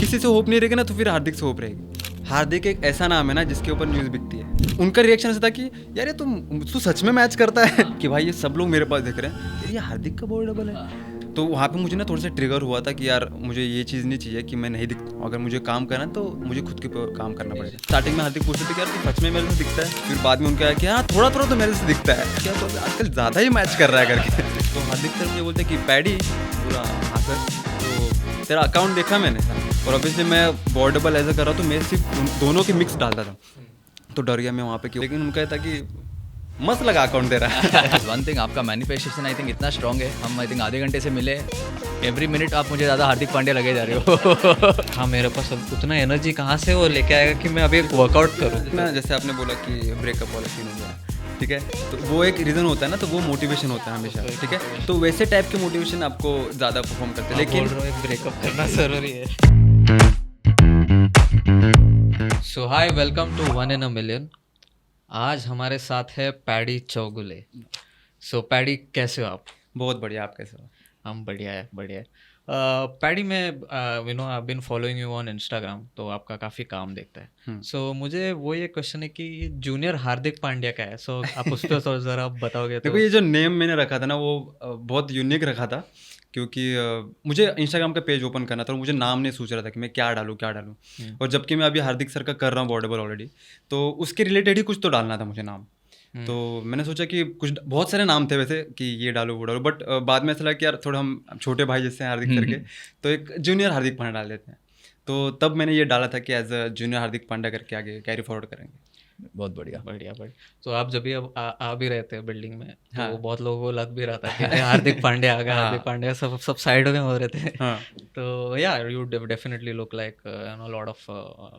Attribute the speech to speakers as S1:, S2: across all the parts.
S1: किसी से होप नहीं रहेगी ना तो फिर हार्दिक से होप रहेगी। हार्दिक एक ऐसा नाम है ना जिसके ऊपर न्यूज़ बिकती है। उनका रिएक्शन ऐसा था कि यार ये तू सच में मैच करता है कि भाई ये सब लोग मेरे पास देख रहे हैं यार ये हार्दिक का बॉडी डबल है। तो वहाँ पे मुझे ना थोड़ा सा ट्रिगर हुआ था कि यार मुझे ये चीज़ नहीं चाहिए कि मैं नहीं दिखता हूँ। अगर मुझे काम करना है तो मुझे खुद के ऊपर काम करना पड़ेगा। स्टार्टिंग में हार्दिक पूछते थे कि यार तू सच में मेरे से दिखता है, फिर बाद में उनका कि हाँ थोड़ा थोड़ा तो मेरे से दिखता है, क्या तो आजकल ज़्यादा ही मैच कर रहा है करके। तो हार्दिक सर मुझे बोलते कि पैडी पूरा हाँ सर, तो तेरा अकाउंट देखा मैंने और ऑब्वियसली मैं बॉडी डबल ऐसा कर रहा हूँ तो मैं सिर्फ उन दोनों के मिक्स डालता था, तो डर गया मैं वहाँ पे। लेकिन उनका था कि मस्त लगा अकाउंट दे रहा है।
S2: वन थिंग, आपका मैनिफेस्टेशन आई थिंक इतना स्ट्रॉन्ग है। हम आई थिंक आधे घंटे से मिले, एवरी मिनट आप मुझे ज़्यादा हार्दिक पांड्या लगे जा रहे हो।
S3: हाँ मेरे पास अब उतना एनर्जी कहाँ से वो लेके आएगा कि मैं अभी एक वर्कआउट करूँ
S1: ना। जैसे आपने बोला कि ब्रेकअप वाला सीन हो गया, ठीक है, तो वो एक रीज़न होता है ना, तो वो मोटिवेशन होता है हमेशा, ठीक है, तो वैसे टाइप के मोटिवेशन आपको ज़्यादा परफॉर्म करते हैं। लेकिन
S3: ब्रेकअप करना ज़रूरी है। सो हाय, welcome to 1 in a million। आज हमारे साथ है पैडी चौगुले। सो पैडी कैसे हो आप?
S1: बहुत बढ़िया, आप कैसे हो?
S3: हम बढ़िया है, बढ़िया है। पैडी में I been following you on Instagram, तो आपका काफ़ी काम देखता है। सो मुझे वो ये क्वेश्चन है कि जूनियर हार्दिक पांड्या का है, सो आप उस पर ज़रा बताओगे तो।
S1: देखो ये जो नेम मैंने रखा था ना वो बहुत यूनिक रखा था, क्योंकि मुझे इंस्टाग्राम का पेज ओपन करना था और मुझे नाम नहीं सोच रहा था कि मैं क्या डालूँ। और जबकि मैं अभी हार्दिक सर का कर रहा हूँ बॉर्डेबल ऑलरेडी, तो उसके रिलेटेड ही कुछ तो डालना था मुझे नाम। तो मैंने सोचा कि कुछ बहुत सारे नाम थे वैसे कि ये डालो वो डालो, बट बाद में ऐसा लगा कि यार थोड़ा हम छोटे भाई जैसे हैं हार्दिक सर के, तो एक जूनियर हार्दिक पांड्या डाल देते हैं। तो तब मैंने ये डाला था कि as a junior Hardik Pandya करके आगे कैरी फॉरवर्ड करेंगे।
S2: बहुत बढ़िया
S3: बढ़िया। तो आप जब भी अब आ भी रहते हैं बिल्डिंग में, तो
S1: हाँ।
S3: बहुत लोगों को लग भी रहा था कि अरे हार्दिक पांड्या आ गया, हार्दिक पांड्या, सब साइड में हो रहे थे।
S1: हाँ।
S3: तो या you definitely look like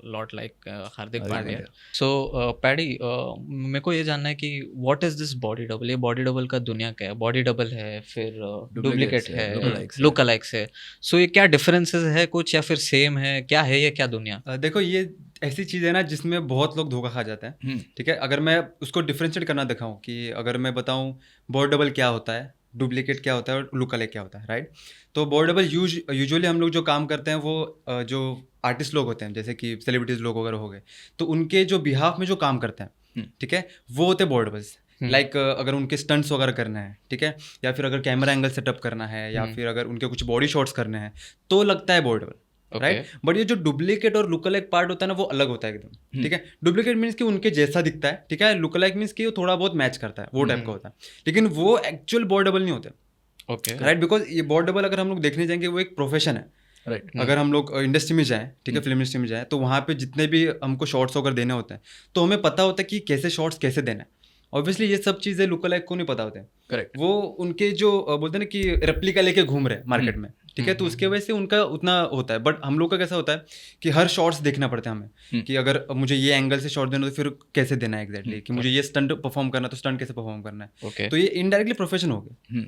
S3: lot like Hardik Pandya. So paddy, मेरे को ये जानना है कि what is this body double? ये बॉडी डबल का दुनिया क्या है? बॉडी डबल है, फिर डुप्लीकेट है, लुक अलाइक्स है। सो ये क्या डिफरेंसेस है कुछ, या फिर सेम है? क्या है ये, क्या दुनिया?
S1: देखो ये ऐसी चीज़ है ना जिसमें बहुत लोग धोखा खा जाते हैं, ठीक है। अगर मैं उसको डिफ्रेंशिएट करना दिखाऊं कि अगर मैं बताऊं बॉडी डबल क्या होता है, डुप्लीकेट क्या होता है और लुक अलाइक क्या होता है, राइट। तो बॉडी डबल यूजुअली हम लोग जो काम करते हैं वो जो आर्टिस्ट लोग होते हैं, जैसे कि सेलिब्रिटीज लोग वगैरह हो गए, तो उनके जो बिहाफ में जो काम करते हैं, ठीक है, वो होते हैं बॉडी डबल्स। लाइक अगर उनके स्टंट्स वगैरह करना है, ठीक है, या फिर अगर कैमरा एंगल सेटअप करना है, या फिर अगर उनके कुछ बॉडी शॉट्स करने हैं, तो लगता है बॉडी डबल, राइट। बट ये जो डुप्लीकेट और लुक अलाइक पार्ट होता है ना वो अलग होता है एकदम, ठीक है। डुप्लीकेट मीन्स कि उनके जैसा दिखता है, ठीक है। लुक अलाइक मीन्स कि वो थोड़ा बहुत मैच करता है, वो टाइप का होता है, लेकिन वो एक्चुअल बॉडी डबल नहीं होते, राइट। बिकॉज ये बॉडी डबल अगर हम लोग देखने जाएंगे वो एक प्रोफेशन है, राइट। अगर हम लोग इंडस्ट्री में जाएं, ठीक है, फिल्म इंडस्ट्री में जाएं, तो वहाँ पे जितने भी हमको शॉर्ट्स वगैरह देने होते हैं तो हमें पता होता है कि कैसे शॉर्ट्स कैसे देना है। ऑब्वियसली ये सब चीज़ें लुक अलाइक को नहीं पता होते हैं, करेक्ट। वो उनके जो बोलते हैं ना कि रेप्लिका लेके घूम रहे हैं मार्केट में, ठीक है, तो उसके वजह से उनका उतना होता है। बट हम लोग का कैसा होता है कि हर शॉट्स देखना पड़ता है हमें, कि अगर मुझे ये एंगल से शॉट देना तो फिर कैसे देना है एग्जैक्टली, कि मुझे ये स्टंट परफॉर्म करना तो स्टंट कैसे परफॉर्म करना है। तो ये इनडायरेक्टली प्रोफेशन हो गया।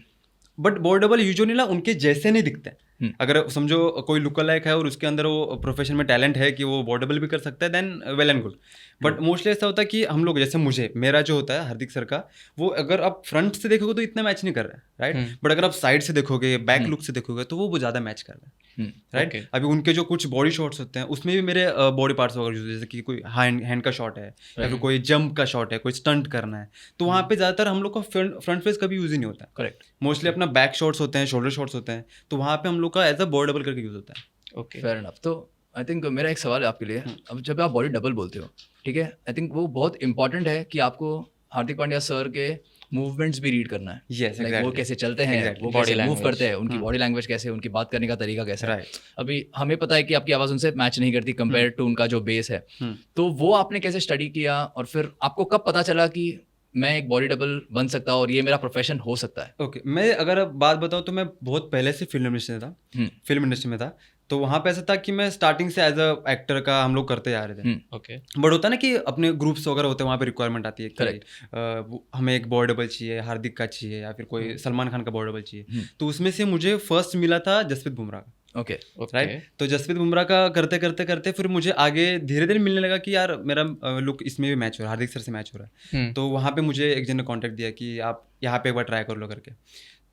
S1: बट बॉडी डबल यूजुअली ना उनके जैसे नहीं दिखते हैं। अगर समझो कोई लुक अलाइक है और उसके अंदर वो प्रोफेशन में टैलेंट है कि वो बॉडी डबल भी कर सकता है, then well and good. But mostly ऐसा होता है कि हम लोग जैसे मेरा जो होता है हार्दिक सर का, वो अगर आप फ्रंट से देखोगे तो इतना मैच नहीं कर रहा है, राइट। बट अगर आप साइड से देखोगे, बैक लुक से देखोगे, तो वो ज़्यादा मैच कर रहा है, राइट। अभी उनके जो कुछ बॉडी शॉट्स होते हैं उसमें भी मेरे बॉडी पार्ट्स वगैरह यूज, जैसे कि कोई हैंड का शॉट है, या फिर कोई जंप का शॉट है, कोई स्टंट करना है, तो वहाँ पे ज़्यादातर हम लोग का फ्रंट फेस कभी यूज ही नहीं होता, करेक्ट। मोस्टली अपना बैक शॉट्स होते हैं, शोल्डर शॉट्स होते हैं, तो वहाँ पे हम लोग का एज अ बॉडी डबल करके यूज होता है।
S2: Okay, fair enough. तो आई थिंक मेरा एक सवाल है आपके लिए। अब जब आप बॉडी डबल बोलते हो, ठीक है, आई थिंक वो बहुत इंपॉर्टेंट है कि आपको हार्दिक पांड्या सर के मूवमेंट्स भी रीड करना है।
S1: Yes, exactly.
S2: वो कैसे चलते हैं, वो कैसे मूव करते हैं, उनकी बॉडी लैंग्वेज कैसे, उनकी बात करने का तरीका कैसा है। अभी हमें पता है कि आपकी आवाज़ उनसे मैच नहीं करती कंपेयर टू उनका जो बेस है, तो वो आपने कैसे स्टडी किया और फिर आपको कब पता चला कि मैं एक बॉडी डबल बन सकता हूँ और ये मेरा प्रोफेशन हो सकता है?
S1: ओके, मैं अगर बात बताऊँ तो मैं बहुत पहले से फिल्म इंडस्ट्री में था, तो वहाँ पे ऐसा था कि मैं स्टार्टिंग से एज अ एक्टर का हम लोग करते आ रहे थे।
S3: ओके।
S1: बट होता है ना कि अपने ग्रुप्स वगैरह होते हैं, वहाँ पे रिक्वायरमेंट आती है कि हमें एक बॉडी डबल चाहिए, हार्दिक का चाहिए, या फिर कोई सलमान खान का बॉडी डबल चाहिए। तो उसमें से मुझे फर्स्ट मिला था जसप्रीत बुमराह का।
S2: Okay,
S1: right. तो जसप्रीत बुमराह का करते करते करते फिर मुझे आगे धीरे धीरे मिलने लगा कि यार मेरा लुक इसमें भी मैच हो रहा है, हार्दिक सर से मैच हो रहा है। तो वहाँ पे मुझे एक जन ने कॉन्टैक्ट दिया कि आप यहाँ पे एक बार ट्राई कर लो करके,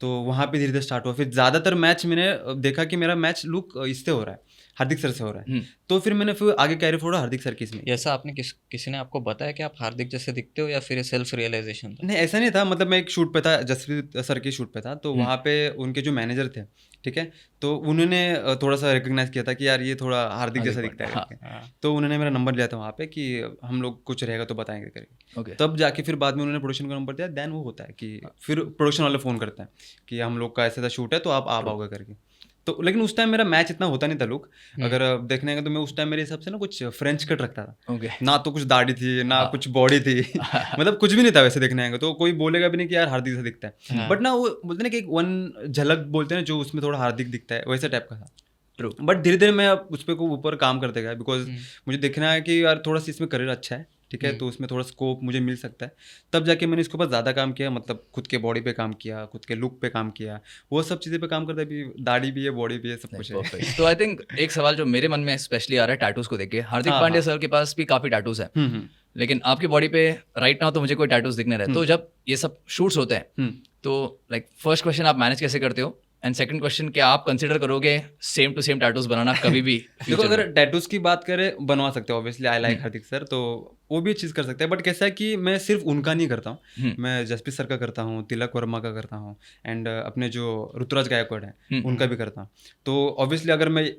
S1: तो वहाँ पे धीरे धीरे स्टार्ट हुआ। फिर ज़्यादातर मैच मैंने देखा कि मेरा मैच लुक इससे हो रहा है, हार्दिक सर से हो रहा है, तो फिर मैंने फिर आगे कैरियर फोड़ा हार्दिक सर की इसमें।
S3: ऐसा आपने किसी ने आपको बताया कि आप हार्दिक जैसे दिखते हो, या फिर सेल्फ रियलाइजेशन था?
S1: नहीं, ऐसा नहीं था, मतलब मैं एक शूट पे था, जसप्रीत सर के शूट पे था, तो वहाँ पे उनके जो मैनेजर थे, ठीक है, तो उन्होंने थोड़ा सा रिकग्नाइज किया था कि यार ये थोड़ा हार्दिक जैसा दिखता है करके। तो उन्होंने मेरा नंबर लिया था वहाँ पे कि हम लोग कुछ रहेगा तो बताएंगे करके। तब जाके फिर बाद में उन्होंने प्रोडक्शन का नंबर दिया, देन वो होता है कि फिर प्रोडक्शन वाले फ़ोन करते हैं कि हम लोग का ऐसा शूट है तो आप आओगे करके। तो लेकिन उस टाइम मेरा मैच इतना होता नहीं था लुक, अगर देखने का तो मैं उस टाइम मेरे हिसाब से ना कुछ फ्रेंच कट रखता था, ना तो कुछ दाढ़ी थी ना कुछ बॉडी थी, मतलब कुछ भी नहीं था वैसे देखने का, तो कोई बोलेगा भी नहीं कि यार हार्दिक से दिखता है, बट ना वो बोलते ना कि एक वन झलक बोलते हैं जो उसमें थोड़ा हार्दिक दिखता है, वैसे टाइप का था। ट्रू। बट धीरे धीरे मैं उस पर ऊपर काम करते गया, बिकॉज मुझे देखना है कि यार थोड़ा सा इसमें करियर अच्छा है, ठीक है, तो उसमें थोड़ा स्कोप मुझे मिल सकता है। तब जाके मैंने इसके ऊपर ज़्यादा काम किया, मतलब खुद के बॉडी पे काम किया, खुद के लुक पे काम किया, वो सब चीज़ें पे काम करता है, भी दाढ़ी भी है, बॉडी भी है, सब कुछ है।
S2: तो आई थिंक एक सवाल जो मेरे मन में स्पेशली आ रहा है टैटूज को देख के, हार्दिक पांड्या सर के पास भी काफ़ी टैटूज है, लेकिन आपकी बॉडी पे राइट नाउ तो मुझे कोई टैटूज दिखने रहे। तो जब ये सब शूट्स होते हैं तो लाइक फर्स्ट क्वेश्चन आप मैनेज कैसे करते हो, एंड सेकंड क्वेश्चन, क्या आप कंसीडर करोगे सेम टू सेम टैटूज बनाना कभी भी?
S1: देखो, अगर टैटूज की बात करें, बनवा सकते हो obviously, I like Hardik sir, तो वो भी चीज़ कर सकते हैं, बट कैसा है कि मैं सिर्फ उनका नहीं करता हूँ, मैं जसप्रीत सर का करता हूँ, तिलक वर्मा का करता हूँ, एंड अपने जो ऋतुराज गायकवाड़ है उनका भी करता हूँ। तो ऑब्वियसली अगर मैं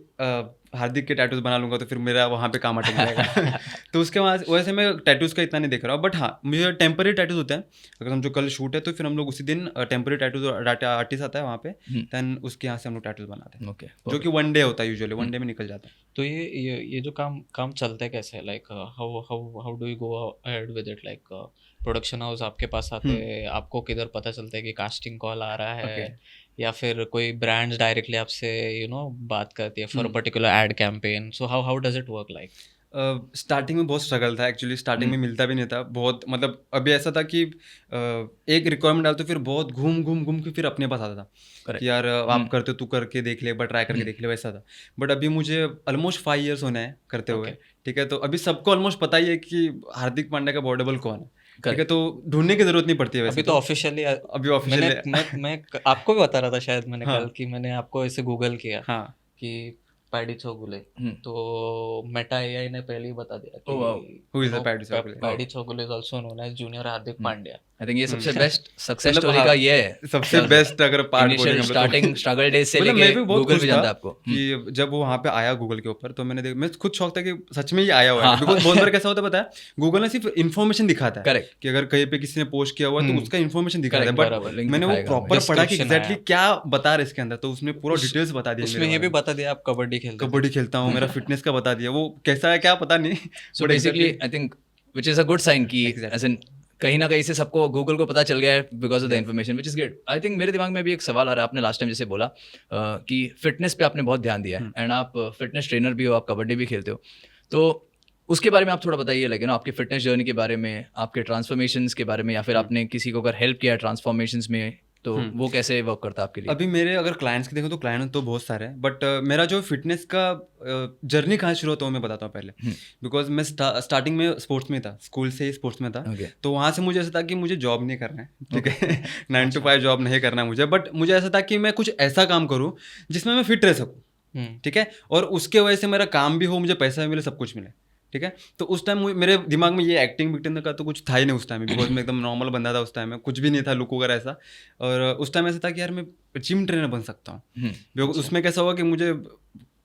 S1: हार्दिक के टैटूज बना लूंगा तो फिर मेरा वहाँ पे काम अटक जाएगा तो उसके बाद वैसे मैं टैटूज का इतना नहीं देख रहा हूँ, बट हाँ मुझे टेम्पररी टैटूज होते हैं। अगर हम जो कल शूट है तो फिर हम लोग उसी दिन टेम्पररी टैटूज आर्टिस्ट आता है वहाँ पे, देन उसके यहाँ से हम लोग टैटूज बनाते हैं, जो कि वन डे होता है, यूजुअली वन डे में निकल जाता है।
S3: तो ये जो काम चलता है कैसे, like how do you go ahead with it, like production house आपके पास आते हैं, आपको किधर पता चलता है कि कास्टिंग कॉल आ रहा है, या फिर कोई ब्रांड्स डायरेक्टली आपसे बात करती है for a particular ad campaign, so how does it work like?
S1: Starting में बहुत स्ट्रगल था एक्चुअली, स्टार्टिंग में मिलता भी नहीं था बहुत, मतलब अभी ऐसा था कि एक रिक्वायरमेंट डालते फिर बहुत घूम के फिर अपने पास आता था कि यार आप करते तू करके देख ले, ट्राई करके देख ले, वैसा था। बट अभी मुझे ऑलमोस्ट 5 years होने हैं करते हुए, ठीक है, तो अभी सबको ऑलमोस्ट पता ही है कि हार्दिक पांड्या का बॉडी डबल कौन है, ठीक है, तो ढूंढने की जरूरत नहीं पड़ती है वैसे।
S3: अभी तो ऑफिशियली,
S1: अभी ऑफिशियली
S3: मैं आपको भी बता रहा था शायद मैंने कल कि मैंने आपको ऐसे गूगल किया कि पैडी चौगुले, तो मेटा एआई ने पहले ही बता दिया कि
S1: who is Paddy Chougule?
S3: Paddy Chougule is also known as junior Hardik Pandya.
S2: I think ये सबसे बेस्ट सक्सेस स्टोरी का ये है,
S1: सबसे बेस्ट अगर पार्ट बोलेंगे
S2: स्टार्टिंग स्ट्रगल डेज से लेके गूगल भी जानता है आपको
S1: कि जब वो वहाँ पे आया गूगल के ऊपर, तो मैं खुद शौक था कि सच में ही आया हुआ है, बिकॉज बहुत बार कैसा होता है पता है, गूगल ने सिर्फ इन्फॉर्मेशन दिखाता है, करेक्ट, कि अगर कहीं पे किसी ने पोस्ट किया हुआ है तो उसका इन्फॉर्मेशन दिखाता है, बट मैंने वो प्रॉपर पढ़ा कि एग्जैक्टली क्या बता रहे इसके अंदर, तो उसने पूरा डिटेल्स बता दिया।
S3: उसमें ये भी बता दिया आप कबड्डी
S1: खेलता हूँ, मेरा फिटनेस का बता दिया, वो कैसा है क्या पता नहीं।
S2: So basically I think which is a good sign कि एज इन कहीं ना कहीं से सबको गूगल को पता चल गया है because of the information, which is good. I think मेरे दिमाग में भी एक सवाल आ रहा है, आपने लास्ट टाइम जैसे बोला कि फिटनेस पे आपने बहुत ध्यान दिया है, एंड आप फिटनेस ट्रेनर भी हो, आप कबड्डी भी खेलते हो, तो उसके बारे में आप थोड़ा बताइए, लेकिन आपके फिटनेस जर्नी के बारे में, आपके ट्रांसफॉर्मेशंस के बारे में, या फिर आपने किसी को अगर हेल्प किया है ट्रांसफॉर्मेशंस में, तो वो कैसे वर्क करता है आपके लिए?
S1: अभी मेरे अगर क्लाइंट्स के देखो तो क्लाइंट तो बहुत सारे हैं, बट मेरा जो फिटनेस का जर्नी कहाँ शुरू होता है मैं बताता हूँ पहले, बिकॉज मैं स्टार्टिंग में स्पोर्ट्स में था, स्कूल से ही स्पोर्ट्स में था, तो वहाँ से मुझे ऐसा था कि मुझे जॉब नहीं करना है, ठीक है, 9 to 5 जॉब नहीं करना है मुझे, बट मुझे ऐसा था कि मैं कुछ ऐसा काम करूँ जिसमें मैं फिट रह सकूँ, ठीक है, और उसके वजह से मेरा काम भी हो, मुझे पैसा भी मिले, सब कुछ मिले, ठीक है। तो उस टाइम मेरे दिमाग में ये एक्टिंग विक्टिंग का तो कुछ था ही नहीं उस टाइम में, बिकॉज मैं एकदम नॉर्मल बंदा था उस टाइम में, कुछ भी नहीं था लुक वगैरह ऐसा, और उस टाइम ऐसा था कि यार मैं जिम ट्रेनर बन सकता हूँ। उसमें कैसा हुआ कि मुझे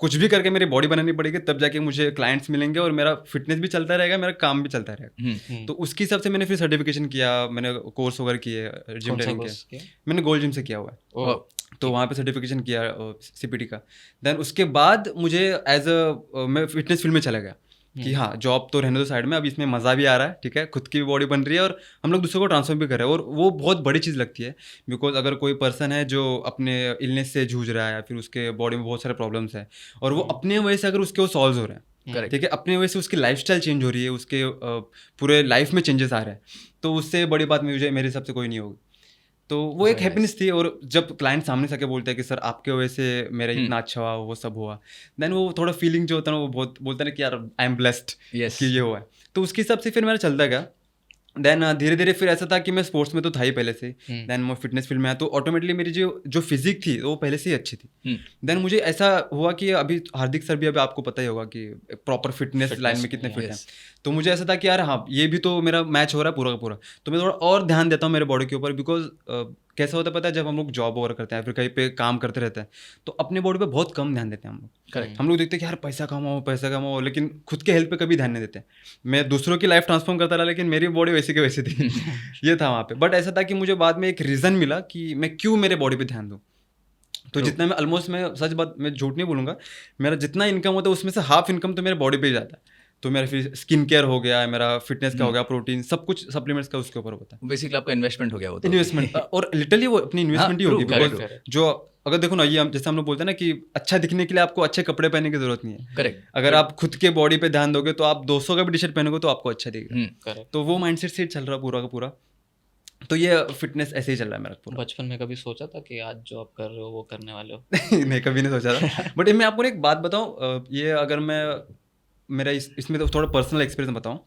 S1: कुछ भी करके मेरी बॉडी बनानी पड़ेगी, तब जाके मुझे क्लाइंट्स मिलेंगे और मेरा फिटनेस भी चलता रहेगा, मेरा काम भी चलता रहेगा। तो उसके हिसाब से मैंने फिर सर्टिफिकेशन किया, मैंने कोर्स वगैरह किए, जिम ट्रेनिंग किया, मैंने गोल्ड जिम से किया हुआ है, तो वहाँ पे सर्टिफिकेशन किया CPT का। देन उसके बाद मुझे मैं फिटनेस फील्ड में चला गया कि हाँ जॉब तो रहने दो साइड में, अब इसमें मज़ा भी आ रहा है, ठीक है, खुद की भी बॉडी बन रही है और हम लोग दूसरों को ट्रांसफॉर्म भी कर रहे हैं, और वो बहुत बड़ी चीज़ लगती है, बिकॉज अगर कोई पर्सन है जो अपने इलनेस से जूझ रहा है, या फिर उसके बॉडी में बहुत सारे प्रॉब्लम्स हैं, और वो अपने वजह से अगर उसके वो सॉल्व हो रहे हैं, ठीक है, अपने वजह से उसकी लाइफस्टाइल चेंज हो रही है, उसके पूरे लाइफ में चेंजेस आ रहे हैं, तो उससे बड़ी बात मुझे मेरे हिसाब से कोई नहीं होगी। तो वो एक हैप्पीनेस थी, और जब क्लाइंट सामने से आके बोलते हैं कि सर आपके वजह से मेरा इतना अच्छा हुआ, वो सब हुआ, देन वो थोड़ा फीलिंग जो होता है ना, वो बहुत बोलता है कि यार आई एम ब्लेस्ड कि ये हुआ है। तो उसके हिसाब से फिर मेरा चलता गया, देन धीरे धीरे फिर ऐसा था कि मैं स्पोर्ट्स में तो था ही पहले से,
S3: हम्म।
S1: देन मैं फिटनेस फील्ड में आया तो ऑटोमेटिकली मेरी जो फिजिक थी वो पहले से ही अच्छी थी। देन मुझे ऐसा हुआ कि अभी हार्दिक सर भी अभी आपको पता ही होगा कि प्रॉपर फिटनेस लाइन में कितने फिट हैं, तो मुझे ऐसा था कि यार हाँ ये भी तो मेरा मैच हो रहा है पूरा का पूरा, तो मैं थोड़ा और ध्यान देता हूँ मेरे बॉडी के ऊपर, बिकॉज कैसा होता है पता है, जब हम लोग जॉब वगैरह करते हैं फिर कहीं पे काम करते रहते हैं तो अपने बॉडी पे बहुत कम ध्यान देते हैं हम लोग।
S2: करेक्ट।
S1: हम लोग देखते हैं कि यार पैसा कमाओ, लेकिन खुद के हेल्थ पे कभी ध्यान नहीं देते। मैं दूसरों की लाइफ ट्रांसफॉर्म करता रहा लेकिन मेरी बॉडी वैसी की वैसी थी। ये था वहाँ पे, बट ऐसा था कि मुझे बाद में एक रीज़न मिला कि मैं क्यों मेरे बॉडी पे ध्यान दूँ। तो जितना मैं ऑलमोस्ट, मैं सच बात, मैं झूठ नहीं बोलूँगा, मेरा जितना इनकम होता है उसमें से हाफ इनकम तो मेरे बॉडी पे ही जाता है। तो मेरा फिर स्किन केयर हो गया, मेरा फिटनेस का हो गया, प्रोटीन सब कुछ सप्लीमेंट्स का उसके ऊपर होता है।
S2: बेसिकली आपका इन्वेस्टमेंट हो गया वो तो।
S1: इन्वेस्टमेंट और लिटरली वो अपनी इन्वेस्टमेंट ही
S2: हाँ,
S1: होगी,
S2: true,
S1: बिकॉज
S3: correct.
S1: जो अगर देखो ना, ये जैसे हम लोग बोलते हैं ना कि अच्छा दिखने के लिए आपको अच्छे कपड़े पहनने की जरूरत नहीं है।
S2: करेक्ट।
S1: अगर आप खुद के बॉडी पे ध्यान दोगे तो आप 200 का भी टी शर्ट पहनोगे तो आपको अच्छा दिखेगा।
S3: करेक्ट।
S1: तो वो माइंडसेट से चल रहा पूरा का पूरा। तो ये फिटनेस ऐसे ही चल रहा है मेरा पूरा।
S3: बचपन में कभी सोचा था कि आज जॉब कर रहे हो वो करने वाले हो?
S1: नहीं, कभी नहीं सोचा था। बट मैं आपको एक बात बताऊं, ये अगर मैं मेरा इसमें तो थोड़ा पर्सनल एक्सपीरियंस बताऊं,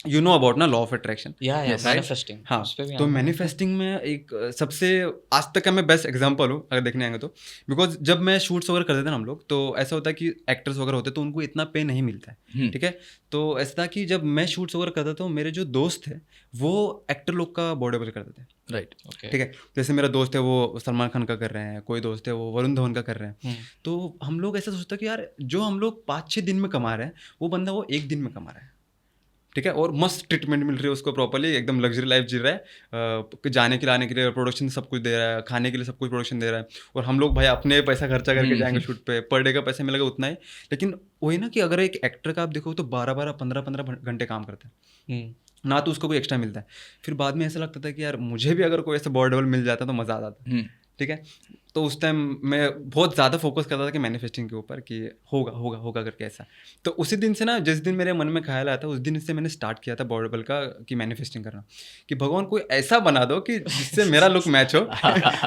S1: यू नो अबाउट ना लॉ ऑफ अट्रैक्शन।
S3: मैनिफेस्टिंग।
S1: हाँ, तो मैनिफेस्टिंग में एक सबसे आज तक का मैं बेस्ट एग्जांपल हूँ अगर देखने आएंगे तो, बिकॉज जब मैं शूट्स वगैरह करते थे ना हम लोग, तो ऐसा होता है कि एक्टर्स वगैरह होते तो उनको इतना पे नहीं मिलता है, ठीक है। तो ऐसा था कि जब मैं शूट्स वगैरह करता था, मेरे जो दोस्त थे वो एक्टर लोग का बॉडी बिल्ड करते थे,
S2: राइट।
S1: ठीक है। जैसे मेरा दोस्त है वो सलमान खान का कर रहे हैं, कोई दोस्त है वो वरुण धवन का कर रहे हैं, तो हम लोग ऐसा सोचते कि यार जो हम लोग 5-6 दिन में कमा रहे हैं वो बंदा वो 1 दिन में कमा रहा है, ठीक है, और मस्त ट्रीटमेंट मिल रही है उसको, प्रॉपर्ली एकदम लग्जरी लाइफ जी रहा है, जाने के लाने के लिए प्रोडक्शन सब कुछ दे रहा है, खाने के लिए सब कुछ प्रोडक्शन दे रहा है, और हम लोग भाई अपने पैसा खर्चा करके जाएंगे शूट पे, पर डे का पैसा मिलेगा उतना ही। लेकिन वही ना कि अगर एक एक्टर का आप देखो तो 12-12, 15-15 घंटे काम करते हैं, ना तो उसको कोई एक्स्ट्रा मिलता है। फिर बाद में ऐसा लगता था कि यार मुझे भी अगर कोई ऐसा बॉडी डबल मिल जाता तो मज़ा आ जाता, ठीक है। तो उस टाइम मैं बहुत ज़्यादा फोकस करता था कि मैनिफेस्टिंग के ऊपर कि होगा होगा होगा करके ऐसा। तो उसी दिन से ना, जिस दिन मेरे मन में ख्याल आया था उस दिन से मैंने स्टार्ट किया था बॉडी डबल का कि मैनिफेस्टिंग करना, कि भगवान कोई ऐसा बना दो कि जिससे मेरा लुक मैच हो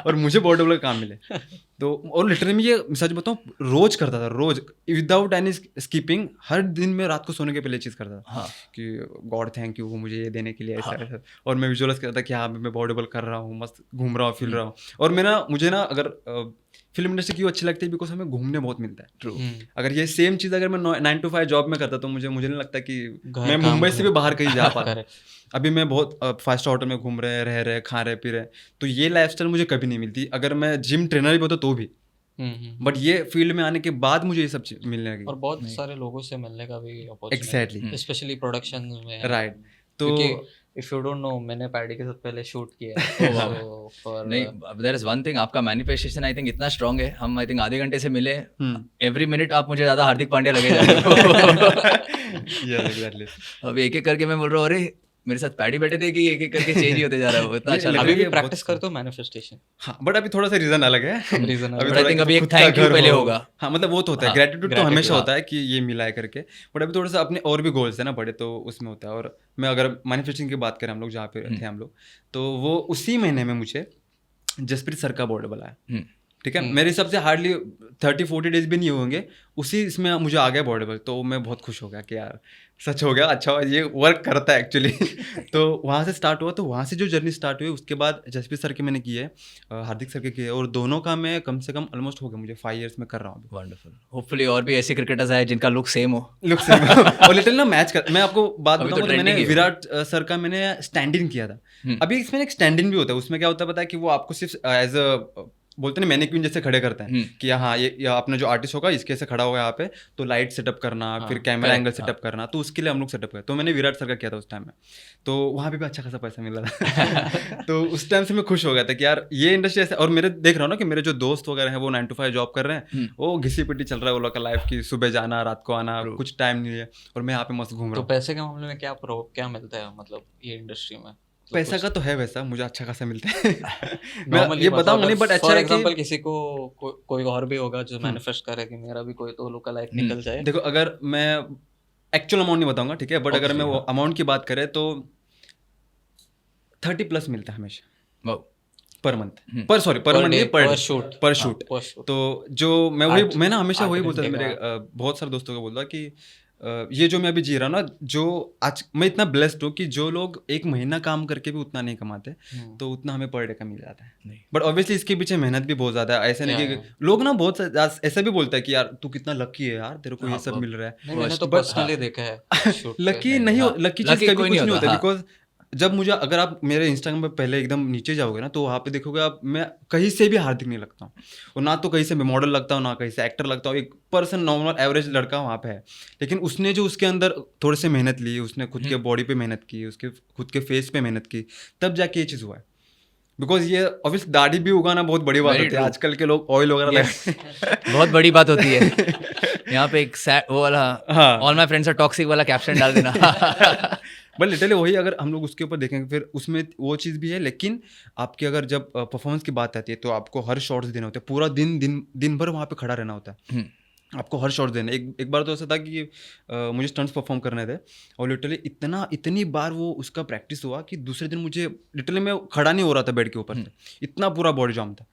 S1: और मुझे बॉडी डबल का काम मिले। तो और लिटरली में ये सच बताऊँ, रोज करता था, रोज विदाउट एनी स्कीपिंग, हर दिन में रात को सोने के पहले चीज़ करता था कि गॉड थैंक यू मुझे ये देने के लिए ऐसा। और मैं विजुअलाइज करता था कि हाँ मैं बॉडी डबल कर रहा हूँ, मस्त घूम रहा हूँ, फिर रहा हूँ। और मुझे ना अगर फिल्म इंडस्ट्री क्यों अच्छी लगती है, बिकॉज हमें घूमने बहुत मिलता है।
S2: ट्रू।
S1: अगर ये सेम चीज़ अगर मैं 9 to 5 जॉब में करता तो मुझे नहीं लगता कि मैं मुंबई से भी बाहर कहीं जा पाता। अभी मैं बहुत 5 स्टार होटल में घूम रहे रहे खा रहे पी रहे, तो ये लाइफस्टाइल मुझे कभी नहीं मिलती अगर मैं जिम ट्रेनर भी होता तो भी। बट ये फील्ड में आने के बाद मुझे ये सब चीज मिलने लगी,
S3: और बहुत सारे लोगों से मिलने का भी अपॉर्चुनिटी,
S1: एग्जैक्टली,
S3: स्पेशली प्रोडक्शन में,
S1: राइट। तो
S3: इफ यू डोंट नो, मैंने पैडी के साथ पहले शूट किया है।
S2: नहीं, देयर इज वन थिंग, आपका मैनिफेस्टेशन आई थिंक इतना स्ट्रांग है, हम आई थिंक आधे घंटे से मिले, एवरी मिनट आप मुझे ज्यादा हार्दिक पांड्या लगे जा रहे हो।
S1: एग्जैक्टली।
S2: अब एक एक करके मैं बोल रहा हूँ, अरे मेरे साथ पैडी बैठे थे कि एक एक करके चेंज ही होते जा रहा है, वो इतना अच्छा लग रहा
S3: अभी
S2: है।
S3: भी प्रैक्टिस करते हो मैनिफेस्टेशन?
S1: हाँ, बट अभी थोड़ा सा रीजन अलग है।
S3: रीजन
S2: I think अभी एक thank you पहले होगा।
S1: हाँ, मतलब वो तो होता है, ग्रेटिट्यूड तो हमेशा होता है कि ये मिला है करके, बट अभी थोड़ा सा अपने और भी गोल्स है ना बड़े, तो उसमें होता है। और मैं अगर मैनिफेस्टिंग की बात करें, हम लोग जहाँ पे थे हम लोग, तो वो उसी महीने में मुझे जसप्रीत सर का बॉडी बनाया, ठीक है। मेरे हिसाब से हार्डली 30-40 डेज भी नहीं होंगे, उसी इसमें मुझे आ गया बॉडी बिल्ड। तो मैं बहुत खुश हो गया कि यार सच हो गया, अच्छा ये वर्क करता है एक्चुअली। तो वहाँ से स्टार्ट हुआ, तो वहाँ से जो जर्नी स्टार्ट हुई, उसके बाद जसप्रीत सर के मैंने किए, हार्दिक सर के किए, और दोनों का मैं कम से कम ऑलमोस्ट हो गया मुझे 5 years में कर रहा हूँ।
S2: वंडरफुल। होपफुली और भी ऐसे क्रिकेटर्स आए जिनका लुक सेम हो।
S1: लुक सेम और लिटिल ना मैच कर। मैं आपको बात बताऊँ तो मैंने विराट सर का मैंने स्टैंड इन किया था। अभी इसमें एक स्टैंड इन भी होता है, उसमें क्या होता है पता है कि वो आपको सिर्फ एज अ बोलते हैं मैनिक्विन जैसे खड़े करते हैं कि हाँ ये अपना जो आर्टिस्ट होगा इसके से खड़ा होगा यहाँ पे, तो लाइट सेटअप करना, फिर कैमरा एंगल सेटअप करना, तो उसके लिए हम लोग सेटअप किया। तो मैंने विराट सर का किया था उस टाइम में, तो वहाँ पे भी अच्छा खासा पैसा मिला था। तो उस टाइम से मैं खुश हो गया था कि यार ये इंडस्ट्री ऐसे। और मेरे देख रहा हूँ ना कि मेरे जो दोस्त वगैरह हैं वो 9 to 5 जॉब कर रहे हैं, वो घिसी पिटी चल रहा है वो लोग का लाइफ की, सुबह जाना रात को आना, कुछ टाइम नहीं है, और मैं यहाँ पे मस्त घूम रहा हूँ।
S3: तो पैसे के मामले में क्या मिलता है मतलब ये इंडस्ट्री में?
S1: पैसा का तो है वैसा, मुझे अच्छा खासा मिलता है। मैं ये बताऊंगा नहीं, बट अच्छा है
S3: एग्जांपल किसी को कोई और भी होगा जो मैनिफेस्ट करे कि मेरा भी कोई तो लुक लाइक निकल जाए।
S1: देखो अगर मैं एक्चुअल अमाउंट नहीं बताऊंगा, ठीक है, बट अगर मैं वो अमाउंट की बात करें तो 30+ मिलता है हमेशा पर मंथ, पर शूट। तो जो मैं ना हमेशा वही बोलता था, मेरे बहुत सारे दोस्तों को बोलता कि ये जो मैं अभी जी रहा हूँ ना, जो आज मैं इतना ब्लेस्ड हूँ कि जो लोग एक महीना काम करके भी उतना नहीं कमाते, तो उतना हमें पर डे का मिल जाता है। बट ऑब्वियसली इसके पीछे मेहनत भी बहुत ज़्यादा है। ऐसे नहीं कि लोग ना बहुत ऐसा भी बोलते हैं कि यार तू कितना लकी है यार, तेरे को ये सब मिल रहा है।
S3: मैंने तो पर्सनली देखा है
S1: लकी नहीं, लकी चीज़ कभी कुछ नहीं होता, बिकॉज जब मुझे, अगर आप मेरे इंस्टाग्राम पे पहले एकदम नीचे जाओगे ना, तो वहाँ पे देखोगे आप, मैं कहीं से भी हार्दिक नहीं लगता हूँ, और ना तो कहीं से मैं मॉडल लगता हूँ, ना कहीं से एक्टर लगता हूँ। एक पर्सन, नॉर्मल एवरेज लड़का वहाँ पे है, लेकिन उसने जो उसके अंदर थोड़े से मेहनत ली, उसने खुद के बॉडी पे मेहनत की, उसके खुद के फेस पे मेहनत की, तब जाके ये चीज़ हुआ है। बिकॉज ये ऑब्वियसली दाढ़ी भी उगाना बहुत बड़ी बात होती है। आजकल के लोग ऑयल वगैरह
S2: बहुत बड़ी बात होती है। यहाँ पे एक वो वाला all my friends are toxic वाला कैप्शन डाल देना।
S1: बट लिटरली वही, अगर हम लोग उसके ऊपर देखेंगे फिर उसमें वो चीज़ भी है, लेकिन आपकी अगर जब परफॉर्मेंस की बात आती है तो आपको हर शॉट्स देने होते हैं, पूरा दिन भर वहाँ पे खड़ा रहना होता है, आपको हर शॉट देना। एक बार तो ऐसा था कि मुझे स्टंट्स परफॉर्म करने थे, और लिटरली इतनी बार वो उसका प्रैक्टिस हुआ कि दूसरे दिन मुझे लिटरली मैं खड़ा नहीं हो रहा था बेड के ऊपर से, इतना पूरा बॉडी जाम था।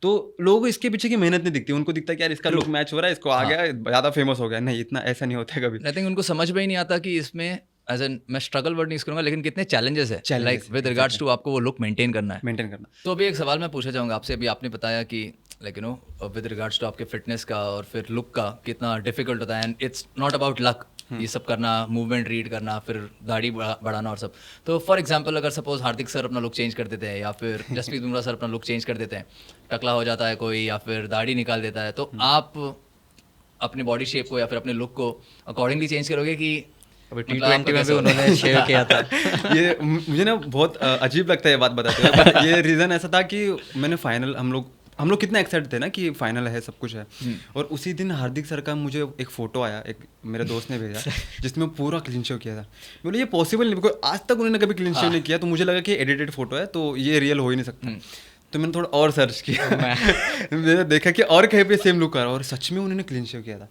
S1: तो लोगों को इसके पीछे की मेहनत नहीं दिखती, उनको दिखता है कि यार इसका लुक मैच हो रहा है, इसको आ गया, ज़्यादा फेमस हो गया। नहीं, इतना ऐसा नहीं होता है कभी।
S2: आई थिंक उनको समझ में ही नहीं आता कि इसमें एज एन, मैं स्ट्रगल वर्ड नहीं यूज करूंगा, लेकिन कितने चैलेंजेस है लाइक विद रिगार्ड्स टू आपको वो लुक मेंटेन करना है। तो अभी एक सवाल मैं पूछना चाहूँगा आपसे। अभी आपने बताया कि like you know with regards to आपके फिटनेस का और फिर लुक का कितना डिफिकल्ट होता है, and it's not about luck, ये सब करना, मूवमेंट रीड करना, फिर दाढ़ी बढ़ाना और सब। तो फॉर एग्जांपल अगर सपोज हार्दिक सर अपना लुक चेंज कर देते हैं, या फिर जसप्रीत बुमराह सर अपना लुक चेंज कर देते हैं, टकला हो जाता है कोई, या फिर दाढ़ी निकाल देता है, तो आप अपनी बॉडी शेप को या फिर अपने लुक को अकॉर्डिंगली चेंज करोगे कि
S3: अभी T20 में भी उन्होंने शेव किया था।
S1: ये मुझे ना बहुत अजीब लगता है ये बात बताते हुए, बट ये रीज़न ऐसा था कि मैंने फाइनल, हम लोग कितने एक्साइटेड थे ना कि फाइनल है, सब कुछ है, और उसी दिन हार्दिक सर का मुझे एक फ़ोटो आया, एक मेरे दोस्त ने भेजा, जिसमें पूरा क्लीन शेव किया था। बोले ये पॉसिबल नहीं, बिकॉज आज तक उन्होंने कभी क्लीन शेव नहीं किया, तो मुझे लगा कि एडिटेड फोटो है, तो ये रियल हो ही नहीं सकता। तो मैंने थोड़ा और सर्च किया, मैंने देखा कि और कहीं पे सेम लुक आ रहा, और सच में उन्होंने क्लीन शेव किया था।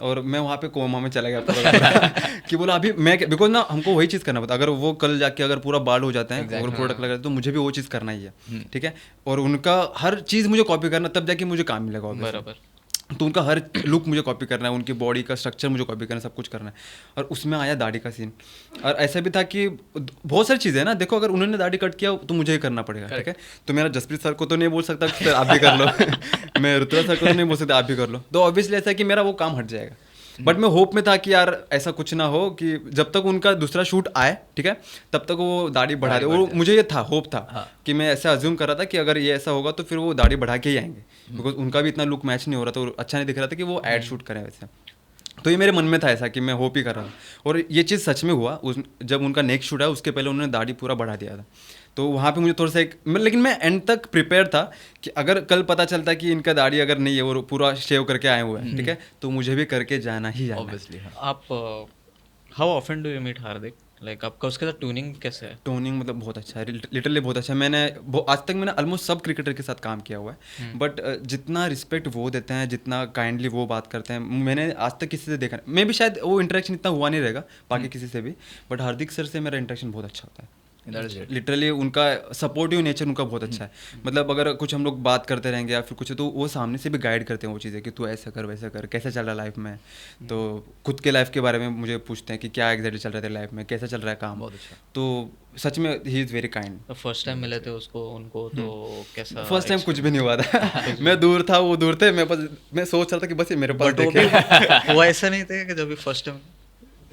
S1: और मैं वहाँ पे कोमा में चला गया पूरा कि बोला अभी मैं, बिकॉज ना हमको वही चीज़ करना पड़ता, अगर वो कल जाके अगर पूरा बाल हो जाते हैं और प्रोडक्ट लगा तो मुझे भी वो चीज़ करना ही है, ठीक है। और उनका हर चीज़ मुझे कॉपी करना, तब जाके मुझे काम मिलेगा।
S3: बराबर।
S1: तो उनका हर लुक मुझे कॉपी करना है, उनकी बॉडी का स्ट्रक्चर मुझे कॉपी करना है, सब कुछ करना है। और उसमें आया दाढ़ी का सीन, और ऐसा भी था कि बहुत सारी चीज़ें हैं ना, देखो अगर उन्होंने दाढ़ी कट किया तो मुझे ही करना पड़ेगा, ठीक है। तो मेरा जसप्रीत सर को तो नहीं बोल सकता कि सर आप भी कर लो मैं ऋतुराज सर को तो नहीं बोल सकता आप भी कर लो, तो ऑब्वियसली ऐसा है कि मेरा वो काम हट जाएगा। बट मैं होप में था कि यार ऐसा कुछ ना हो कि जब तक उनका दूसरा शूट आए, ठीक है, तब तक वो दाढ़ी बढ़ा दे। वो मुझे ये था, होप था कि मैं ऐसा अज्यूम कर रहा था कि अगर ये ऐसा होगा तो फिर वो दाढ़ी बढ़ा के ही आएंगे, बिकॉज उनका भी इतना लुक मैच नहीं हो रहा था, अच्छा नहीं दिख रहा था कि वो एड शूट करें वैसे। तो ये मेरे मन में था ऐसा कि मैं होप ही कर रहा था, और ये चीज़ सच में हुआ। जब उनका नेक्स्ट शूट आया उसके पहले उन्होंने दाढ़ी पूरा बढ़ा दिया था, तो वहाँ पे मुझे थोड़ा सा लेकिन मैं एंड तक प्रिपेयर था कि अगर कल पता चलता कि इनका दाढ़ी अगर नहीं है, वो पूरा शेव करके आए हुए हैं, ठीक है, तो मुझे भी करके जाना ही जाना।
S2: ऑब्वियसली।
S3: आप how often do you meet Hardik? Like आपका उसके साथ ट्यूनिंग कैसे है?
S1: ट्यूनिंग मतलब बहुत अच्छा है, लिटरली बहुत अच्छा है। मैंने आज तक मैंने ऑलमोस्ट सब क्रिकेटर के साथ काम किया हुआ है, बट जितना रिस्पेक्ट वो देते हैं, जितना काइंडली वो बात करते हैं, मैंने आज तक किसी से देखा नहीं। मैं भी शायद वो इंटरेक्शन इतना हुआ नहीं रहेगा बाकी किसी से भी, बट हार्दिक सर से मेरा इंटरेक्शन बहुत अच्छा होता है। लिटरली उनका सपोर्टिव नेचर उनका बहुत अच्छा है। मतलब अगर कुछ हम लोग बात करते रहेंगे या फिर कुछ, तो वो सामने से भी गाइड करते हैं वो चीज़ें कि तू ऐसा कर वैसा कर, कैसा चल रहा है लाइफ में। तो खुद के लाइफ के बारे में मुझे पूछते हैं कि क्या एग्जैक्टली चल रहा है लाइफ में, कैसा चल रहा है काम। बहुत अच्छा। तो सच में he is very kind.
S3: First time मिले थे उनको तो कैसा?
S1: फर्स्ट टाइम कुछ भी नहीं हुआ था मैं दूर था, वो दूर थे, मैं सोच रहा था कि बस ये मेरे पास देखे।
S3: वो ऐसा नहीं थे कि जब भी फर्स्ट टाइम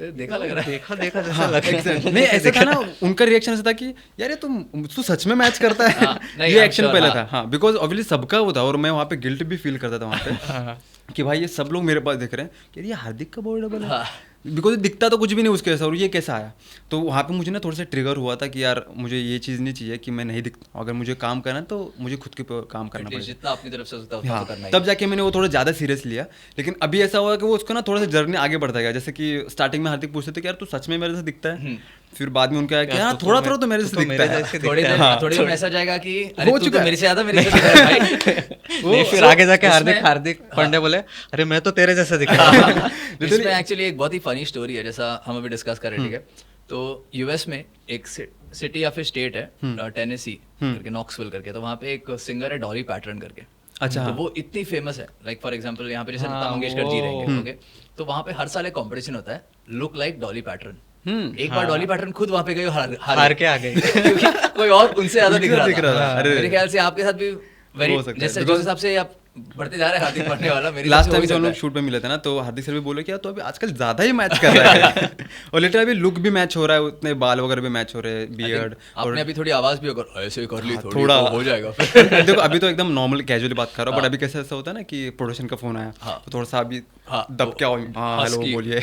S2: देखा लग रहा है,
S3: देखा जैसा लग रहा है।
S1: नहीं ऐसा था ना, उनका रिएक्शन ऐसा था कि यार ये तू सच में मैच करता है। ये एक्शन पहले था, हाँ, बिकॉज ऑब्वियसली सबका वो था, और मैं वहाँ पे गिल्ट भी फील करता था वहाँ पे कि भाई ये सब लोग मेरे पास देख रहे हैं कि ये हार्दिक का बॉडी डबल है, बिकॉज दिखता तो कुछ भी नहीं उसके जैसा, और ये कैसा आया। तो वहाँ पे मुझे ना थोड़ा सा ट्रिगर हुआ था कि यार मुझे ये चीज़ नहीं चाहिए कि मैं नहीं दिखता, अगर मुझे काम करना है तो मुझे खुद के काम करना पड़ेगा,
S2: जितना अपनी तरफ से होता है
S1: हाँ, करना। तब जाके मैंने वो थोड़ा ज़्यादा सीरियस लिया। लेकिन अभी ऐसा हुआ कि वो उसको ना थोड़ा सा जर्नी आगे बढ़ता गया। जैसे कि स्टार्टिंग में हार्दिक पूछते थे कि यार तू सच में मेरे से दिखता है, फिर बाद में उनका है कि हाँ थोड़ा थोड़ा तो मेरे से दिखता है।
S2: थोड़ी देर ऐसा जाएगा कि हो चुका मेरे से ज़्यादा मेरे से दिखता है भाई।
S3: फिर आगे जाके हार्दिक पांड्या बोले अरे मैं तो तेरे जैसा दिख रहा हूँ।
S2: इसमें एक्चुअली एक बहुत ही फनी स्टोरी है, जैसा हम अभी डिस्कस कर रहे हैं, ठीक है। तो यूएस में एक सिटी या फिर स्टेट है टेनेसी करके, नॉक्सविल करके, तो वहाँ पे एक सिंगर है डॉली पैटर्न करके।
S1: अच्छा,
S2: तो
S1: हाँ।
S2: वो इतनी फेमस है, लाइक फॉर एग्जांपल यहाँ पे जैसे लता मंगेशकर जी रहेंगे, ओके, तो वहाँ पे हर साल एक कंपटीशन होता है, लुक लाइक डॉली पैटर्न। एक बार डॉली पैटर्न खुद वहाँ पे गई और हार
S3: के आ गई
S2: क्योंकि कोई और उनसे ज्यादा दिख रहा था।
S1: अरे
S2: मेरे ख्याल से आपके साथ भी
S1: हो सकता है,
S2: जैसे जिस हिसाब से आप बढ़ते जा रहे हैं हार्दिक पांड्या वाला, मेरे
S1: लास्ट
S2: हिसाब
S1: टाइम
S2: से
S1: जब हम
S2: हो
S1: लोग शूट पे मिले थे ना, तो हार्दिक सर भी बोले कि यार तो अभी आजकल ज्यादा ही मैच कर रहा है और लिटरली अभी लुक भी मैच हो रहा है, उतने बाल वगैरह भी मैच हो रहे हैं, बियर्ड।
S2: आपने अभी थोड़ी आवाज भी अगर ऐसे ही कर ली थोड़ी
S1: थोड़ा
S2: तो हो जाएगा
S1: देखो अभी तो एकदम नॉर्मल कैजुअली बात कर रहा हूँ, बट अभी कैसे ऐसा होता है ना कि प्रोडक्शन का फोन आया तो थोड़ा सा अभी दब क्या हाँ हेलो बोलिए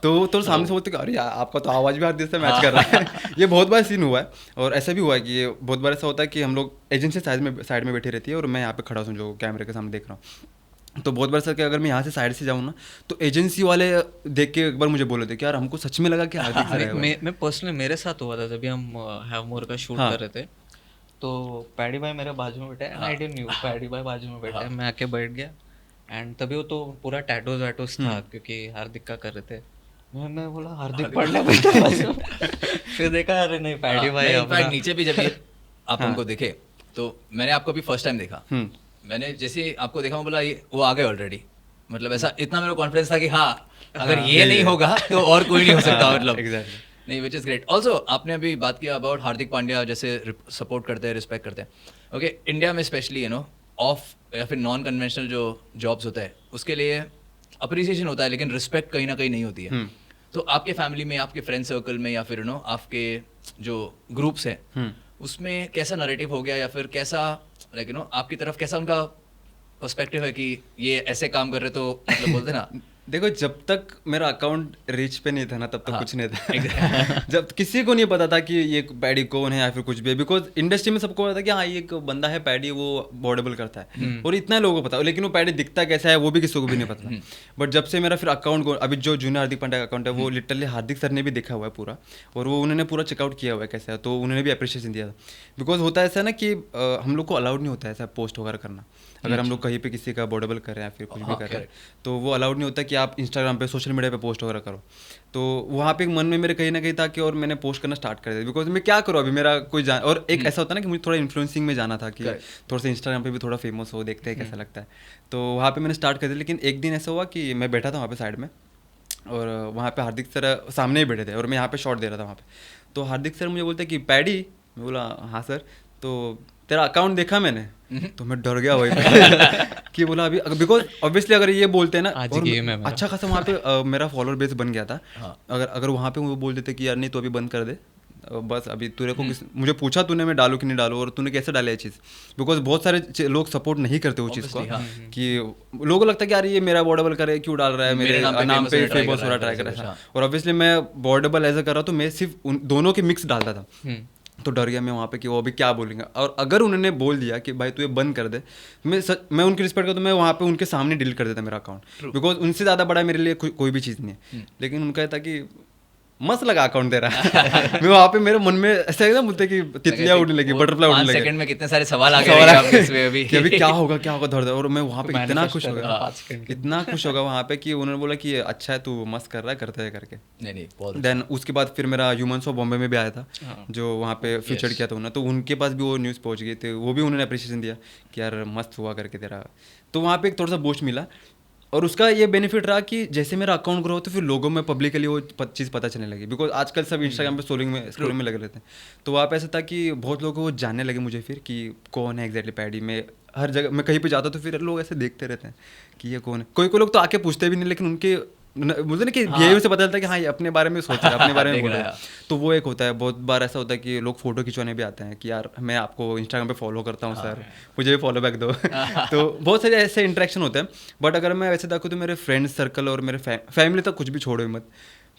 S1: तो थोड़ा सामने से बोलते अरे यार आपका तो आवाज भी हार्दिक से मैच कर रहा है ये बहुत बार सीन हुआ है। और ऐसा भी हुआ है कि ये बहुत बार ऐसा होता है कि हम लोग एजेंसी साइड में बैठी रहती है और मैं यहाँ पे खड़ा हूँ जो कैमरे के सामने देख रहा हूँ, तो बहुत बार सर कि अगर मैं यहाँ से साइड से जाऊँ ना तो एजेंसी वाले देख के एक बार मुझे बोले थे कि यार हमको सच में लगा कि हार्दिक सर है।
S3: मैं पर्सनली मेरे साथ हुआ था जब हम हैव मोर का शूट कर रहे थे, तो पैडी भाई मेरे बाजू में बैठा है, आई डिडंट न्यू पैडी भाई बाजू में बैठा है, मैं आके बैठ गया एंड तभी वो तो पूरा टैटोज वैटोज था क्योंकि हार्दिक का कर रहे थे, मैं बोला हार्दिक पांड्या बैठा बाजू फिर देखा अरे नहीं पैडी भाई।
S2: इनफैक्ट नीचे भी जब आप हमको देखे तो मैंने आपको अभी फर्स्ट टाइम देखा, मैंने जैसे आपको देखा बोला ये वो आ गए ऑलरेडी, मतलब ऐसा इतना मेरे को कॉन्फिडेंस था कि हाँ अगर ये नहीं होगा तो और कोई नहीं हो सकता, मतलब नहीं, विच इज ग्रेट। ऑल्सो आपने अभी बात किया अबाउट हार्दिक पांड्या जैसे सपोर्ट करते हैं, रिस्पेक्ट करते हैं, ओके, इंडिया में स्पेशली यू नो ऑफ या फिर नॉन कन्वेंशनल जो जॉब्स होता है उसके लिए अप्रिसिएशन होता है लेकिन रिस्पेक्ट कहीं ना कहीं नहीं होती है। तो आपके फैमिली में, आपके फ्रेंड सर्कल में या फिर यू नो आपके जो ग्रुप्स हैं उसमें कैसा नैरेटिव हो गया या फिर कैसा लाइक यू नो आपकी तरफ कैसा उनका पर्सपेक्टिव है कि ये ऐसे काम कर रहे तो मतलब बोलते ना
S1: देखो जब तक मेरा अकाउंट रीच पे नहीं था ना तब तक कुछ नहीं था जब किसी को नहीं पता था कि ये पैडी कौन है या फिर कुछ भी, बिकॉज इंडस्ट्री में सबको पता था कि हाँ ये एक बंदा है पैडी वो बॉडेबल करता है और इतना लोगों को पता, लेकिन वो पैडी दिखता कैसा है वो भी किसी को भी नहीं पता। बट जब से मेरा फिर अकाउंट अभी जो जूनियर हार्दिक पांड्या का अकाउंट है वो लिटरली हार्दिक सर ने भी देखा हुआ है पूरा और वो उन्होंने पूरा चेकआउट किया हुआ है कैसा है, तो उन्होंने भी अप्रिशिएशन दिया था। बिकॉज होता है ऐसा ना कि हम लोग को अलाउड नहीं होता है ऐसा पोस्ट वगैरह करना, अगर हम लोग कहीं पे किसी का बॉडेबल कर रहे हैं या फिर कुछ भी कर रहे हैं तो वो अलाउड नहीं होता कि आप इंस्टाग्राम पे सोशल मीडिया पे पोस्ट वगैरह करो। तो वहाँ पे एक मन में मेरे कहीं ना कहीं था कि और मैंने पोस्ट करना स्टार्ट कर दिया, बिकॉज मैं क्या करूँ अभी मेरा कोई जान, और एक ऐसा होता है ना कि मुझे थोड़ा इन्फ्लुएंसिंग में जाना था कि थोड़ा सा इंस्टाग्राम पे भी थोड़ा फेमस हो, देखते हैं कैसा लगता है, तो वहाँ पे मैंने स्टार्ट कर दिया। लेकिन एक दिन ऐसा हुआ कि मैं बैठा था वहाँ पे साइड में और वहाँ पे हार्दिक सर सामने ही बैठे थे और मैं यहाँ पे शॉट दे रहा था वहाँ पे, तो हार्दिक सर मुझे बोलते कि पैडी, मैं बोला हाँ सर, तो तेरा अकाउंट देखा मैंने, तो मैं डर गया वही कि बोला अभी बिकॉज ऑब्वियसली अगर ये बोलते हैं ना और अच्छा खासा वहाँ पे मेरा फॉलोअर बेस बन गया था, अगर वहाँ पे वो बोल देते कि यार नहीं तो अभी बंद कर दे बस अभी तेरे को मुझे पूछा तूने मैं डालूं कि नहीं डालूं और तूने कैसे डाला ये चीज़, बिकॉज बहुत सारे लोग सपोर्ट नहीं करते वो चीज़ को कि लोगों को लगता है कि यार ये मेरा बॉर्डेबल करे क्यों डाल रहा है, मेरे नाम पे फेमस हो रहा ट्राई कर रहा है, और ऑब्वियसली मैं बॉर्डेबल ऐसा कर रहा तो मैं सिर्फ उन दोनों के मिक्स डालता था, तो डर गया मैं वहाँ पे कि वो अभी क्या बोलेंगे, और अगर उन्होंने बोल दिया कि भाई तू ये बंद कर दे, मैं उनकी रिस्पेक्ट करता, तो मैं वहाँ पे उनके सामने डिलीट कर देता मेरा अकाउंट, बिकॉज उनसे ज़्यादा बड़ा मेरे लिए कोई भी चीज़ नहीं है। लेकिन उनका था कि मस्त लगा अकाउंट दे रहा है मैं वहाँ पे मेरे मन में ऐसा एकदम बोलते कि तितलियाँ उड़ने लगी, बटरफ्लाई उड़ने लगे,
S2: सेकंड में कितने सारे सवाल आ गए
S1: कि अभी क्या होगा धर, और मैं वहाँ पे इतना खुश हो गया वहाँ पे कि उन्होंने बोला कि अच्छा है तू मस्त कर रहा है, करते है करके। देन उसके बाद फिर मेरा ह्यूमन्स ऑफ बॉम्बे में भी आया था जो वहाँ पे फीचर किया था उन्होंने, तो उनके पास भी वो न्यूज़ पहुँच गई थी, वो भी उन्होंने अप्रिशिएशन दिया कि यार मस्त हुआ करके तेरा, तो वहाँ पे एक थोड़ा सा बूस्ट मिला। और उसका ये बेनिफिट रहा कि जैसे मेरा अकाउंट ग्रो हो तो फिर लोगों में पब्लिकली वो चीज़ पता चलने लगी, बिकॉज आजकल सब इंस्टाग्राम पे स्क्रोलिंग में लगे रहते हैं, तो वहाँ पे ऐसा था कि बहुत लोगों को जानने लगे मुझे फिर कि कौन है एग्जैक्टली पैडी। में हर जगह मैं कहीं पे जाता तो फिर लोग ऐसे देखते रहते हैं कि ये कौन है, कोई लोग तो आके पूछते भी नहीं, लेकिन उनके मुझे ना कि बिहेवियर से पता चलता है कि हाँ ये अपने बारे में सोच रहा है, अपने बारे में बोल रहा है, तो वो एक होता है। बहुत बार ऐसा होता है कि लोग फोटो खिंचवाने भी आते हैं कि यार मैं आपको इंस्टाग्राम पे फॉलो करता हूँ सर, मुझे भी फॉलो बैक दो तो बहुत सारे ऐसे इंटरेक्शन होते हैं। बट अगर मैं वैसे देखूँ तो मेरे फ्रेंड सर्कल और मेरे फैमिली तक कुछ भी छोड़ो मत,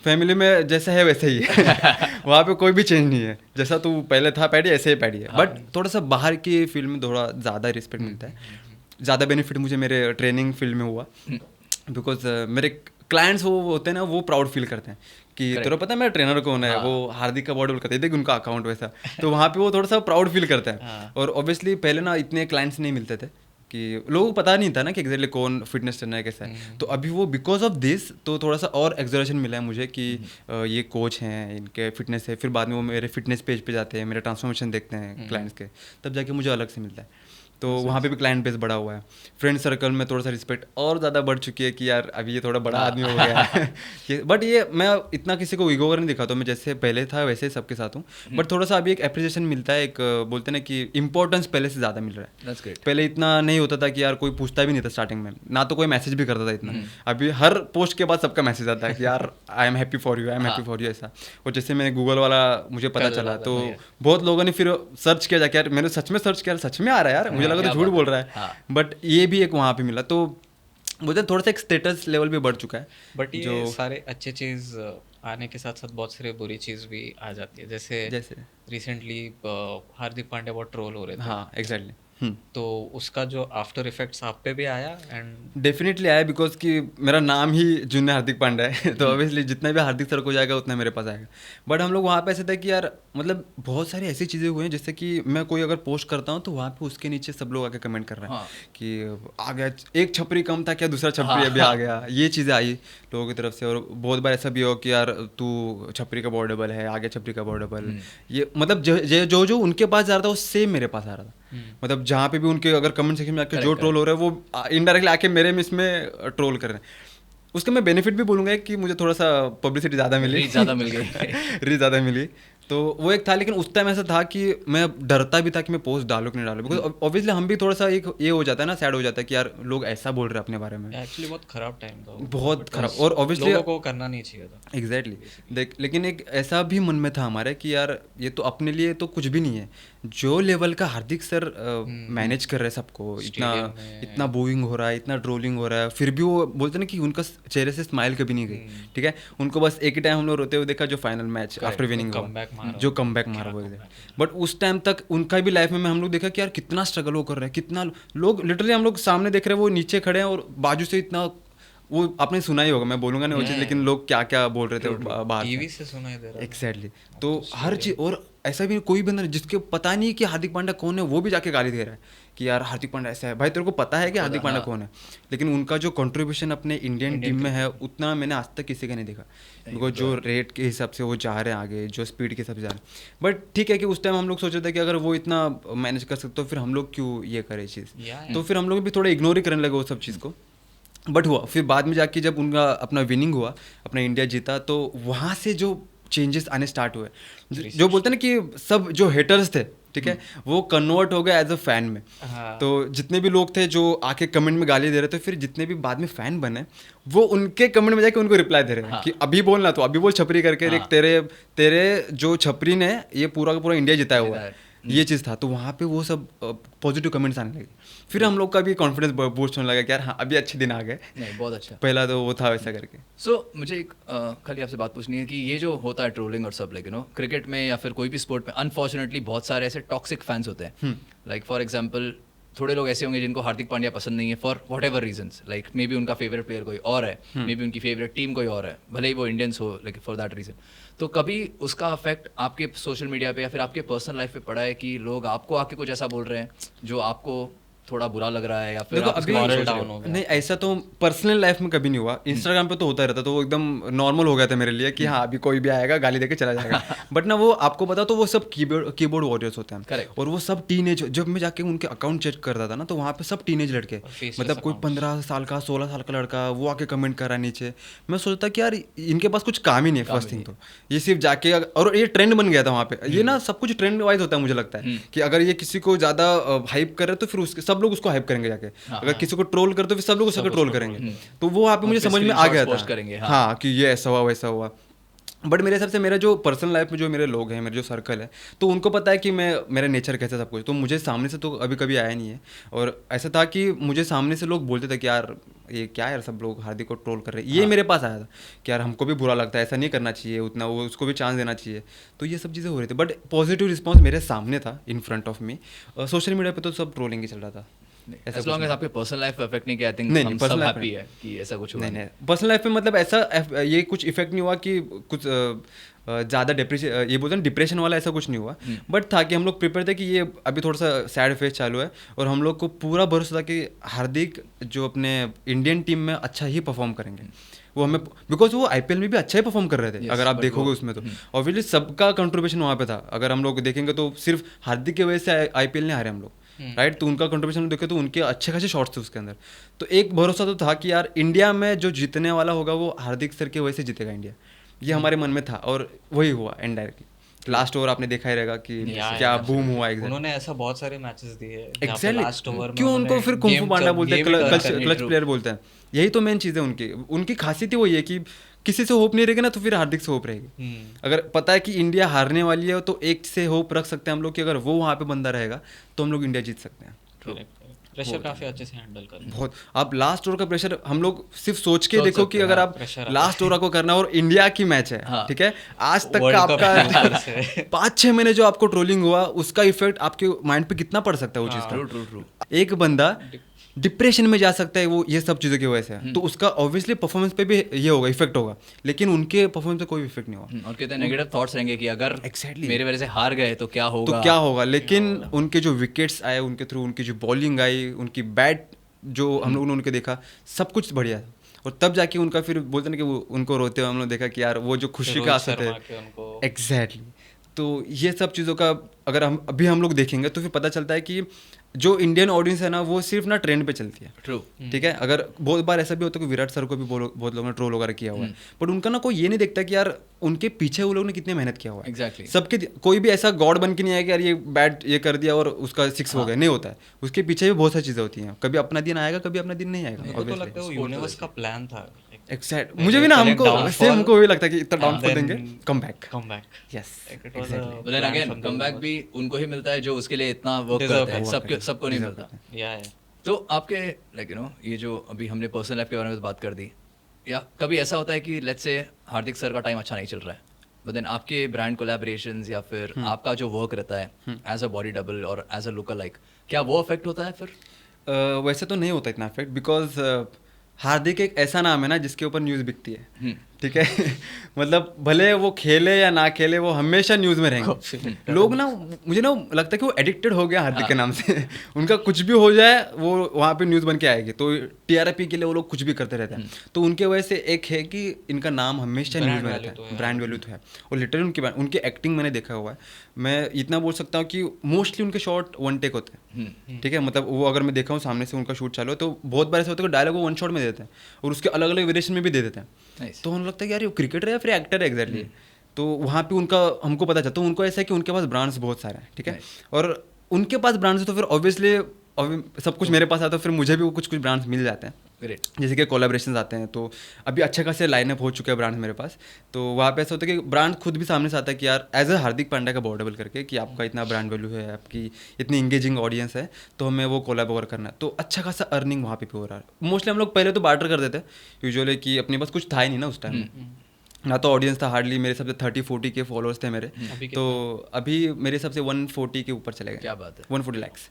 S1: फैमिली में जैसा है वैसे ही है वहाँ पे कोई भी चेंज नहीं है, जैसा तू पहले था पैडी ऐसे ही पैडी है। बट थोड़ा सा बाहर की फील्ड में थोड़ा ज़्यादा रिस्पेक्ट मिलता है, ज़्यादा बेनिफिट मुझे मेरे ट्रेनिंग फील्ड में हुआ, बिकॉज मेरे क्लाइंट्स वो होते हैं ना वो प्राउड फील करते हैं कि तेरे पता है मेरा ट्रेनर कौन है, वो हार्दिक का बॉडी करते देख उनका अकाउंट वैसा, तो वहाँ पे वो थोड़ा सा प्राउड फील करता है। और ऑब्वियसली पहले ना इतने क्लाइंट्स नहीं मिलते थे कि लोगों को पता नहीं था ना कि एग्जैक्टली कौन फिटनेस ट्रेनर है कैसा है, तो अभी वो बिकॉज ऑफ दिस तो थोड़ा सा और एक्सोरेशन मिला है मुझे कि ये कोच हैं, इनके फिटनेस है, फिर बाद में वो मेरे फिटनेस पेज पे जाते हैं, मेरे ट्रांसफॉर्मेशन देखते हैं क्लाइंट्स के, तब जाके मुझे अलग से मिलता है। तो वहाँ पे भी क्लाइंट बेस बढ़ा हुआ है। फ्रेंड सर्कल में थोड़ा सा रिस्पेक्ट और ज़्यादा बढ़ चुकी है कि यार अभी ये थोड़ा बड़ा आदमी हो गया है। बट ये मैं इतना किसी को ईगो नहीं दिखाता हूँ, मैं जैसे पहले था वैसे ही सबके साथ हूँ। बट थोड़ा सा अभी एक एप्रिसिएशन मिलता है, एक बोलते ना कि इंपॉर्टेंस पहले से ज़्यादा मिल रहा है। पहले इतना नहीं होता था कि यार कोई पूछता भी नहीं था स्टार्टिंग में, ना तो कोई मैसेज भी करता था इतना। अभी हर पोस्ट के बाद सबका मैसेज आता है कि यार I am happy for you, I am happy for you, ऐसा। और जैसे मैंने गूगल वाला मुझे पता चला तो बहुत लोगों ने फिर सर्च किया जाके, यार मैंने सच में सर्च किया, सच में आ रहा है यार, मुझे लगा तो झूठ बोल रहा है। बट ये भी एक वहाँ पे मिला, तो मुझे थोड़ा सा एक स्टेटस लेवल भी बढ़ चुका है।
S3: बट ये जो सारे अच्छे चीज़ आने के साथ साथ बहुत सारी बुरी चीज़ भी आ जाती है, जैसे रिसेंटली हार्दिक पांड्या बहुत ट्रोल हो रहे थे।
S1: हाँ एग्जैक्टली।
S3: तो उसका जो आफ्टर इफेक्ट्स आप पे भी आया? एंड
S1: डेफिनेटली आया, बिकॉज कि मेरा नाम ही जूनियर हार्दिक पांड्या है तो ऑब्वियसली जितना भी हार्दिक सर को जाएगा उतना मेरे पास आएगा। बट हम लोग वहाँ पे ऐसे था कि यार मतलब बहुत सारी ऐसी चीज़ें हुई हैं, जैसे कि मैं कोई अगर पोस्ट करता हूँ तो वहाँ पे उसके नीचे सब लोग आके कमेंट कर रहे हैं कि आ गया, एक छपरी कम था क्या, दूसरा छपरी अभी आ गया। ये चीज़ें आई लोगों की तरफ से। और बहुत बार ऐसा भी हो कि यार तू छपरी का बॉर्ड डबल है, आ गया छपरी का बॉर्ड डबल। ये मतलब जो उनके पास जा रहा था वो सेम मेरे पास आ रहा था। मतलब जहाँ पे भी उनके अगर कमेंट सेक्शन में आके जो ट्रोल हो रहा है वो इनडायरेक्टली आके मेरे में इसमें ट्रोल कर रहे हैं। उसका मैं बेनिफिट भी बोलूँगा कि मुझे थोड़ा सा पब्लिसिटी ज़्यादा मिली,
S2: रीच ज़्यादा मिल गई
S1: रीच ज़्यादा मिली, तो वो एक था। लेकिन उस टाइम ऐसा था कि मैं डरता भी था कि मैं पोस्ट डालूं कि नहीं डालूं, बिकॉज ऑब्वियसली हम भी थोड़ा सा एक ये हो जाता है ना, सैड हो जाता है कि यार लोग ऐसा बोल रहे हैं अपने बारे में।
S3: एक्चुअली बहुत खराब टाइम था,
S1: बहुत खराब, और ऑब्वियसली
S3: लोगों को करना नहीं चाहिए था।
S1: एग्जैक्टली देख, लेकिन एक ऐसा भी मन में था हमारे कि यार ये तो अपने लिए तो कुछ भी नहीं है, जो लेवल का हार्दिक सर मैनेज कर रहे हैं सबको, इतना बोइंग हो रहा है, इतना ट्रोलिंग हो रहा है, फिर भी वो बोलते ना कि उनका चेहरे से स्माइल कभी नहीं गई। ठीक है, उनको बस एक ही टाइम हम लोग रोते हुए देखा जो फाइनल मैच आफ्टर विनिंग जो कमबैक मारा बोलते हैं। बट उस टाइम तक उनका भी लाइफ में हम लोग देखा कि यार कितना स्ट्रगल वो कर रहे हैं, कितना लोग लिटरली हम लोग सामने देख रहे हैं, वो नीचे खड़े हैं और बाजू से इतना, वो आपने सुना ही होगा, मैं बोलूंगा नहीं वो चीज़, लेकिन लोग क्या क्या बोल रहे थे बाहर
S3: टीवी से सुनाई दे रहा है।
S1: एग्जैक्टली, तो हर चीज़। और ऐसा भी कोई बंदा जिसके पता नहीं कि हार्दिक पांड्या कौन है, वो भी जाके गाली दे रहा है कि यार हार्दिक पांड्या ऐसा है। भाई तेरे को पता है कि हार्दिक पांड्या कौन है, लेकिन उनका जो कंट्रीब्यूशन अपने इंडियन टीम में है उतना मैंने आज तक किसी का नहीं देखा। बिकॉज जो रेट के हिसाब से वो जा रहे हैं आगे, जो स्पीड के हिसाब से जा रहे हैं। बट ठीक है कि उस टाइम हम लोग सोच रहे थे कि अगर वो इतना मैनेज कर सकते तो फिर हम लोग क्यों ये करें चीज़, तो फिर हम लोग भी थोड़ा इग्नोर ही करने लगे वो सब चीज़ को। बट हुआ फिर बाद में जाके जब उनका अपना विनिंग हुआ, अपना इंडिया जीता, तो वहाँ से जो चेंजेस आने स्टार्ट हुए, जो बोलते हैं ना कि सब जो हेटर्स थे, ठीक है, वो कन्वर्ट हो गए एज अ फैन में। तो जितने भी लोग थे जो आके कमेंट में गाली दे रहे थे, फिर जितने भी बाद में फैन बने वो उनके कमेंट में जाके उनको रिप्लाई दे रहे हैं कि अभी बोलना, तो अभी बोल छपरी करके, देख तेरे जो छपरी ने ये पूरा का पूरा इंडिया जिताया हुआ है, ये चीज़ था। तो वहाँ पे वो सब पॉजिटिव कमेंट्स आने लगे, फिर हम लोग का भी कॉन्फिडेंस बूस्ट होने लगा कि यार हाँ अभी अच्छे दिन आ गए।
S2: नहीं, बहुत अच्छा।
S1: पहला तो वो था वैसा करके।
S2: सो मुझे एक खाली आपसे बात पूछनी है कि ये जो होता है ट्रोलिंग और सब, लाइक यू नो क्रिकेट में या फिर कोई भी स्पोर्ट में अनफॉर्चुनेटली बहुत सारे ऐसे टॉक्सिक फैंस होते हैं। लाइक फॉर एग्जांपल थोड़े लोग ऐसे होंगे जिनको हार्दिक पांड्या पसंद नहीं है for whatever reasons, like maybe उनका फेवरेट प्लेयर कोई और है, मे बी उनकी फेवरेट टीम कोई और है, भले ही वो इंडियंस हो, लाइक फॉर दैट रीजन। तो कभी उसका अफेक्ट आपके सोशल मीडिया पे या फिर आपके पर्सनल लाइफ पे पड़ा है कि लोग आपको आके कुछ ऐसा बोल रहे हैं जो आपको थोड़ा बुरा लग रहा है, या फिर
S1: अभी नहीं, ऐसा तो पर्सनल लाइफ में कभी नहीं हुआ। इंस्टाग्राम पे तो होता रहता, तो वो एकदम नॉर्मल हो गया था मेरे लिए कि हाँ अभी कोई भी आएगा गाली देके चला जाएगा। बट ना वो आपको पता, तो वो सब कीबोर्ड वॉरियर्स होते हैं। Correct. और वो सब टीनेज, जब मैं जाके उनके अकाउंट चेक करता था ना, तो वहाँ पे सब टीनेज लड़के, मतलब कोई 15 साल का 16 साल का लड़का, वो आके कमेंट कर रहा है नीचे। मैं सोचता कि यार इनके पास कुछ काम ही नहीं है। फर्स्ट थिंग तो ये सिर्फ जाके, और ये ट्रेंड बन गया था वहाँ पे। ये ना सब कुछ ट्रेंड वाइज होता है, मुझे लगता है कि अगर ये किसी को ज्यादा हाइप कर रहे तो फिर उसके सब लोग उसको हाइप करेंगे। अगर किसी को ट्रोल करते फिर सब लोग उसको ट्रोल करेंगे। तो वो वहाँ पे मुझे समझ में आ गया था हाँ कि ये ऐसा हुआ वैसा हुआ। बट मेरे हिसाब से मेरा जो पर्सनल लाइफ में जो मेरे लोग हैं, मेरे जो सर्कल है, तो उनको पता है कि मेरा नेचर कैसा सब कुछ। तो मुझे सामने से तो अभी कभी आया नहीं है। और ऐसा था कि मुझे सामने से लोग बोलते थे कि यार ये क्या है, यार सब लोग हार्दिक को ट्रोल कर रहे हैं। ये मेरे पास आया था कि यार हमको भी बुरा लगता है, ऐसा नहीं करना चाहिए उतना, वो उसको भी चांस देना चाहिए। तो ये सब चीज़ें हो रही थी, बट पॉजिटिव रिस्पॉन्स मेरे सामने था, in front of me. Social media पे तो सब ट्रोलिंग ही चल रहा था।
S2: As long as आपके पर्सनल लाइफ पे इफेक्ट नहीं किया, आई थिंक हम सब हैप्पी है कि ऐसा कुछ हुआ।
S1: नहीं, पर्सनल लाइफ में मतलब ऐसा ये कुछ इफेक्ट नहीं हुआ कि कुछ ज़्यादा ये बोलते हैं डिप्रेशन वाला, ऐसा कुछ नहीं हुआ। बट था कि हम लोग प्रिपेयर थे कि ये अभी थोड़ा सा सैड फेज चालू है, और हम लोग को पूरा भरोसा था कि हार्दिक जो अपने इंडियन टीम में अच्छा ही परफॉर्म करेंगे। वो हमें, बिकॉज वो आईपीएल में भी अच्छा ही परफॉर्म कर रहे थे। अगर आप देखोगे उसमें तो ऑब्वियसली सबका कंट्रीब्यूशन वहाँ पे था। अगर हम लोग देखेंगे तो सिर्फ हार्दिक की वजह से आईपीएल नहीं हारे हम लोग, राइट। तो उनका कंट्रीब्यूशन देखे तो उनके अच्छे खासे शॉट्स थे उसके अंदर। तो एक भरोसा तो था कि यार इंडिया में जो जीतने वाला होगा वो हार्दिक सर की वजह से जीतेगा इंडिया, ये हमारे मन में था और वही हुआ इनडायरेक्टली। लास्ट ओवर आपने देखा ही रहेगा कि क्या बूम हुआ।
S3: उन्होंने ऐसा बहुत सारे मैचेस दिए
S1: एग्जैक्टली,
S3: लास्ट ओवर में।
S1: क्यों उनको फिर कुंफू पांडा बोलते हैं, क्लच प्लेयर बोलते हैं। यही तो मेन चीज़ है उनकी खासियत ही वही है कि किसी से होप नहीं रहेगी ना तो फिर हार्दिक से होप रहेगी। अगर पता है कि इंडिया हारने वाली है तो एक से होप रख सकते हैं हम लोग कि अगर वो वहाँ पे बंदा रहेगा तो हम लोग इंडिया जीत सकते हैं।
S3: प्रेशर काफी अच्छे से हैंडल कर
S1: बहुत। आप लास्ट ओवर का प्रेशर हम लोग सिर्फ सोच के देखो कि अगर आप लास्ट ओवर को करना और इंडिया की मैच है, ठीक है, आज तक का आपका 5-6 महीने जो आपको ट्रोलिंग हुआ उसका इफेक्ट आपके माइंड पे कितना पड़ सकता है वो चीज़ का। एक बंदा डिप्रेशन में जा सकता है वो ये सब चीज़ों की वजह से, तो उसका ऑब्वियसली परफॉर्मेंस पे भी ये होगा, इफेक्ट होगा, लेकिन उनके परफॉर्मेंस पे कोई इफेक्ट नहीं होगा।
S2: और कितने नेगेटिव थॉट्स रहेंगे कि अगर मेरे वजह से हार गए तो क्या होगा,
S1: लेकिन उनके जो विकेट्स आए उनके थ्रू, उनकी जो बॉलिंग आई, उनकी बैट जो हम लोगों ने उनके देखा, सब कुछ बढ़िया था। और तब जाके उनका फिर बोलते ना कि वो उनको रोते हुए हम लोग देखा कि यार वो जो खुशी का असर है। एग्जैक्टली। तो ये सब चीज़ों का अगर हम लोग देखेंगे तो फिर पता चलता है कि जो इंडियन ऑडियंस है ना वो सिर्फ ना ट्रेंड पे चलती है।
S2: ट्रू।
S1: ठीक है, अगर बहुत बार ऐसा भी होता है कि विराट सर को भी बहुत लोगों ने ट्रोल वगैरह किया हुआ है, बट उनका ना कोई ये नहीं देखता कि यार उनके पीछे वो लोग ने कितनी मेहनत किया हुआ है।
S2: एग्जैक्टली।
S1: सबके कोई भी ऐसा गॉड बन के नहीं आया कि यार ये बैट ये कर दिया और उसका 6 हो गया, नहीं होता है। उसके पीछे भी बहुत सारी चीज़ें होती हैं, कभी अपना दिन आएगा कभी अपना दिन नहीं आएगा।
S3: मेरे को तो लगता है वो यूनिवर्स का प्लान था।
S1: एक्सैक्ट, मुझे भी ना हमको भी लगता है कि इतना डाउनफॉल देंगे, come back. Yes,
S2: exactly. Again come back भी उनको ही मिलता है जो उसके लिए इतना वर्क करता है, सबको नहीं मिलता। तो आपके लाइक ये जो अभी हमने पर्सनल लाइफ के बारे में बात कर दी, या कभी ऐसा होता है कि लेट्स से हार्दिक सर का टाइम अच्छा नहीं चल रहा है, बट देन आपके ब्रांड कोलैबोरेशंस या फिर आपका जो वर्क रहता है एज अ बॉडी डबल और एज अ लुक अलाइक, क्या वो अफेक्ट होता है फिर?
S1: वैसे तो नहीं होता इतना अफेक्ट, बिकॉज हार्दिक एक ऐसा नाम है ना जिसके ऊपर न्यूज़ बिकती है। ठीक है मतलब भले वो खेले या ना खेले वो हमेशा न्यूज़ में रहेंगे। लोग ना, मुझे ना लगता है कि वो एडिक्टेड हो गया हार्दिक के नाम से उनका कुछ भी हो जाए वो वहाँ पे न्यूज़ बन के आएगी, तो टीआरपी के लिए वो लोग कुछ भी करते रहते हैं। तो उनके वजह से एक है कि इनका नाम हमेशा न्यूज़ में रहता है, ब्रांड वैल्यू तो है। और लिटरली उनकी एक्टिंग मैंने देखा हुआ है, मैं इतना बोल सकता हूँ कि मोस्टली उनके शॉट 1 टेक होते हैं। ठीक है, मतलब वो अगर मैं देखा हूँ सामने से उनका शूट चालू है तो बहुत बार ऐसा होता है कि डायलॉग वो 1 शॉट में देते हैं और उसके अलग अलग वेरिएशन में भी दे देते हैं। तो हम लगता है कि यार ये क्रिकेटर है या फिर एक्टर है एग्जैक्टली। तो वहाँ पे उनका हमको पता चलता है, उनको ऐसा है कि उनके पास ब्रांड्स बहुत सारे हैं। ठीक है, और उनके पास ब्रांड्स तो फिर ऑब्वियसली सब कुछ मेरे पास आता है, फिर मुझे भी कुछ ब्रांड्स मिल जाते हैं।
S2: ग्रेट।
S1: जैसे कि कोलैबोरेशंस आते हैं, तो अभी अच्छे खासे लाइनअप हो चुके हैं ब्रांड्स मेरे पास। तो वहाँ पे ऐसा होता है कि ब्रांड खुद भी सामने से आता है कि यार एज अ हार्दिक पांड्या का बॉडी डबल करके कि आपका इतना ब्रांड वैल्यू है, आपकी इतनी इंगेजिंग ऑडियंस है, तो हमें वो कोलैब वगैरह करना है। तो अच्छा खासा अर्निंग वहाँ पे हो रहा है। मोस्टली हम लोग पहले तो बार्टर कर देते हैं यूजुअली, कि अपने पास कुछ था ही नहीं ना उस टाइम, ना तो ऑडियंस था हार्डली, मेरे सबसे 30-40 के फॉलोअर्स थे मेरे। तो अभी मेरे सबसे 140 के ऊपर चले गए।
S2: क्या बात है,
S1: 140 lakhs।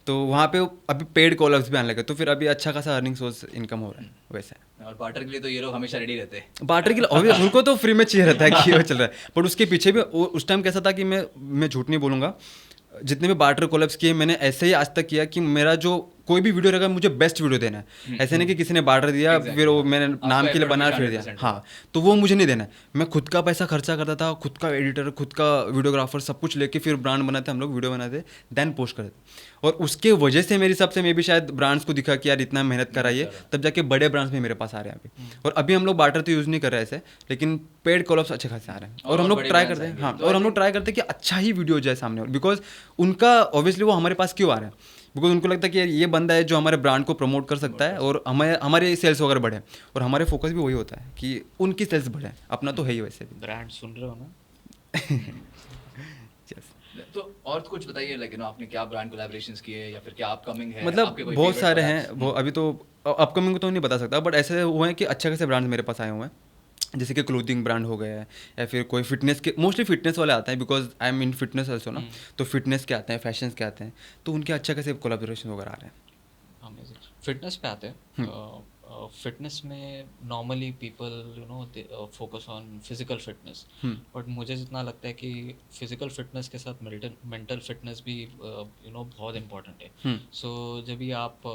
S1: तो वहाँ पे अभी पेड कॉलर्स भी आने लगे, तो फिर अभी अच्छा खासा अर्निंग सोर्स इनकम हो रहा है वैसे।
S2: और बार्टर के लिए तो ये लोग हमेशा रेडी रहते हैं।
S1: बार्टर के लिए उनको तो फ्री में चाहिए रहता है कि वो चल रहा है, बट उसके पीछे भी उस टाइम कैसा था कि मैं झूठ नहीं बोलूँगा, जितने भी बार्टर कोलैब्स किए मैंने ऐसे ही आज तक किया कि मेरा जो कोई भी वीडियो रहेगा मुझे बेस्ट वीडियो देना है। ऐसे नहीं कि किसी ने बार्टर दिया फिर वो मैंने नाम के लिए बना फिर दिया, हाँ, तो वो मुझे नहीं देना है। मैं खुद का पैसा खर्चा करता था, खुद का एडिटर, खुद का वीडियोग्राफर, सब कुछ लेके फिर ब्रांड बनाते, हम लोग वीडियो बनाते, देन पोस्ट करते। और उसके वजह से मेरी सबसे मैं भी शायद ब्रांड्स को दिखा कि यार इतना मेहनत कराइए, तब जाके बड़े ब्रांड्स में मेरे पास आ रहे हैं अभी। और अभी हम लोग बार्टर तो यूज़ नहीं कर रहे ऐसे, लेकिन पेड कॉलअप्स अच्छे खासे आ रहे हैं और हम लोग ट्राई करते हैं। हाँ, और हम लोग ट्राई करते हैं कि अच्छा ही वीडियो जाए सामने, बिकॉज उनका ऑब्वियसली वो हमारे पास क्यों आ रहे हैं, बिकॉज उनको लगता है कि ये बंदा है जो हमारे ब्रांड को प्रमोट कर सकता है और हमारे सेल्स वगैरह बढ़े। और हमारे फोकस भी वही होता है कि उनकी सेल्स बढ़े, अपना तो है ही वैसे भी।
S3: ब्रांड सुन रहे हो ना?
S2: तो और कुछ बताइए, लेकिन आपने क्या ब्रांड कोलैबोरेशंस किए या फिर क्या अपकमिंग है?
S1: मतलब बहुत सारे हैं, वो अभी तो अपकमिंग को तो नहीं बता सकता, बट ऐसे हुए हैं कि अच्छे खासे ब्रांड्स मेरे पास आए हुए हैं, जैसे कि क्लोथिंग ब्रांड हो गया है या फिर कोई फिटनेस के, मोस्टली फिटनेस वाले आते हैं because I am in fitness also ना, तो फिटनेस के आते हैं, फैशंस के आते हैं, तो उनके अच्छे खासे कोलैबोरेशन वगैरह आ रहे हैं।
S3: फिटनेस पे आते हैं। फिटनेस में normally people focus on physical fitness, but मुझे जितना लगता है कि फिजिकल फिटनेस के साथ मेंटल फिटनेस भी बहुत इम्पोर्टेंट है। सो जब भी आप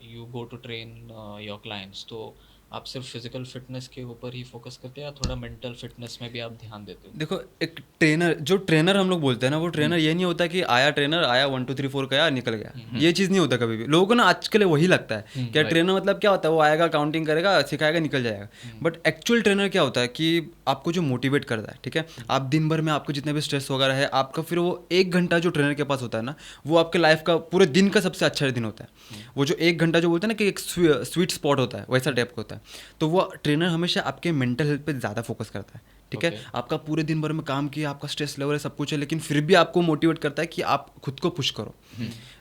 S3: you go to train your clients, तो आप सिर्फ फिजिकल फिटनेस के ऊपर ही फोकस करते हैं या थोड़ा मेंटल फिटनेस में भी आप ध्यान देते हो?
S1: देखो, एक ट्रेनर हम लोग बोलते हैं ना, वो ट्रेनर ये नहीं होता कि आया ट्रेनर आया 1 2 3 4 गया निकल गया, ये चीज़ नहीं होता कभी भी। लोगों को ना आजकल वही लगता है क्या ट्रेनर मतलब क्या होता है, वो आएगा काउंटिंग करेगा सिखाएगा निकल जाएगा। बट एक्चुअल ट्रेनर क्या होता है कि आपको जो मोटिवेट करता है, ठीक है, आप दिन भर में आपको जितने भी स्ट्रेस वगैरह है आपका, फिर वो 1 घंटा जो ट्रेनर के पास होता है ना, वो आपके लाइफ का पूरे दिन का सबसे अच्छा दिन होता है। वो जो 1 घंटा जो बोलते हैं ना कि एक स्वीट स्पॉट होता है, वैसा टाइप का होता है। तो वो ट्रेनर हमेशा आपके मेंटल हेल्थ पे ज़्यादा फोकस करता है, ठीक है। आपका पूरे दिन भर में काम किया, आपका स्ट्रेस लेवल है, सब कुछ है, लेकिन फिर भी आपको मोटिवेट करता है कि आप खुद को पुश करो।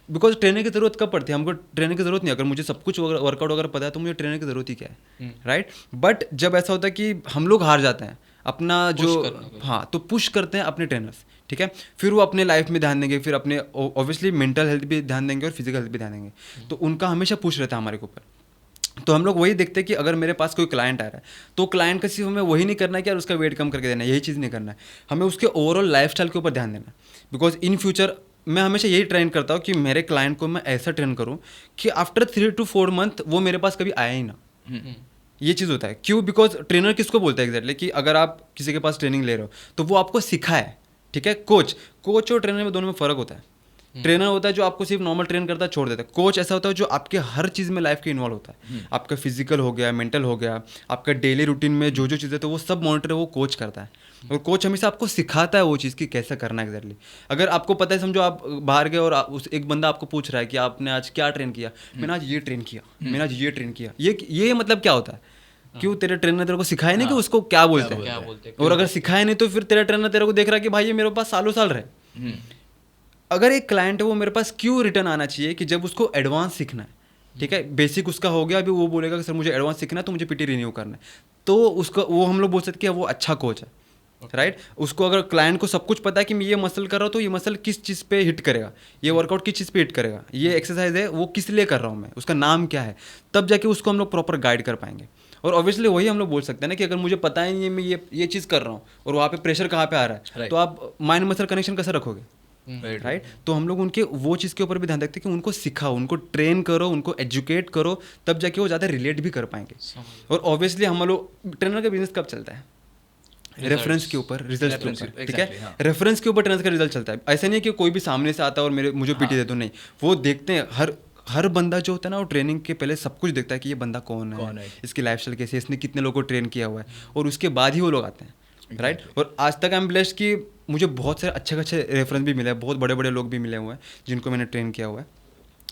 S1: बिकॉज ट्रेनर की ज़रूरत कब पड़ती है? हमको ट्रेनर की ज़रूरत नहीं। अगर मुझे सब कुछ वर्कआउट वगैरह पता है तो मुझे ट्रेनर की ज़रूरत ही क्या है, राइट। बट जब ऐसा होता है कि हम लोग हार जाते हैं अपना जो, हाँ, तो पुश करते हैं अपने ट्रेनर्स, ठीक है। फिर वो अपने लाइफ में ध्यान देंगे, फिर अपने ऑब्वियसली मेंटल हेल्थ भी ध्यान देंगे और फिजिकल हेल्थ भी ध्यान देंगे। तो उनका हमेशा पुश रहता है हमारे ऊपर। तो हम लोग वही देखते हैं कि अगर मेरे पास कोई क्लाइंट आ रहा है तो क्लाइंट का सिर्फ हमें वही नहीं करना है कि यार उसका वेट कम करके देना है, यही चीज़ नहीं करना है, हमें उसके ओवरऑल लाइफस्टाइल के ऊपर ध्यान देना है। बिकॉज इन फ्यूचर मैं हमेशा यही ट्रेन करता हूँ कि मेरे क्लाइंट को मैं ऐसा ट्रेन करूँ कि आफ्टर 3 to 4 मंथ वो मेरे पास कभी आया ही ना। ये चीज़ होता है क्यों? बिकॉज ट्रेनर किसको बोलता है एग्जैक्टली कि अगर आप किसी के पास ट्रेनिंग ले रहे हो तो वो आपको सिखाए, ठीक है। कोच और ट्रेनर में दोनों में फ़र्क होता है। ट्रेनर होता है जो आपको सिर्फ नॉर्मल ट्रेन करता है, छोड़ देता है। कोच ऐसा होता है जो आपके हर चीज़ में लाइफ के इन्वॉल्व होता है। आपका फिजिकल हो गया, मेंटल हो गया, आपका डेली रूटीन में जो जो चीज़ें तो वो सब मॉनिटर वो कोच करता है। और कोच हमेशा आपको सिखाता है वो चीज़ की कैसे करना है एग्जैक्टली। अगर आपको पता है, समझो आप बाहर गए और उस एक बंदा आपको पूछ रहा है कि आपने आज क्या ट्रेन किया, मैंने आज ये ट्रेन किया, मैंने आज ये ट्रेन किया, ये मतलब क्या होता है? क्यों? तेरे ट्रेनर ने तेरे को सिखाया नहीं कि उसको क्या बोलते हैं। और अगर सिखाया नहीं तो फिर तेरा ट्रेनर तेरे को देख रहा है कि भाई ये मेरे पास सालों साल रहे। अगर एक क्लाइंट है वो मेरे पास क्यों रिटर्न आना चाहिए कि जब उसको एडवांस सीखना है, ठीक है, बेसिक उसका हो गया, अभी वो बोलेगा कि सर मुझे एडवांस सीखना है तो मुझे पीटी रिन्यू करना है, तो उसको वो हम लोग बोल सकते हैं कि वो अच्छा कोच है, राइट। उसको अगर क्लाइंट को सब कुछ पता है कि मैं ये मसल कर रहा हूँ तो ये मसल किस चीज़ पे हिट करेगा, ये वर्कआउट किस चीज़ पे हिट करेगा, ये एक्सरसाइज है वो किस लिए कर रहा हूँ मैं, उसका नाम क्या है, तब जाके उसको हम लोग प्रॉपर गाइड कर पाएंगे। और ऑब्वियसली वही हम लोग बोल सकते हैं ना कि अगर मुझे पता ही नहीं है मैं ये चीज़ कर रहा हूँ और वहाँ पे प्रेशर कहाँ पे आ रहा है, तो आप माइंड मसल कनेक्शन कैसे रखोगे, राइट। तो हम लोग उनके वो चीज़ के ऊपर भी ध्यान रखते हैं कि उनको सिखाओ, उनको ट्रेन करो, उनको एजुकेट करो, तब जाके वो ज़्यादा रिलेट भी कर पाएंगे। और ऑब्वियसली हम लोग ट्रेनर का बिजनेस कब चलता है? रेफरेंस के ऊपर, रिजल्ट के ऊपर, ठीक है। रेफरेंस के ऊपर ट्रेनर का रिजल्ट चलता है। ऐसा नहीं है कि कोई भी सामने से आता है और मुझे पीटी दे दो, नहीं। वो देखते हैं हर बंदा जो होता है ना, वो ट्रेनिंग के पहले सब कुछ देखता है कि ये बंदा कौन है, इसकी लाइफस्टाइल कैसी है, इसने कितने लोगों को ट्रेन किया हुआ है, और उसके बाद ही वो लोग आते हैं, राइट। और आज तक आई एम ब्लेस्ड कि मुझे बहुत सारे अच्छे रेफरेंस भी मिले हैं, बहुत बड़े लोग भी मिले हुए हैं जिनको मैंने ट्रेन किया हुआ है।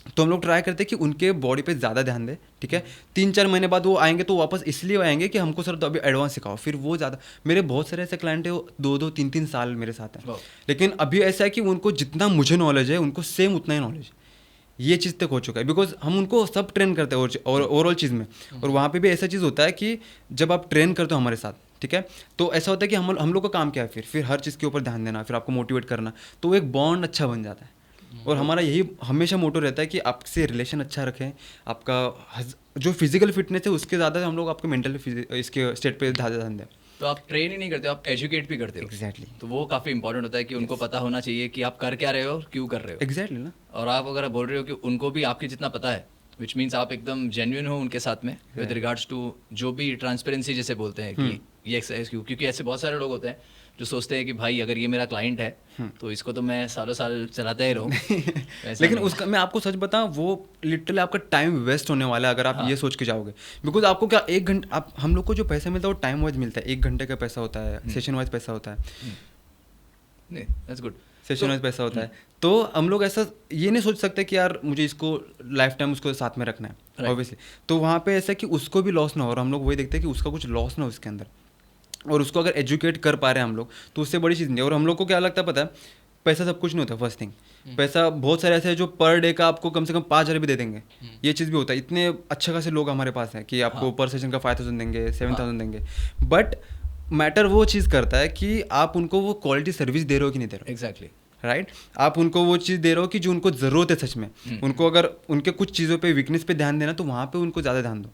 S1: तो हम लोग ट्राई करते हैं कि उनके बॉडी पे ज़्यादा ध्यान दें, ठीक है। 3-4 महीने बाद वो आएंगे तो वापस इसलिए आएंगे कि हमको सर तो अभी एडवांस सिखाओ, फिर वो ज़्यादा। मेरे बहुत सारे ऐसे क्लाइंट है वो 2-2 3-3 साल मेरे साथ हैं, लेकिन अभी ऐसा है कि उनको जितना मुझे नॉलेज है उनको सेम उतना ही नॉलेज, ये चीज़ तक हो चुका है। बिकॉज हम उनको सब ट्रेन करते हैं और ओवरऑल चीज़ में। और वहाँ पे भी ऐसा चीज़ होता है कि जब आप ट्रेन करते हो हमारे साथ, ठीक है, तो ऐसा होता है कि हम लोग का काम क्या है, फिर हर चीज़ के ऊपर ध्यान देना, फिर आपको मोटिवेट करना, तो एक बॉन्ड अच्छा बन जाता है। और हमारा यही हमेशा मोटो रहता है कि आपसे रिलेशन अच्छा रखें, आपका जो फिजिकल फिटनेस है उसके ज़्यादा हम लोग आपके मेंटल इसके स्टेट पे ज़्यादा ध्यान दें।
S2: तो आप ट्रेन ही नहीं करते, आप एजुकेट भी करते हो।
S1: एग्जैक्टली।
S2: तो वो काफ़ी इंपॉर्टेंट होता है कि उनको पता होना चाहिए कि आप कर क्या रहे हो, क्यों कर रहे हो।
S1: एग्जैक्टली ना।
S2: और आप अगर बोल रहे हो कि उनको भी आपके जितना पता है, विच मीन्स आप एकदम जेन्युइन हो उनके साथ में विद रिगार्ड्स टू जो भी ट्रांसपेरेंसी जैसे बोलते हैं कि ये एक्सरसाइज क्यों, क्योंकि ऐसे बहुत सारे लोग होते हैं जो सोचते हैं कि भाई अगर ये मेरा क्लाइंट है तो इसको तो मैं सालों साल चलाता ही रहूँ।
S1: लेकिन उसका मैं आपको सच बताऊं, वो लिटरली आपका टाइम वेस्ट होने वाला है अगर आप ये सोच के जाओगे। बिकॉज आपको क्या 1 घंटा, आप हम लोग को जो पैसा मिलता है वो टाइम वाइज मिलता है, 1 घंटे का पैसा होता है, सेशन वाइज पैसा होता है,
S2: दैट्स गुड,
S1: सेशन वाइज पैसा होता है। तो हम लोग ऐसा ये नहीं सोच सकते कि यार मुझे इसको लाइफ टाइम उसको साथ में रखना है, ऑब्वियसली। तो वहाँ पे ऐसा कि उसको भी लॉस ना हो, और हम लोग वही देखते हैं कि उसका कुछ लॉस ना हो इसके अंदर, और उसको अगर एजुकेट कर पा रहे हैं हम लोग तो उससे बड़ी चीज़ नहीं। और हम लोग को क्या लगता है पता है, पैसा सब कुछ नहीं होता। फर्स्ट थिंग, पैसा बहुत सारे ऐसे हैं जो पर डे का आपको कम से कम 5,000 भी दे देंगे, ये चीज़ भी होता है। इतने अच्छे खासे लोग हमारे पास हैं कि आपको पर सेशन का 5,000 देंगे, 7,000 देंगे। बट मैटर वो चीज़ करता है कि आप उनको वो क्वालिटी सर्विस दे रहे हो कि नहीं दे रहे हो।
S2: Exactly,
S1: right. आप उनको वो चीज़ दे रहे हो कि जो उनको ज़रूरत है सच में। उनको अगर उनके कुछ चीज़ों पे वीकनेस पे ध्यान देना तो वहाँ पे उनको ज़्यादा ध्यान दो।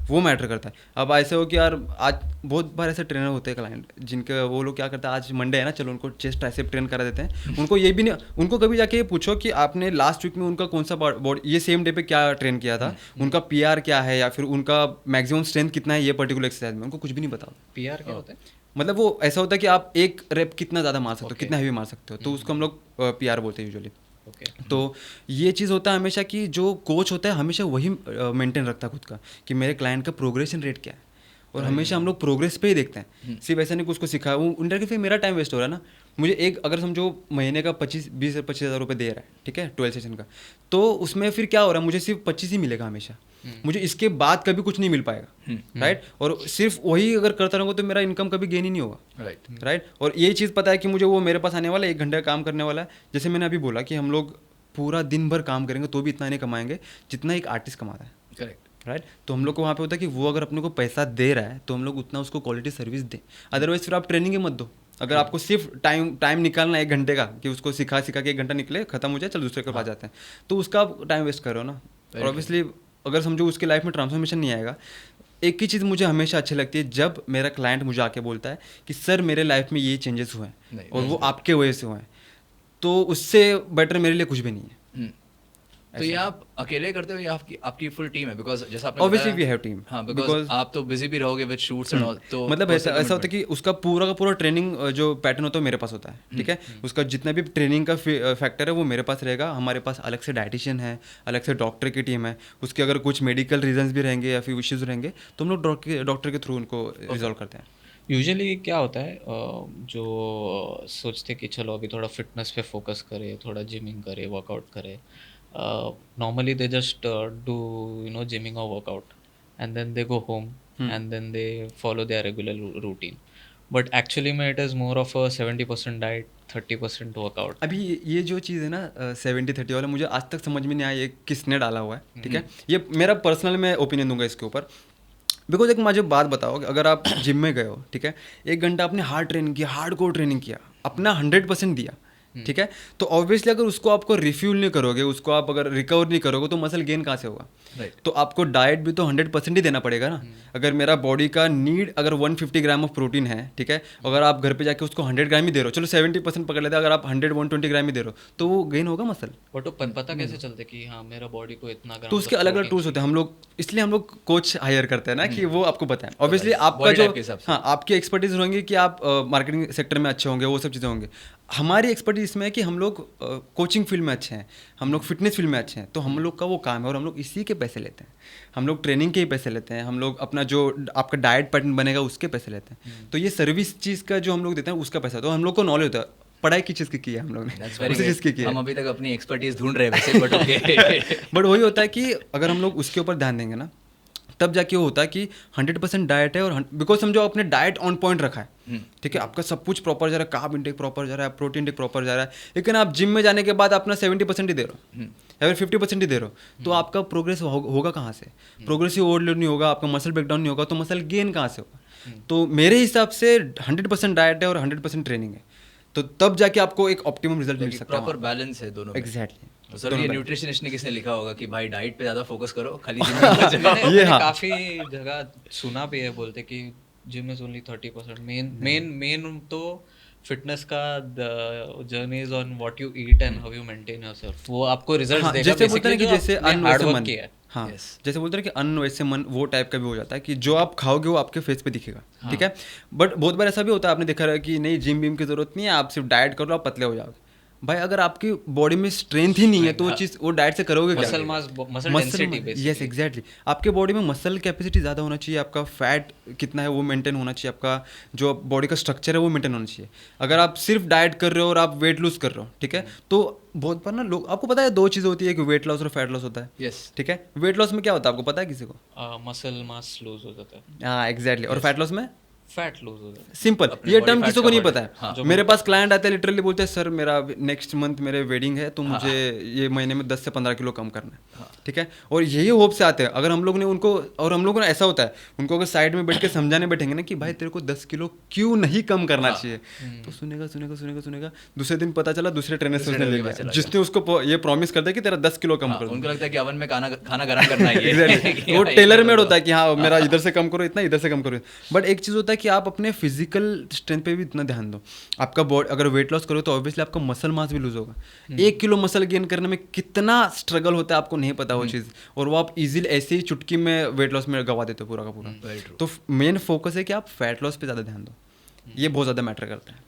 S1: वो मैटर करता है। अब ऐसे हो कि यार आज बहुत बार ऐसे ट्रेनर होते हैं क्लाइंट जिनके वो लोग क्या करते हैं, आज मंडे है ना, चलो उनको चेस्ट ट्राइसेप ट्रेन करा देते हैं। उनको ये भी नहीं, उनको कभी जाके ये पूछो कि आपने लास्ट वीक में उनका कौन सा बॉडी ये सेम डे पे क्या ट्रेन किया था, उनका पीआर क्या है या फिर उनका मैक्सिमम स्ट्रेंथ कितना है ये पर्टिकुलर एक्सरसाइज में, उनको कुछ भी नहीं पता।
S3: पीआर क्या होता है?
S1: मतलब वो ऐसा होता है कि आप एक रेप कितना ज़्यादा मार सकते हो, कितना हैवी मार सकते हो, तो उसको हम लोग पीआर बोलते हैं यूजुअली। तो ये चीज़ होता है हमेशा कि जो कोच होता है हमेशा वही मेंटेन रखता है खुद का कि मेरे क्लाइंट का प्रोग्रेशन रेट क्या है, और हमेशा हम लोग प्रोग्रेस पे ही देखते हैं। सिर्फ ऐसा नहीं कि उसको सिखाया वो उनका, फिर मेरा टाइम वेस्ट हो रहा है ना। मुझे एक अगर समझो महीने का 20-25 हज़ार रुपये दे रहा है, ठीक है, 12 सेशन का, तो उसमें फिर क्या हो रहा है, मुझे सिर्फ 25 ही मिलेगा हमेशा, मुझे इसके बाद कभी कुछ नहीं मिल पाएगा, राइट। और सिर्फ वही अगर करता रहूँगा तो मेरा इनकम कभी गेन ही नहीं होगा, राइट। और ये चीज़ पता है कि मुझे वो मेरे पास आने वाला है, 1 घंटे का काम करने वाला है। जैसे मैंने अभी बोला कि हम लोग पूरा दिन भर काम करेंगे तो भी इतना नहीं कमाएंगे जितना एक आर्टिस्ट कमाता है,
S2: करेक्ट,
S1: राइट। तो हम लोग को वहाँ पे होता है कि वो अगर अपने को पैसा दे रहा है तो हम लोग उतना उसको क्वालिटी सर्विस दें, अदरवाइज फिर आप ट्रेनिंग ही मत दो। अगर आपको सिर्फ टाइम निकालना है 1 घंटे का कि उसको सिखा के 1 घंटा निकले, खत्म हो जाए, चल दूसरे के पास जाते हैं, तो उसका आप टाइम वेस्ट करो ना। और ऑब्वियसली अगर समझो उसके लाइफ में ट्रांसफॉर्मेशन नहीं आएगा। एक ही चीज़ मुझे हमेशा अच्छी लगती है, जब मेरा क्लाइंट मुझे आके बोलता है कि सर मेरे लाइफ में ये चेंजेस हुए हैं और वो आपके वजह से हुए हैं, तो उससे बेटर मेरे लिए कुछ भी नहीं है।
S2: तो ये आप अकेले करते हो या आपकी फुल टीम है? बिकॉज जैसा आपने
S1: ऑब्वियसली वी हैव टीम।
S2: हाँ, बिकॉज आप तो बिजी भी रहोगे विद शूट्स एंड ऑल, तो
S1: मतलब ऐसा होता है कि उसका पूरा का पूरा ट्रेनिंग जो पैटर्न होता है मेरे पास होता है, ठीक है। उसका जितना भी ट्रेनिंग का फैक्टर है वो मेरे पास रहेगा। हमारे पास अलग से डाइटिशियन है, अलग से डॉक्टर की टीम है, उसके अगर कुछ मेडिकल रीजंस भी रहेंगे या फिर इश्यूज रहेंगे तो हम लोग डॉक्टर के थ्रू उनको रिजॉल्व करते हैं।
S3: यूजुअली क्या होता है, जो सोचते कि चलो अभी थोड़ा फिटनेस पे फोकस करे, थोड़ा जिमिंग करे, वर्कआउट करे, normally they just do gymming or workout and then they go home and then they follow their regular routine, but actually में it is more of a 70% diet, 30% workout।
S1: अभी ये जो चीज़ है ना 70-30 वाला, मुझे आज तक समझ में नहीं आया ये किसने डाला हुआ है, ठीक है। ये मेरा पर्सनल मैं ओपिनियन दूंगा इसके ऊपर। बिकॉज एक मुझे बात बताओ कि अगर आप जिम में गए हो, ठीक है, 1 घंटा आपने हार्ड ट्रेनिंग किया, हार्डकोर ट्रेनिंग किया, अपना 100% दिया, ठीक है, तो ऑब्वियसली अगर उसको आपको रिफ्यूल नहीं करोगे, उसको आप अगर रिकवर नहीं करोगे तो मसल गेन कहाँ से होगा, तो आपको डाइट भी तो 100% ही देना पड़ेगा ना। अगर मेरा बॉडी का नीड अगर 150 ग्राम ऑफ प्रोटीन है, ठीक है, अगर आप घर पे जाके उसको 100 ग्राम ही दे रहे हो, चलो 70% पकड़ लेते हैं, अगर आप 120 ग्राम ही दे रहे हो तो वो गेन होगा मसल।
S3: बट तो पता कैसे चलते कि हाँ मेरा बॉडी को इतना ग्राम,
S1: तो उसके अलग अलग टूल्स होते हैं, हम लोग इसलिए हम लोग कोच हायर करते हैं ना कि वो आपको बताएं। ऑब्वियसली आपका जो हाँ आपकी एक्सपर्टीज होंगी कि आप मार्केटिंग सेक्टर में अच्छे होंगे, वो सब चीज़ें होंगी। हमारी एक्सपर्टीज इसमें है कि हम लोग कोचिंग फील्ड में अच्छे हैं, हम लोग फिटनेस फील्ड में अच्छे हैं, तो हम लोग का वो काम है और हम लोग इसी के पैसे लेते हैं। हम लोग ट्रेनिंग के ही पैसे लेते हैं, हम लोग अपना जो आपका डाइट पैटर्न बनेगा उसके पैसे लेते हैं। तो ये सर्विस चीज़ का जो हम लोग देते हैं उसका पैसा, तो हम लोग को नॉलेज होता है। पढ़ाई की चीज़ की है हम लोग ने, उसी चीज़ की है।
S2: हम अभी तक अपनी एक्सपर्टीज ढूंढ रहे हैं वैसे, बट ओके
S1: बट वही होता है कि अगर हम लोग उसके ऊपर ध्यान देंगे ना, तब जाके वो होता है कि 100% डाइट है, और बिकॉज समझो आपने डाइट ऑन पॉइंट रखा है, ठीक है, आपका सब कुछ प्रॉपर जा रहा है, कार्ब इंटेक प्रॉपर जा रहा है, प्रोटीन इंटेक प्रॉपर जा रहा है, लेकिन आप जिम में जाने के बाद अपना 70% ही दे रहे हो या फिर 50% ही दे रहे हो, तो आपका प्रोग्रेस होगा कहाँ से? प्रोग्रेसिव ओवरलोड नहीं होगा, आपका मसल ब्रेकडाउन नहीं होगा, तो मसल गेन कहाँ से होगा? तो मेरे हिसाब से 100% डाइट है और 100% ट्रेनिंग है, तो तब जाके आपको एक ऑप्टिमम रिजल्ट मिल सकता है।
S2: प्रॉपर बैलेंस है दोनों में।
S1: एग्जैक्टली।
S2: सर ये न्यूट्रिशनिस्ट ने किसने लिखा होगा कि भाई डाइट पे ज्यादा फोकस करो, खाली जिम में मत जाओ?
S3: ये काफी जगह सुना भी है, बोलते कि जिम इज ओनली 30%। मेन तो फिटनेस का journey is on what you eat and how you maintain yourself, वो आपको रिजल्ट्स देगा।
S1: जैसे बोलते हैं कि जैसे अन्न वैसे मन,
S3: किया है।
S1: हाँ जैसे बोलते हैं कि अन्न वैसे मन, वो टाइप का भी हो जाता है कि जो आप खाओगे वो आपके फेस पे दिखेगा, ठीक है। बट बहुत बार ऐसा भी होता है, आपने देखा है कि नहीं जिम बीम की जरूरत नहीं है, आप सिर्फ डाइट करो, आप पतले हो जाओगे। भाई अगर आपकी बॉडी में स्ट्रेंथ ही नहीं है तो वो चीज़ वो डाइट से करोगे क्या?
S3: Muscle density,
S1: yes exactly. आपके बॉडी में मसल कैपेसिटी ज़्यादा होना चाहिए, आपका फैट कितना है वो मेंटेन होना चाहिए, आपका जो बॉडी का स्ट्रक्चर है वो मेंटेन होना चाहिए। अगर आप सिर्फ डाइट कर रहे हो और आप वेट लूज कर रहे हो, ठीक है, तो बहुत बार ना लोग, आपको पता है 2 चीज़ें होती है कि वेट लॉस और फैट लॉस होता है।
S2: यस,
S1: ठीक है। वेट लॉस में क्या होता है आपको पता है किसी को?
S3: मसल मास लूज हो जाता है।
S1: हाँ एग्जैक्टली। और फैट लॉस में
S3: फैट लूज हो जाए।
S1: सिंपल,
S2: अपने
S1: ये
S2: body
S1: टर्म
S2: fat
S1: किसी को
S2: का
S1: नहीं
S2: burden।
S1: पता है।
S2: हाँ।
S1: मेरे पास क्लाइंट आते हैं लिटरली बोलते हैं सर मेरा नेक्स्ट मंथ मेरे वेडिंग है तो मुझे ये महीने में 10 से 15 किलो कम करना है, ठीक है। और यही होप से आते हैं। अगर हम लोग ने उनको, और हम लोगों ने ऐसा होता है उनको अगर साइड में बैठ के समझाने बैठेंगे ना कि भाई तेरे को 10 किलो क्यों नहीं कम करना चाहिए, तो सुनेगा सुनेगा सुनेगा सुनेगा, दूसरे दिन पता चला दूसरे ट्रेनर से उसने ले लिया जिसने उसको ये प्रॉमिस कर दिया कि तेरा 10 किलो कम कर दूंगा।
S2: उनको लगता है कि अवन में खाना गरम करना है ये।
S1: Exactly. वो टेलर मेड होता है कि हाँ मेरा इधर से कम करो इतना, इधर से कम करो। बट एक चीज़ होता है कि आप अपने फिजिकल स्ट्रेंथ पे भी इतना ध्यान दो। आपका बॉडी अगर वेट लॉस करो तो ऑब्वियसली आपका मसल मास भी लूज होगा। 1 किलो मसल गेन करने में कितना स्ट्रगल होता है आपको नहीं पता वो चीज़, और वो आप इजीली ऐसे ही चुटकी में वेट लॉस में गवा देते हो पूरा का पूरा। तो मेन फोकस है कि आप फैट लॉस पे ज़्यादा ध्यान दो, ये बहुत ज़्यादा मैटर करता है।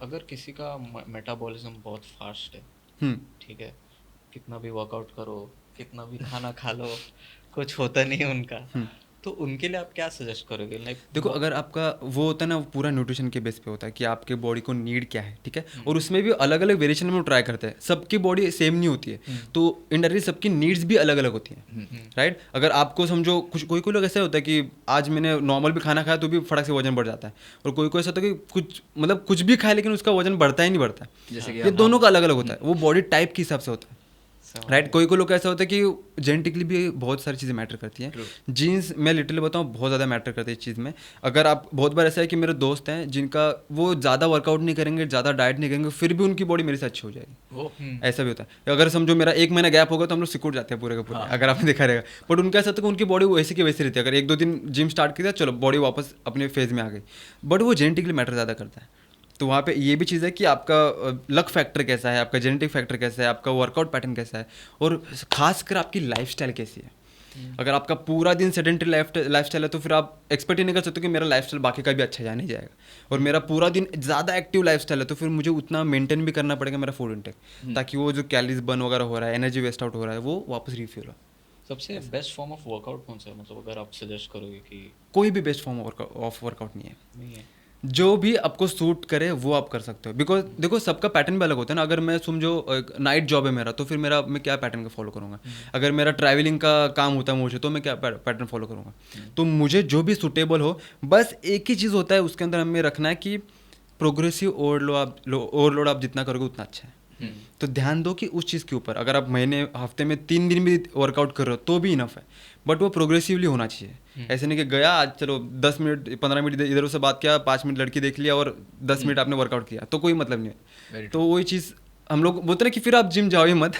S3: अगर किसी का मेटाबॉलिज्म बहुत फास्ट है, ठीक है, कितना भी वर्कआउट करो, कितना भी खाना खा लो, कुछ होता नहीं है उनका, तो उनके लिए आप क्या सजेस्ट करोगे? लाइक
S1: देखो अगर आपका वो होता है ना, पूरा न्यूट्रिशन के बेस पे होता है कि आपके बॉडी को नीड क्या है, ठीक है। और उसमें भी अलग अलग वेरिएशन में ट्राई करते हैं, सबकी बॉडी सेम नहीं होती है, तो इनडायरेक्टली सबकी नीड्स भी अलग अलग होती हैं, राइट। अगर आपको समझो कुछ कोई कोई लोग ऐसा होता है कि आज मैंने नॉर्मल भी खाना खाया तो भी फटाक से वजन बढ़ जाता है, और कोई कोई ऐसा होता है कि कुछ मतलब कुछ भी खाए लेकिन उसका वजन बढ़ता ही नहीं बढ़ता।
S2: जैसे कि
S1: ये दोनों का अलग अलग होता है, वो बॉडी टाइप के हिसाब से होता है, राइट। कोई कोई लोग ऐसा होता है कि जेनेटिकली भी बहुत सारी चीज़ें मैटर करती हैं। जीन्स मैं लिटरली बताऊँ बहुत ज़्यादा मैटर करती है इस चीज़ में। अगर आप बहुत बार ऐसा है कि मेरे दोस्त हैं जिनका वो ज़्यादा वर्कआउट नहीं करेंगे, ज़्यादा डाइट नहीं करेंगे, फिर भी उनकी बॉडी मेरे से अच्छी हो जाएगी। ऐसा भी होता है। अगर समझो मेरा 1 महीना गैप होगा तो हम लोग सिकुड़ जाते हैं पूरे का पूरा, अगर आपने देखा रहेगा। बट उनका ऐसा होता है कि उनकी बॉडी वैसे की वैसे रहती है। अगर 1-2 दिन जिम स्टार्ट किया चलो बॉडी वापस अपने फेज में आ गई, बट वो जेनेटिकली मैटर ज़्यादा करता है। तो वहाँ पे ये भी चीज़ है कि आपका लक फैक्टर कैसा है, आपका जेनेटिक फैक्टर कैसा है, आपका वर्कआउट पैटर्न कैसा है, और खासकर आपकी लाइफस्टाइल कैसी है। अगर आपका पूरा दिन सेडेंटरी लाइफस्टाइल है तो फिर आप एक्सपेक्ट ही नहीं कर सकते कि मेरा लाइफस्टाइल बाकी का भी अच्छा जा नहीं जाएगा। और मेरा पूरा दिन ज़्यादा एक्टिव लाइफस्टाइल है तो फिर मुझे उतना मेंटेन भी करना पड़ेगा मेरा फूड इंटेक, ताकि वो जो कैलोरीज बर्न वगैरह हो रहा है, एनर्जी वेस्ट आउट हो रहा है, वो वापस रिफ्यूल हो।
S3: सबसे बेस्ट फॉर्म ऑफ वर्कआउट कौन सा है, मतलब अगर आप सजेस्ट करोगे कि?
S1: कोई भी बेस्ट फॉर्म ऑफ वर्कआउट नहीं
S3: है,
S1: जो भी आपको सूट करे वो आप कर सकते हो। बिकॉज देखो सबका पैटर्न भी अलग होता है ना। अगर मैं समझो नाइट जॉब है मेरा, तो फिर मैं क्या पैटर्न का फॉलो करूँगा। अगर मेरा ट्रैवलिंग का काम होता है मुझे, तो मैं क्या पैटर्न फॉलो करूँगा। तो मुझे जो भी सूटेबल हो, बस एक ही चीज़ होता है उसके अंदर हमें रखना है कि प्रोग्रेसिव ओवरलोड आप जितना करोगे उतना अच्छा है। तो ध्यान दो कि उस चीज़ के ऊपर, अगर आप हफ्ते में 3 दिन भी वर्कआउट कर रहे हो तो भी इनफ है, बट वो प्रोग्रेसिवली होना चाहिए। ऐसे नहीं कि गया आज चलो 10 मिनट 15 मिनट इधर उधर बात किया, 5 मिनट लड़की देख लिया और 10 मिनट आपने वर्कआउट किया, तो कोई मतलब नहीं है। तो वही चीज़ हम लोग बोलते ना कि फिर आप जिम जाओ ही मत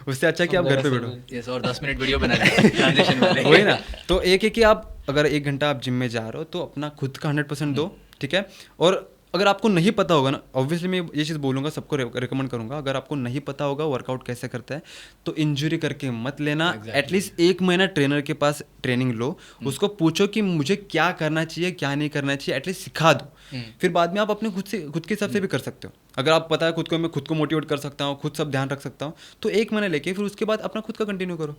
S1: उससे अच्छा कि आप घर पे बैठो।
S2: और 10 मिनट वीडियो बना ट्रांजिशन वाले।
S1: वही ना, तो एक है कि आप अगर 1 घंटा आप जिम में जा रहे हो तो अपना खुद का 100% दो, ठीक है। और अगर आपको नहीं पता होगा ना, ऑब्वियसली मैं ये चीज़ बोलूँगा, सबको रिकमेंड करूँगा, अगर आपको नहीं पता होगा वर्कआउट कैसे करता है तो इंजरी करके मत लेना। एटलीस्ट 1 महीना ट्रेनर के पास ट्रेनिंग लो, उसको पूछो कि मुझे क्या करना चाहिए क्या नहीं करना चाहिए, एटलीस्ट सिखा दो। फिर बाद में आप अपने खुद के हिसाब से भी कर सकते हो। अगर आप पता है खुद को मैं खुद को मोटिवेट कर सकता हूँ, खुद सब ध्यान रख सकता हूँ, तो 1 महीना लेके फिर उसके बाद अपना खुद का कंटिन्यू करो।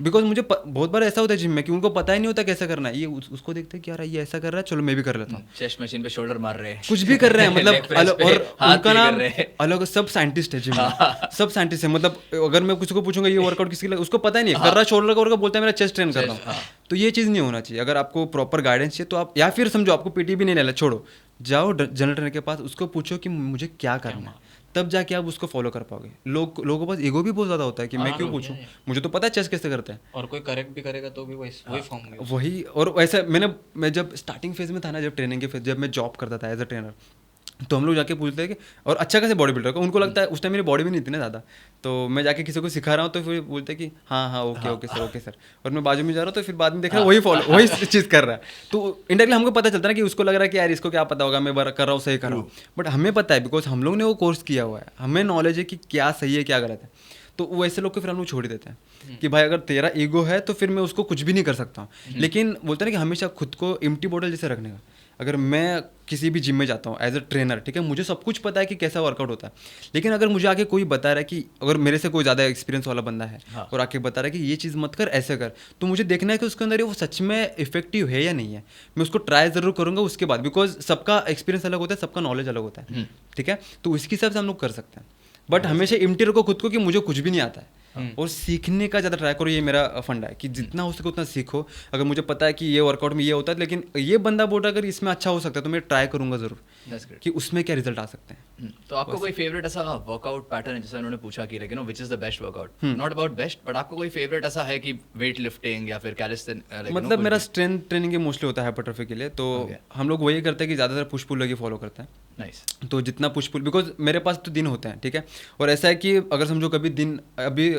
S1: बिकॉज मुझे बहुत बार ऐसा होता है जिम में कि उनको पता ही नहीं होता कैसा करना है। ये उसको देखते हैं कि यार ये ऐसा कर रहा है, चलो मैं भी कर लेता हूँ।
S2: चेस्ट मशीन पे शोल्डर मार रहे हैं,
S1: कुछ भी कर रहे हैं मतलब और उनका नाम अलग, सब साइंटिस्ट है जिम में, सब साइंटिस्ट है। मतलब अगर मैं किसी को पूछूंगा ये वर्कआउट किसके लिए, उसको पता ही नहीं कर रहा, शोल्डर का बोलता है मेरा चेस्ट ट्रेन कर रहा हूँ। तो ये चीज़ नहीं होना चाहिए। अगर आपको प्रॉपर गाइडेंस चाहिए तो आप, या फिर समझो आपको पीटी भी नहीं लेना, छोड़ो, जाओ जनरल ट्रेनर के पास, उसको पूछो कि मुझे क्या करना है, तब जाके आप उसको फॉलो कर पाओगे। लोगों के पास ईगो भी बहुत ज़्यादा होता है कि मैं क्यों पूछूं, मुझे तो पता है चेस्ट कैसे करता है।
S3: और कोई करेक्ट भी करेगा तो भी वही फॉर्म में
S1: वही। और वैसे मैं जब स्टार्टिंग फेज में था ना, जब ट्रेनिंग के फेज, जब मैं जॉब करता था एज अ ट्रेनर, तो हम लोग जाके पूछते हैं कि, और अच्छा कैसे बॉडी बिल्डर को, उनको लगता है उस टाइम मेरी बॉडी भी नहीं थी ना ज़्यादा, तो मैं जाके किसी को सिखा रहा हूँ तो फिर बोलते हैं कि हाँ ओके सर, और मैं बाजू में जा रहा हूँ तो फिर बाद में देख रहा हूँ वही चीज़ कर रहा है। तो इंडायरेक्टली हमको पता चलता है ना कि उसको लग रहा है कि यार इसको क्या पता होगा, मैं कर रहा हूँ सही कर रहा हूँ, बट हमें पता है बिकॉज हम लोग ने वो कोर्स किया हुआ है, हमें नॉलेज है कि क्या सही है क्या गलत है। तो वैसे लोग को फिर हम लोग छोड़ देते हैं कि भाई अगर तेरा ईगो है तो फिर मैं उसको कुछ भी नहीं कर सकता हूँ। लेकिन बोलते हैं ना कि हमेशा खुद को एम्प्टी बॉटल जैसे रखने का। अगर मैं किसी भी जिम में जाता हूँ एज अ ट्रेनर, ठीक है, मुझे सब कुछ पता है कि कैसा वर्कआउट होता है, लेकिन अगर मुझे आके कोई बता रहा है कि, अगर मेरे से कोई ज़्यादा एक्सपीरियंस वाला बंदा है और आके बता रहा है कि ये चीज़ मत कर ऐसे कर, तो मुझे देखना है कि उसके अंदर वो सच में इफेक्टिव है या नहीं है। मैं उसको ट्राई ज़रूर करूँगा उसके बाद, बिकॉज सबका एक्सपीरियंस अलग होता है, सबका नॉलेज अलग होता है, ठीक है। तो इसके हिसाब से हम लोग कर सकते हैं, बट हमेशा इम्टी रखो खुद को कि मुझे कुछ भी नहीं आता है। और सीखने का ज़्यादा ट्राई करो, ये मेरा फंडा है कि जितना हो सके उतना सीखो। अगर मुझे पता है कि ये वर्कआउट में ये होता है लेकिन ये बंदा बोल रहा है अगर इसमें अच्छा हो सकता है तो मैं ट्राई करूंगा ज़रूर कि उसमें क्या रिजल्ट आ सकते हैं।
S2: तो आपको कोई फेवरेट ऐसा वर्कआउट पैटर्न है, जैसे उन्होंने पूछा कि like you know which is the best workout, not about best but आपको कोई फेवरेट ऐसा है कि वेट लिफ्टिंग या फिर कैलिस्थेनिक्स?
S1: मतलब मेरा स्ट्रेंथ ट्रेनिंग मोस्टली होता है हाइपरट्रॉफी के लिए, तो हम लोग वही करते हैं कि ज़्यादातर पुश पुल लगी फॉलो करते हैं।
S2: नाइस।
S1: तो जितना पुश पुल, बिकॉज मेरे पास तो दिन होते हैं, ठीक है, और ऐसा है कि अगर समझो कभी दिन अभी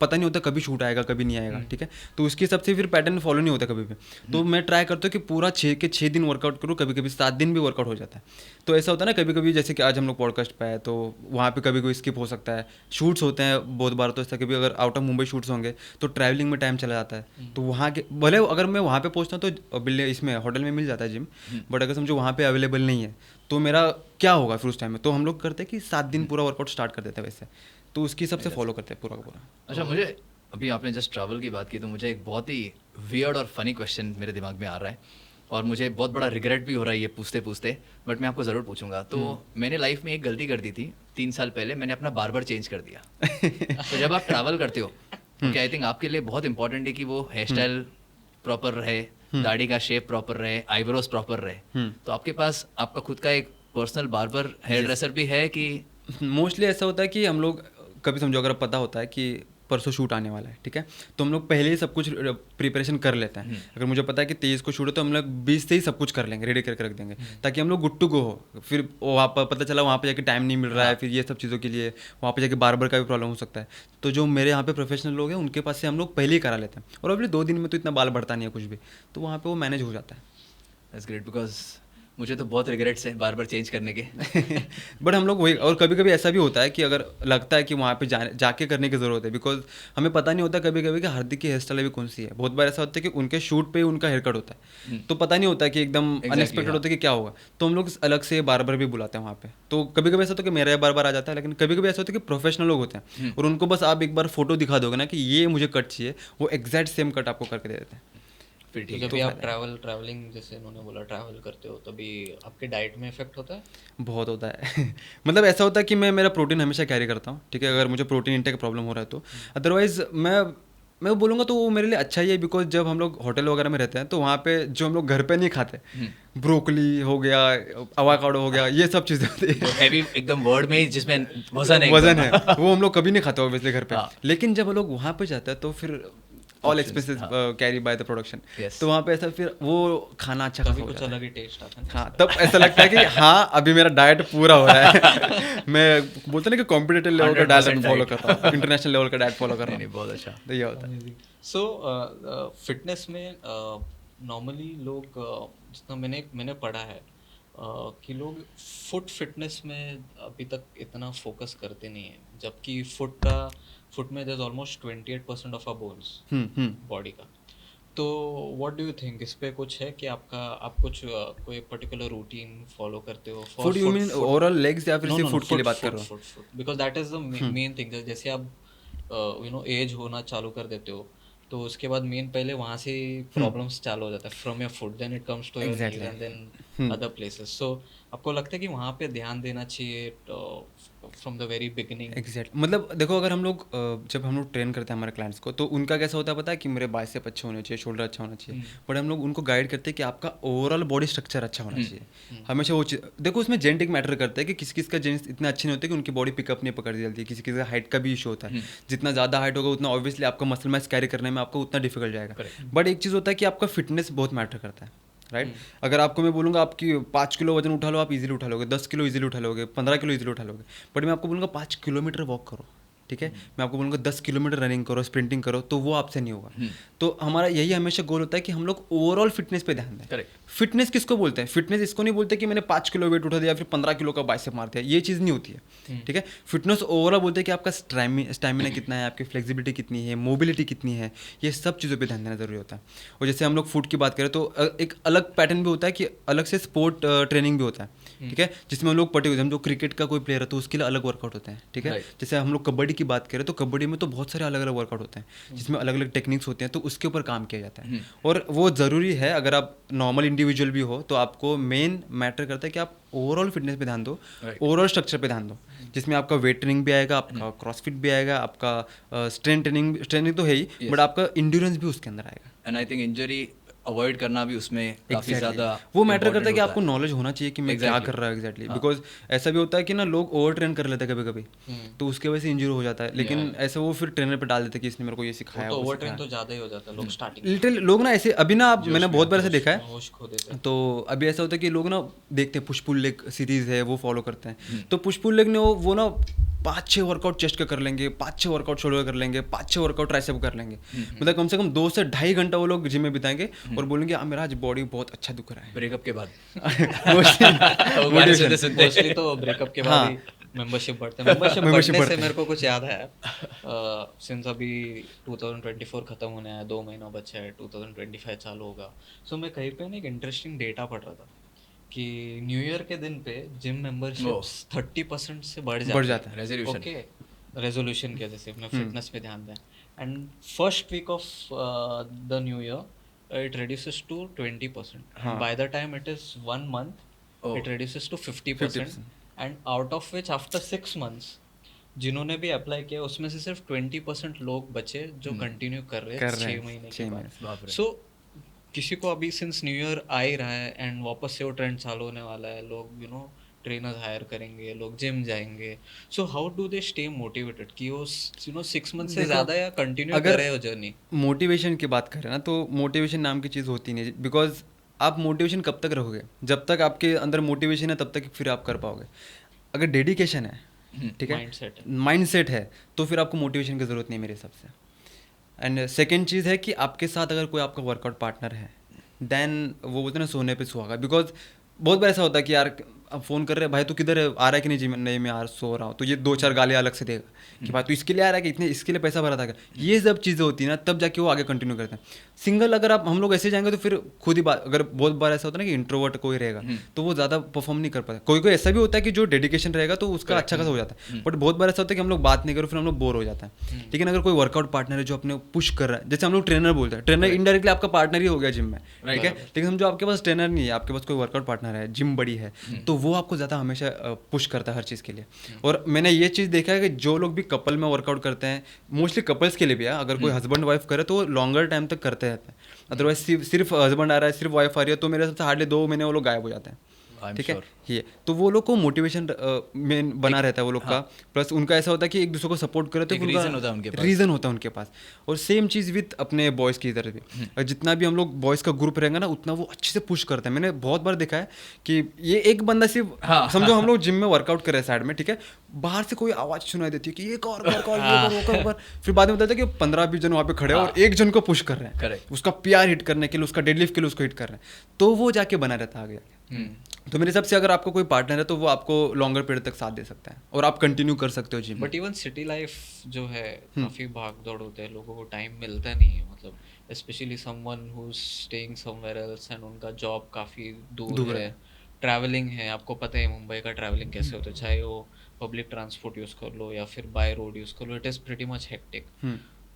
S1: पता नहीं होता कभी शूट आएगा कभी नहीं आएगा, ठीक है, तो उसके हिसाब से फिर पैटर्न फॉलो नहीं होता कभी भी। तो मैं ट्राई करता हूँ कि पूरा 6 के 6 दिन वर्कआउट करूँ, कभी कभी 7 दिन भी वर्कआउट हो जाता है। तो ऐसा होता है ना कभी कभी, जैसे कि आज हम लोग पॉडकास्ट पे आए तो वहाँ पे कभी कोई स्किप हो सकता है, शूट्स होते हैं बहुत बार, तो ऐसा कभी अगर आउट ऑफ मुंबई शूट्स होंगे तो ट्रैवलिंग में टाइम चला जाता है। तो वहाँ के भले अगर मैं वहाँ पे पहुँचता हूँ तो इसमें होटल में मिल जाता है जिम, बट अगर समझो वहाँ पे अवेलेबल नहीं है तो मेरा क्या होगा फिर उस टाइम में। तो हम लोग करते हैं कि 7 दिन पूरा वर्कआउट स्टार्ट कर देते हैं वैसे, तो उसकी सबसे फॉलो करते हैं पूरा का पूरा।
S2: अच्छा, मुझे अभी आपने जस्ट ट्रैवल की बात की तो मुझे एक बहुत ही वियर्ड और फनी क्वेश्चन मेरे दिमाग में आ रहा है और मुझे बहुत बड़ा रिग्रेट भी हो रहा है ये पूछते पूछते, बट मैं आपको ज़रूर पूछूंगा। तो मैंने लाइफ में एक गलती कर दी थी 3 साल पहले, मैंने अपना बार्बर चेंज कर दिया। तो जब आप ट्रैवल करते हो तो आई थिंक आपके लिए बहुत इंपॉर्टेंट है कि वो हेयर स्टाइल प्रॉपर रहे, दाढ़ी का शेप प्रॉपर रहे, आईब्रोज प्रॉपर रहे। तो आपके पास आपका खुद का एक पर्सनल बार्बर हेयर ड्रेसर भी है कि?
S1: मोस्टली ऐसा होता है कि हम लोग कभी समझो अगर पता होता है कि परसों शूट आने वाला है, ठीक है, तो हम लोग पहले ही सब कुछ प्रिपरेशन कर लेते हैं। अगर मुझे पता है कि 23 को शूट है तो हम लोग 20 से ही सब कुछ कर लेंगे, रेडी करके रख देंगे ताकि हम लोग गुड टू गो हो। फिर वहाँ पर पता चला वहाँ पे जाके टाइम नहीं मिल रहा है, फिर ये सब चीज़ों के लिए वहाँ पे जाके बार्बर का भी प्रॉब्लम हो सकता है। तो जो मेरे यहाँ पे प्रोफेशनल लोग हैं उनके पास से हम लोग पहले ही करा लेते हैं, और अभी 2 दिन में तो इतना बाल बढ़ता नहीं है कुछ भी, तो वहाँ पर वो मैनेज हो जाता है।
S2: दैट्स ग्रेट, बिकॉज मुझे तो बहुत रिग्रेट्स है बार बार चेंज करने के।
S1: बट हम लोग वही, और कभी कभी ऐसा भी होता है कि अगर लगता है कि वहाँ पे जाके करने की ज़रूरत है, बिकॉज हमें पता नहीं होता कभी कभी कि हार्दिक की हेयर स्टाइल अभी कौन सी है। बहुत बार ऐसा होता है कि उनके शूट पे ही उनका हेयर कट होता है, तो पता नहीं होता कि एकदम अनएक्सपेक्टेड होता है कि क्या होगा, तो हम लोग अलग से बार्बर भी बुलाते हैं वहाँ पे। तो कभी कभी ऐसा होता है कि मेरा बार आ जाता है, लेकिन कभी कभी ऐसा होता है कि प्रोफेशनल लोग होते हैं और उनको बस आप एक बार फोटो दिखा दोगे ना कि ये मुझे कट चाहिए, वो एग्जैक्ट सेम कट आपको करके दे देते हैं।
S3: तो जब भी आप ट्रैवलिंग जैसे उन्होंने बोला ट्रैवल करते हो तभी आपके डाइट में इफेक्ट होता है?
S1: बहुत होता है। मतलब ऐसा होता है कि मैं मेरा प्रोटीन हमेशा कैरी करता हूँ, ठीक है, अगर मुझे प्रोटीन इंटेक प्रॉब्लम हो रहा है तो। अदरवाइज मैं बोलूँगा तो वो मेरे लिए अच्छा ही है, बिकॉज जब हम लोग होटल वगैरह में रहते हैं तो वहाँ पे जो हम लोग घर पे नहीं खाते, ब्रोकली हो गया, अवाकाडो हो गया, ये सब चीज़ें होती है
S2: हैवी एकदम वर्ड में जिसमें वजन है
S1: वो हम लोग कभी नहीं खाते ऑब्वियसली घर पे। लेकिन जब हम लोग वहाँ पे जाते हैं तो फिर all expenses carry by the production, तो वहाँ पे ऐसा फिर वो खाना अच्छा खासा
S3: कुछ अलग ही टेस्ट आता है।
S1: हाँ, तब ऐसा लगता है कि हाँ अभी मेरा डाइट पूरा हो रहा है। मैं बोलते ना कि कॉम्पिटिटिव लेवल का डाइट फॉलो कर रहा हूँ, इंटरनेशनल लेवल का डाइट फॉलो कर रहा हूँ।
S2: बहुत अच्छा,
S1: तो ये होता है।
S3: सो फिटनेस में नॉर्मली लोग जितना मैंने पढ़ा है कि लोग फुट फिटनेस में अभी तक इतना फोकस करते नहीं है, जबकि फुट में there is almost 28% of our bones body का। तो व्हाट डू यू थिंक, इस पे कुछ है कि आप कुछ कोई पर्टिकुलर रूटीन फॉलो करते हो?
S1: Foot you mean overall legs या फिर सिर्फ फुट के लिए बात कर रहे हो?
S3: Because that is the main thing. जैसे आप एज होना चालू कर देते हो तो उसके बाद मेन पहले वहाँ से प्रॉब्लम्स चालू हो जाता है, from your foot then it comes to your knees and then other places. So आपको लगता है कि वहाँ पे ध्यान देना चाहिए from the very beginning?
S1: Exact, मतलब देखो अगर हम लोग जब हम लोग ट्रेन करते हैं हमारे क्लाइंट्स को तो उनका कैसा होता है पता है कि मेरे बाइसेप अच्छे होने चाहिए, शोल्डर अच्छा होना चाहिए, बट हम लोग उनको गाइड करते हैं कि आपका ओवरऑल बॉडी स्ट्रक्चर अच्छा होना चाहिए। हमेशा वो चीज़ देखो, उसमें जेनेटिक मैटर करता है कि किस का जेन्स इतना अच्छे नहीं होते कि उनकी बॉडी पिकअप नहीं पकड़ जल्दी, किसी का हाइट का भी इशू होता है। जितना ज़्यादा हाइट होगा उतना ऑब्वियसली आपका मसल मास कैरी करने में आपको उतना डिफिकल्ट जाएगा। बट एक चीज़ होता है कि आपका फिटनेस बहुत मैटर करता है, राइट? अगर आपको मैं बोलूँगा आपकी 5 किलो वजन उठा लो, आप इजीली उठा लोगे, 10 किलो इजीली उठा लोगे, 15 किलो इजीली उठा लोगे, बट मैं आपको बोलूँगा 5 किलोमीटर वॉक करो, ठीक है, मैं आपको बोलूँगा 10 किलोमीटर रनिंग करो, स्प्रिंटिंग करो, तो वो आपसे नहीं होगा। तो हमारा यही हमेशा गोल होता है कि हम लोग ओवरऑल फिटनेस पे ध्यान दें। फिटनेस किसको बोलते हैं? फिटनेस इसको नहीं बोलते कि मैंने 5 किलो वेट उठा दिया फिर 15 किलो का बाइसेप मार दिया, ये चीज़ नहीं होती है, ठीक है। फिटनेस ओवरऑल बोलते हैं कि आपका स्टैमिना कितना है, आपकी फ्लेक्सिबिलिटी कितनी है, मोबिलिटी कितनी है, ये सब चीज़ों पे ध्यान देना जरूरी होता है। और जैसे हम लोग फूड की बात करें तो एक अलग पैटर्न भी होता है कि अलग से स्पोर्ट ट्रेनिंग भी होता है, ठीक है, जिसमें हम लोग पर्टिकुलर हम जो क्रिकेट का कोई प्लेयर है तो उसके लिए अलग वर्कआउट होते हैं, ठीक है। जैसे हम लोग कबड्डी की बात करें तो कबड्डी में तो बहुत सारे अलग अलग वर्कआउट होते हैं जिसमें अलग अलग टेक्निक्स होते हैं, तो उसके ऊपर काम किया जाता है। और वो ज़रूरी है, अगर आप नॉर्मल इंडिविजुअल भी हो, तो आपको मेन मैटर करता है कि आप ओवरऑल फिटनेस पे ध्यान दो, ओवरऑल स्ट्रक्चर पे ध्यान दो, जिसमें आपका वेट ट्रेनिंग भी आएगा, आपका क्रॉसफिट भी आएगा, आपका स्ट्रेंथ ट्रेनिंग तो है ही, बट आपका इंड्योरेंस भी उसके अंदर आएगा।
S2: And I think injury avoid करना भी उसमें काफी ज्यादा
S1: वो मैटर करता है कि आपको नॉलेज होना चाहिए कि मैं क्या कर रहा हूँ एग्जैक्टली, बिकॉज ऐसा भी होता है कि ना लोग ओवर ट्रेन कर लेते हैं कभी कभी, तो उसके वजह से इंजरी हो जाता है, लेकिन ऐसे वो फिर ट्रेनर पे डाल देते हैं कि इसने मेरे को ये सिखाया,
S3: तो ओवर ट्रेन तो ज्यादा ही हो जाता है लोग स्टार्टिंग
S1: लिटिल लोग ना ऐसे अभी ना मैंने बहुत बार ऐसे देखा है,
S3: होश खो देते हैं।
S1: तो अभी ऐसा होता है कि लोग ना देखते हैं पुश पुल लेग सीरीज है वो फॉलो करते हैं, तो पुश पुल लेग ने वो ना 5-6 वर्कआउट चेस्ट का कर लेंगे, 5-6 वर्कआउट शोल्डर कर लेंगे, 5-6 वर्कआउट ट्राइसेप कर लेंगे, मतलब कम से कम 2 से 2.5 घंटा वो लोग जिम में बिताएंगे और बोलेंगे मेरा आज बॉडी बहुत अच्छा दुख रहा है।
S2: ब्रेकअप के बाद
S3: मोस्टली तो ब्रेकअप के बाद ही मेंबरशिप बढ़ते हैं। मेंबरशिप बढ़ने से मेरे को कुछ याद है, सिंस अभी 2024 खत्म होने आया, 2 महीना बचा है, 2025 चालू होगा। सो मैं कहीं पे ना एक इंटरेस्टिंग डेटा पढ़ रहा था कि न्यू ईयर के दिन पे जिम मेंबरशिप्स 30% से बढ़ जाता है
S2: रेजोल्यूशन।
S3: ओके, रेजोल्यूशन की वजह से अपने फिटनेस पे ध्यान दें, and first week of the new year it reduces to 20%. By the time it is 1 month, it reduces to 50%. And out of which after 6 months, जिन्होंने भी अप्लाई किया उसमें से सिर्फ 20% लोग बचे जो कंटिन्यू कर रहे हैं 6 महीने के बाद। सो किसी को अभी सिंस न्यू ईयर आ ही रहा है एंड वापस से वो ट्रेंड चालू होने वाला है, लोग यू नो ट्रेनर्स हायर करेंगे, लोग जिम जाएंगे। So how do they stay motivated कि वो 6 मंथ से ज़्यादा या कंटिन्यू कर रहे हो जर्नी?
S1: मोटिवेशन की बात करें ना, तो मोटिवेशन नाम की चीज़ होती नहीं, बिकॉज आप मोटिवेशन कब तक रहोगे? जब तक आपके अंदर मोटिवेशन है तब तक फिर आप कर पाओगे। अगर डेडिकेशन है, ठीक है, माइंडसेट है, तो फिर आपको मोटिवेशन की ज़रूरत नहीं मेरे हिसाब से। एंड सेकेंड चीज़ है कि आपके साथ अगर कोई आपका वर्कआउट पार्टनर है, देन वो बोलते हैं ना सोने पे सुहागा। बिकॉज बहुत बार ऐसा होता है कि यार अब फ़ोन कर रहे हैं, भाई तू किधर है, आ रहा है कि नहीं जिम? नहीं मैं यार सो रहा हूँ, तो ये 2-4 गालियाँ अलग से देगा कि भाई तू इसके लिए आ रहा है कि इतने इसके लिए पैसा भरा था क्या? ये सब चीज़ें होती है ना, तब जाके वो आगे कंटिन्यू करते हैं। सिंगल अगर हम लोग ऐसे जाएंगे तो फिर खुद ही बात, अगर बहुत बार ऐसा होता है ना कि इंट्रोवर्ट कोई रहेगा तो वो ज़्यादा परफॉर्म नहीं कर पाता। कोई ऐसा भी होता है कि जो डेडिकेशन रहेगा तो उसका अच्छा खासा हो जाता है, बट बहुत बार ऐसा होता है कि हम लोग बात नहीं करो, फिर हम लोग बोर हो जाता है। लेकिन अगर कोई वर्कआउट पार्टनर है जो अपने पुश कर रहा है, जैसे हम लोग ट्रेनर बोलते हैं, ट्रेनर इनडायरेक्टली आपका पार्टनर ही हो गया जिम में, ठीक है। लेकिन समझो आपके पास ट्रेनर नहीं है, आपके पास कोई वर्कआउट पार्टनर है, जिम बड़ी है, तो वो आपको ज़्यादा हमेशा पुश करता है हर चीज़ के लिए। और मैंने ये चीज़ देखा है कि जो लोग भी कपल में वर्कआउट करते हैं, मोस्टली कपल्स के लिए भी है, अगर कोई हस्बैंड वाइफ करे तो लॉन्गर टाइम तक करते रहते हैं। अदरवाइज सिर्फ हस्बैंड आ रहा है, सिर्फ वाइफ आ रही है, तो मेरे हिसाब से हार्डली 2 महीने वो लोग गायब हो जाते हैं, ठीक है। ये तो वो लोग को मोटिवेशन मेन बना रहता है वो लोग का, प्लस उनका ऐसा होता है कि एक दूसरे को सपोर्ट करे, तो रीज़न होता है उनके पास। और सेम चीज़ विथ अपने बॉयज़ की तरफ भी, जितना भी हम लोग बॉयज़ का ग्रुप रहेंगे ना, उतना वो अच्छे से पुश करते हैं। मैंने बहुत बार देखा है कि ये एक बंदा सिर्फ समझो हम लोग जिम में वर्कआउट कर रहे हैं साइड में, ठीक है, बाहर से कोई आवाज़ सुनाई देती है कि ये कर, फिर बाद में बताता है कि 15-20 जन वहाँ पे खड़े हैं और एक जन को पुश कर रहे हैं, उसका PR हिट करने के लिए, उसका डेडलिफ्ट के लिए उसको हिट कर रहे हैं, तो वो जाके बना रहता है आगे। तो मेरे हिसाब से अगर आपको कोई पार्टनर है तो वो आपको लॉन्गर पीरियड तक साथ दे सकता है और आप कंटिन्यू कर सकते हो gym.
S3: But even city life जो है काफ़ी भाग दौड़ होते हैं, लोगों को टाइम मिलता नहीं है, मतलब specially someone who is staying somewhere else and उनका जॉब काफ़ी दूर है, ट्रैवलिंग है, आपको पता है मुंबई का ट्रैवलिंग कैसे होता है, चाहे वो पब्लिक ट्रांसपोर्ट यूज़ कर लो या फिर बाय रोड यूज़ कर लो, it is pretty much hectic.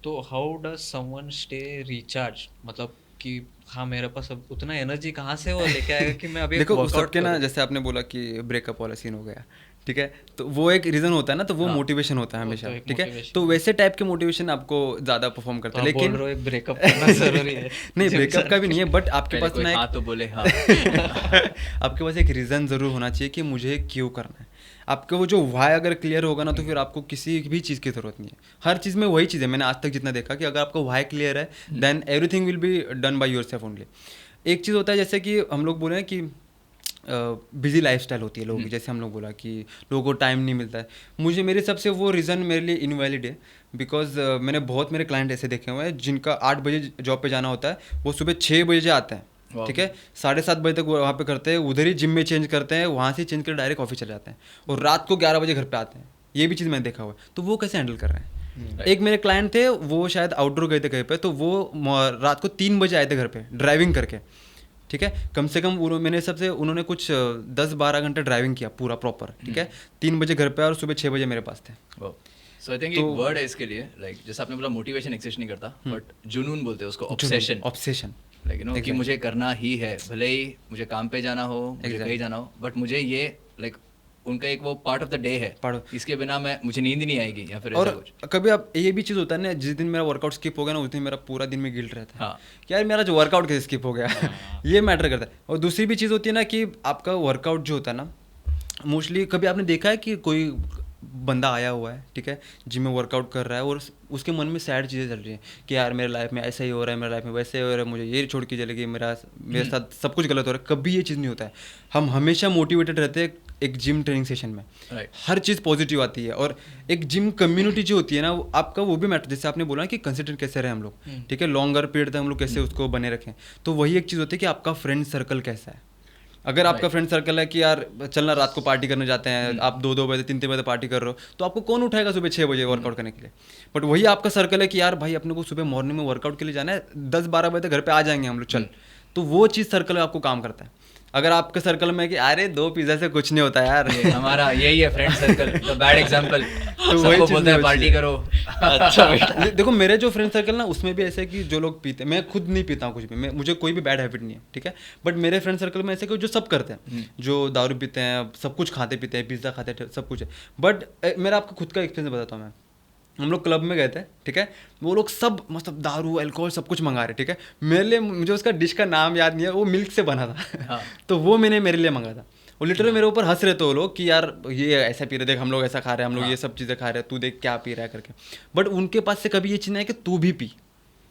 S3: तो how does someone stay recharge, मतलब कि हाँ मेरे पास अब उतना एनर्जी कहाँ से वो लेके आएगा कि मैं अभी
S1: देखो सबके ना, जैसे आपने बोला कि ब्रेकअप वाला सीन हो गया, ठीक है, तो वो एक रीज़न होता है ना, तो वो मोटिवेशन होता है हमेशा, ठीक है, तो वैसे टाइप के मोटिवेशन आपको ज़्यादा परफॉर्म करता है। लेकिन
S3: ब्रेकअप करना जरूरी है
S1: नहीं, ब्रेकअप का भी नहीं है, बट आपके पास ना
S2: तो बोले हाँ
S1: आपके पास एक रीज़न ज़रूर होना चाहिए कि मुझे क्यों करना है। आपका वो जो वाई अगर क्लियर होगा ना, तो फिर आपको किसी भी चीज़ की ज़रूरत नहीं है। हर चीज़ में वही चीज़ है, मैंने आज तक जितना देखा कि अगर आपका वाई क्लियर है then everything will be done by yourself only. एक चीज़ होता है जैसे कि हम लोग बोले हैं कि बिजी लाइफस्टाइल होती है लोगों की, जैसे हम लोग बोला कि लोगों को टाइम नहीं मिलता है। मुझे मेरे हिसाब से वो रीज़न मेरे लिए इनवैलिड है, बिकॉज मैंने बहुत मेरे क्लाइंट ऐसे देखे हुए हैं जिनका 8 बजे जॉब पे जाना होता है, वो सुबह 6 बजे आते हैं, ठीक है, 7:30 बजे तक वहाँ पे करते हैं, उधर ही जिम में चेंज करते हैं, वहाँ से चेंज कर डायरेक्ट ऑफिस चले जाते हैं और रात को 11 बजे घर पे आते हैं। ये भी चीज़ मैंने देखा हुआ है, तो वो कैसे हैंडल कर रहे हैं। एक मेरे क्लाइंट थे, वो शायद आउटडोर गए थे कहीं पे, तो वो रात को 3 बजे आए थे घर पे ड्राइविंग करके, ठीक है, कम से कम मेरे हिसाब से उन्होंने कुछ 10-12 घंटे ड्राइविंग किया पूरा प्रॉपर, ठीक है, 3 बजे घर पे और सुबह 6 बजे मेरे पास थे।
S2: सो आई थिंक एक वर्ड है इसके लिए, लाइक जैसे आपने बोला मोटिवेशन एक्सिस्ट नहीं करता, बट जुनून बोलते हैं उसको, ऑब्सेशन। लाइक यू नो कि मुझे करना ही है, भले ही मुझे काम पे जाना हो, मुझे कहीं जाना हो, बट मुझे ये लाइक उनका एक वो पार्ट ऑफ द डे है, इसके बिना मुझे नींद ही नहीं आएगी या फिर ऐसा कुछ।
S1: कभी आप ये भी चीज़ होता है ना, जिस दिन मेरा वर्कआउट स्किप हो गया ना उस दिन मेरा पूरा दिन में गिल्ट रहता है कि यार मेरा जो वर्कआउट कैसे स्किप हो गया। ये मैटर करता है। और दूसरी भी चीज़ होती है ना कि आपका वर्कआउट जो होता है ना, मोस्टली कभी आपने देखा है कि कोई बंदा आया हुआ है, ठीक है, जिम में वर्कआउट कर रहा है और उसके मन में सैड चीज़ें चल रही हैं कि यार मेरे लाइफ में ऐसा ही हो रहा है, मेरे लाइफ में वैसे ही हो रहा है, मुझे ये छोड़ के चलेगी, मेरे साथ सब कुछ गलत हो रहा है। कभी ये चीज़ नहीं होता है। हम हमेशा मोटिवेटेड रहते हैं एक जिम ट्रेनिंग सेशन में, हर चीज़ पॉजिटिव आती है। और एक जिम कम्युनिटी जो होती है ना, आपका वो भी मैटर, जैसे आपने बोला कि कंसिस्टेंट कैसे रहे हम लोग, ठीक है, लॉन्गर पीरियड तक हम लोग कैसे उसको बने रखें। तो वही एक चीज़ होती है कि आपका फ्रेंड सर्कल कैसा है। अगर आपका फ्रेंड सर्कल है कि यार चलना रात को पार्टी करने जाते हैं, आप 2-2 बजे 3-3 बजे पार्टी कर रहे हो, तो आपको कौन उठाएगा सुबह 6 बजे वर्कआउट करने के लिए। बट वही आपका सर्कल है कि यार भाई अपने को सुबह मॉर्निंग में वर्कआउट के लिए जाना है, 10-12 बजे तक घर पे आ जाएंगे हम लोग, चल। तो वो चीज़ सर्कल में आपको काम करता है। अगर आपके सर्कल में कि अरे 2 पिज़्ज़ा से कुछ नहीं होता यार,
S2: हमारा यही है friend circle, the bad example. तो वही बोलते हैं पार्टी करो।
S1: अच्छा देखो मेरे जो फ्रेंड सर्कल ना उसमें भी ऐसे कि जो लोग पीते, मैं खुद नहीं पीता हूँ कुछ भी, मुझे कोई भी बैड हैबिट नहीं है, ठीक है, बट मेरे फ्रेंड सर्कल में ऐसे कि जो सब करते हैं, जो दारू पीते हैं, सब कुछ खाते पीते हैं, पिज़्ज़ा खाते हैं, सब कुछ है। बट मेरा आपको खुद का एक्सपीरियंस बताता हूँ मैं। हम लोग क्लब में गए थे, ठीक है, वो लोग सब मतलब दारू अल्कोहल सब कुछ मंगा रहे, ठीक है। मेरे लिए, मुझे उसका डिश का नाम याद नहीं है, वो मिल्क से बना था। तो वो मैंने मेरे लिए मंगाया था। और लिटरली मेरे ऊपर हंस रहे थे वो लोग कि यार ये ऐसा पी रहे, देख हम लोग ऐसा खा रहे हैं, हम लोग ये सब चीज़ें खा रहे हैं, तू देख क्या पी रहा है करके। बट उनके पास से कभी ये चीज़ नहीं है कि तू भी पी,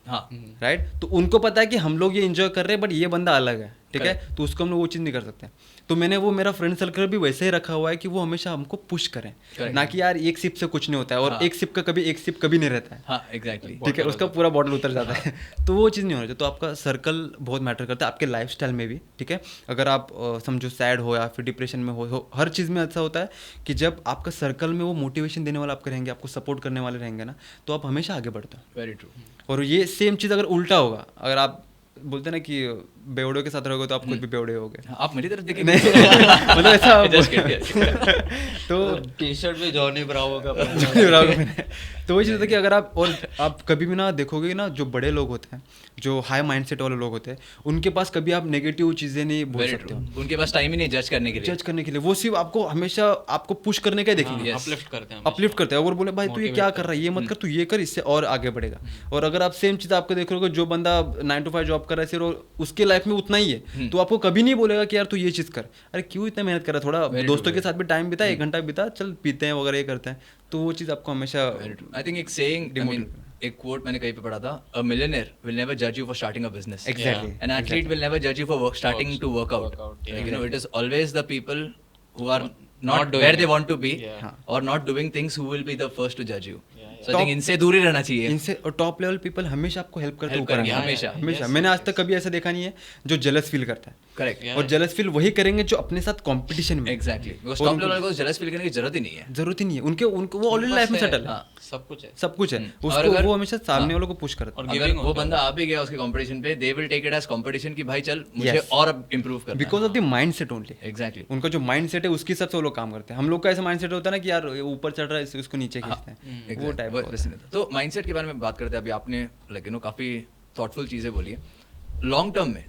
S1: राइट। तो उनको पता है कि हम लोग ये एंजॉय कर रहे हैं, बट ये बंदा अलग है, ठीक है, तो उसको हम लोग वो चीज़ नहीं कर सकते। तो मैंने वो मेरा फ्रेंड सर्कल भी वैसे ही रखा हुआ है कि वो हमेशा हमको पुश करें, ना कि यार एक सिप से कुछ नहीं होता है, और एक सिप कभी नहीं रहता है,
S2: एग्जैक्टली,
S1: ठीक है, उसका पूरा बॉटल उतर जाता है। तो वो चीज़ नहीं होना चाहिए। तो आपका सर्कल बहुत मैटर करता है, आपके लाइफस्टाइल में भी, ठीक है। अगर आप समझो सैड हो या फिर डिप्रेशन में हो, हर चीज़ में ऐसा होता है कि जब आपका सर्कल में वो मोटिवेशन देने वाला आपके रहेंगे, आपको सपोर्ट करने वाले रहेंगे ना, तो आप हमेशा आगे बढ़ते हो।
S2: Very true.
S1: और ये सेम चीज़ अगर उल्टा होगा, अगर आप बोलते ना कि बेवड़ों के साथ रहोगे तो आप खुद भी बेवड़े होगे।
S2: आप मेरी तरफ देखिए,
S1: मतलब ऐसा तो
S3: टी-शर्ट भी जॉनी ब्रावो का
S1: तो वही चीज़ होता है कि अगर आप कभी भी ना देखोगे ना, जो बड़े लोग होते हैं, जो हाई माइंडसेट वाले लोग होते हैं, उनके पास कभी आप नेगेटिव चीज़ें नहीं बोल सकते हो।
S2: उनके पास टाइम ही नहीं जज करने के लिए।
S1: वो सिर्फ आपको हमेशा आपको पुश करने का ही देखेंगे, अपलिफ्ट करते हैं, और बोले भाई तू ये क्या कर रहा है, ये मत कर, तू ये कर, इससे और आगे बढ़ेगा। और अगर आप सेम चीज़ आपको देख रहे हो, जो बंदा 9 to 5 जॉब कर रहा है सिर्फ, उसके लाइफ में उतना ही है, तो आपको कभी नहीं बोलेगा कि यार तू ये चीज़ कर, अरे क्यों इतना मेहनत कर रहा है, थोड़ा दोस्तों के साथ भी टाइम बिता, 1 घंटा बिता, चल पीते हैं वगैरह, ये करते हैं। तो वो चीज़ आपको हमेशा,
S2: आई थिंक एक सेइंग, एक कोट मैंने कहीं पे पढ़ा था, अ मिलियनेयर विल नेवर जज you for starting a business,
S1: exactly,
S2: an athlete will never जज you for starting to work out. You know, it is always the people who are not where they want to be or not doing things who will be the first to judge you. So I think इनसे दूर ही रहना चाहिए।
S1: इनसे, और top level people हमेशा आपको help करते हैं ऊपर आने, हमेशा। मैंने आज तक कभी ऐसा देखा नहीं है जो जेलस फील करता है।
S2: करेक्ट।
S1: और जेलस फील वही करेंगे जो अपने साथ कंपटीशन में।
S2: एग्जैक्टली, बिकॉज़ टॉप लेवल को जेलस फील करने की जरूरत ही नहीं है।
S1: जरूरत ही नहीं है, उनको वो ऑलरेडी लाइफ में सेटल है,
S3: सब कुछ है,
S1: उसको वो हमेशा सामने वालों को पुश करता है।
S2: अगर वो बंदा आ भी गया उसके कंपटीशन पे, they will take it as competition कि भाई चल मुझे और इंप्रूव करना है,
S1: because of the mindset only.
S2: Exactly,
S1: उनका जो माइंडसेट है उसके हिसाब से वो लोग काम करते हैं। हम लोग का ऐसा माइंडसेट होता है ना कि यार ऊपर चढ़ रहा है, उसको नीचे खींचते हैं, वो टाइप।
S2: तो माइंडसेट के बारे में बात करते हैं। अभी आपने लाइक यू नो काफी थॉटफुल चीजें बोली है। लॉन्ग टर्म में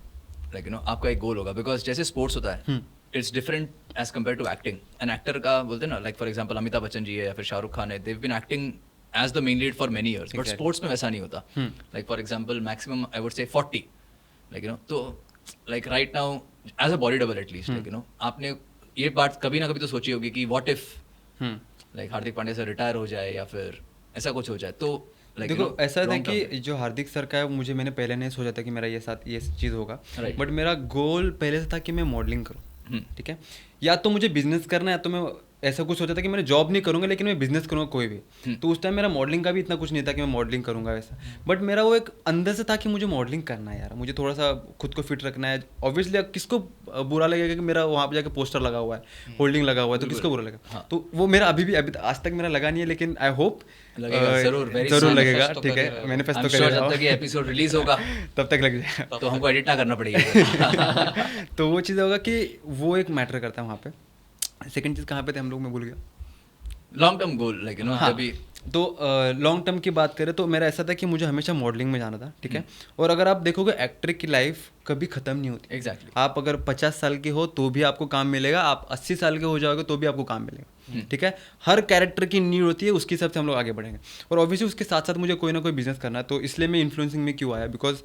S2: लाइक यू नो आपका एक गोल होगा, बिकॉज जैसे स्पोर्ट्स होता है, it's different as compare to acting. An actor का बोलते हैं ना, like for example Amitabh Bachchan ji है या फिर शाहरुख खान है, they have been acting as the main lead for many years, but sports में वैसा नहीं होता। Like for example maximum I would say 40, like you know. तो like right now as a body double at least, like you know, आपने ये बात कभी ना कभी तो सोची होगी कि what if like Hardik Pandya से रिटायर हो जाए या फिर ऐसा कुछ हो जाए। तो
S1: देखो ऐसा था कि जो हार्दिक सर का है, मैंने पहले नहीं सोचा था कि मेरा ये चीज़ होगा, बट मेरा गोल पहले से था कि मैं मॉडलिंग करूँ, ठीक है। या तो मुझे बिजनेस करना है, तो मैं ऐसा कुछ सोचा था कि मैंने जॉब नहीं करूँगा लेकिन मैं बिजनेस करूँगा कोई भी। तो उस टाइम मेरा मॉडलिंग का भी इतना कुछ नहीं था कि मैं मॉडलिंग करूँगा वैसा, बट मेरा वो एक अंदर से था कि मुझे मॉडलिंग करना है यार, मुझे थोड़ा सा खुद को फिट रखना है। ऑब्वियसली किसको बुरा लगेगा कि मेरा वहाँ पे जाके पोस्टर लगा हुआ है, होल्डिंग लगा हुआ है, तो किसको बुरा लगेगा। तो वो मेरा अभी आज तक मेरा लगा नहीं है, लेकिन आई होप जरूर लगेगा, ठीक है। मैनिफेस्टो करेगा,
S2: जब तक ये एपिसोड रिलीज होगा
S1: तब तक लग जाएगा,
S2: तो हमको एडिट ना करना पड़ेगा।
S1: तो वो चीज़ होगा कि वो एक मैटर करता है वहाँ पे। सेकंड चीज़ कहाँ पे थे हम लोग, मैं भूल गया।
S2: Long term goal, like you no, अभी
S1: तो लॉन्ग टर्म की बात करें तो मेरा ऐसा था कि मुझे हमेशा मॉडलिंग में जाना था, ठीक है। और अगर आप देखोगे एक्टर की लाइफ कभी ख़त्म नहीं होती।
S2: एग्जैक्टली।
S1: आप अगर 50 साल के हो तो भी आपको काम मिलेगा, आप 80 साल के हो जाओगे तो भी आपको काम मिलेगा, ठीक है। हर कैरेक्टर की नीड होती है, उसके हिसाब से हम लोग आगे बढ़ेंगे। और ऑब्वियसली उसके साथ साथ मुझे कोई ना कोई बिजनेस करना है, तो इसलिए मैं इन्फ्लुएंसिंग में क्यों आया, बिकॉज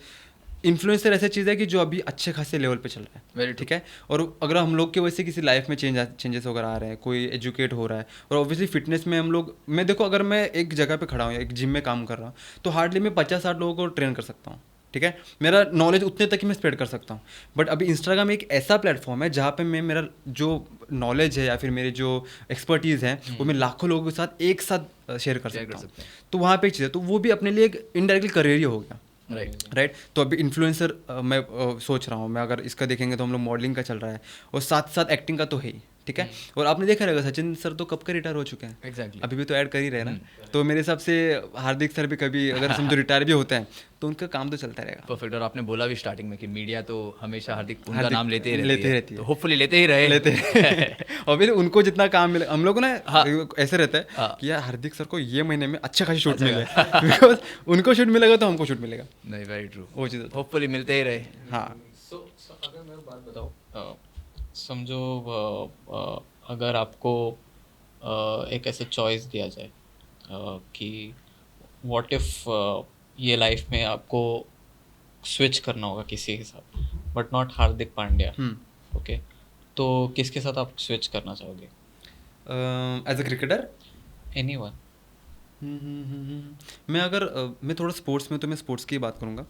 S1: इन्फ्लुएंसर ऐसी चीज़ है कि जो अभी अच्छे खासे लेवल पे चल रहा है,
S2: Very true.
S1: ठीक है। और अगर हम लोग की वजह से किसी लाइफ में चेंजेस वगैरह आ रहे हैं, कोई एजुकेट हो रहा है, और ऑब्वियसली फिटनेस में हम लोग, मैं देखो अगर मैं एक जगह पे खड़ा हूँ, एक जिम में काम कर रहा हूँ, तो हार्डली मैं 50-60 लोगों को ट्रेन कर सकता हूँ, ठीक है। मेरा नॉलेज उतने तक ही मैं स्प्रेड कर सकता हूँ। बट अभी इंस्टाग्राम एक ऐसा प्लेटफॉर्म है जहाँ पे मैं मेरा जो नॉलेज है या फिर मेरी जो एक्सपर्टीज़ है वो मैं लाखों लोगों के साथ एक साथ शेयर कर सकता हूँ। तो वहाँ पे एक चीज़ है, तो वो भी अपने लिए एक इनडायरेक्टली करियर ही हो गया, राइट। तो अभी इन्फ्लुएंसर मैं सोच रहा हूँ, मैं अगर इसका देखेंगे तो हम लोग मॉडलिंग का चल रहा है और साथ साथ एक्टिंग का तो है ही, ठीक है। और आपने देखा रहेगा सचिन सर तो कब का रिटायर हो चुके हैं,
S2: एग्जैक्टली।
S1: अभी भी तो ऐड कर ही रहे हैं ना। तो मेरे हिसाब से हार्दिक सर भी कभी अगर समझो रिटायर भी होते हैं तो उनका काम तो चलता रहेगा।
S2: परफेक्ट। और आपने बोला भी स्टार्टिंग में कि मीडिया तो हमेशा हार्दिक उनका नाम लेते ही रहती है,
S1: है।
S2: तो होपफुली लेते ही रहे।
S1: और फिर उनको जितना काम मिले, हम लोग ना ऐसे रहता है
S2: हाँ।
S1: कि यार हार्दिक सर को ये महीने में अच्छे खासी शूट मिले, बिकॉज उनको शूट मिलेगा तो हमको शूट मिलेगा।
S2: नहीं, वेरी ट्रू,
S1: वो चीज़
S2: होपफुली मिलते ही रहे।
S1: हाँ।
S3: अगर मैं बात बताऊँ, समझो अगर आपको एक ऐसे चॉइस दिया जाए कि व्हाट इफ ये लाइफ में आपको स्विच करना होगा किसी के साथ, but not Hardik Pandya, okay, तो किसके साथ आप स्विच करना चाहोगे?
S1: As a cricketer
S3: anyone.
S1: मैं थोड़ा स्पोर्ट्स में, तो मैं स्पोर्ट्स की बात करूँगा।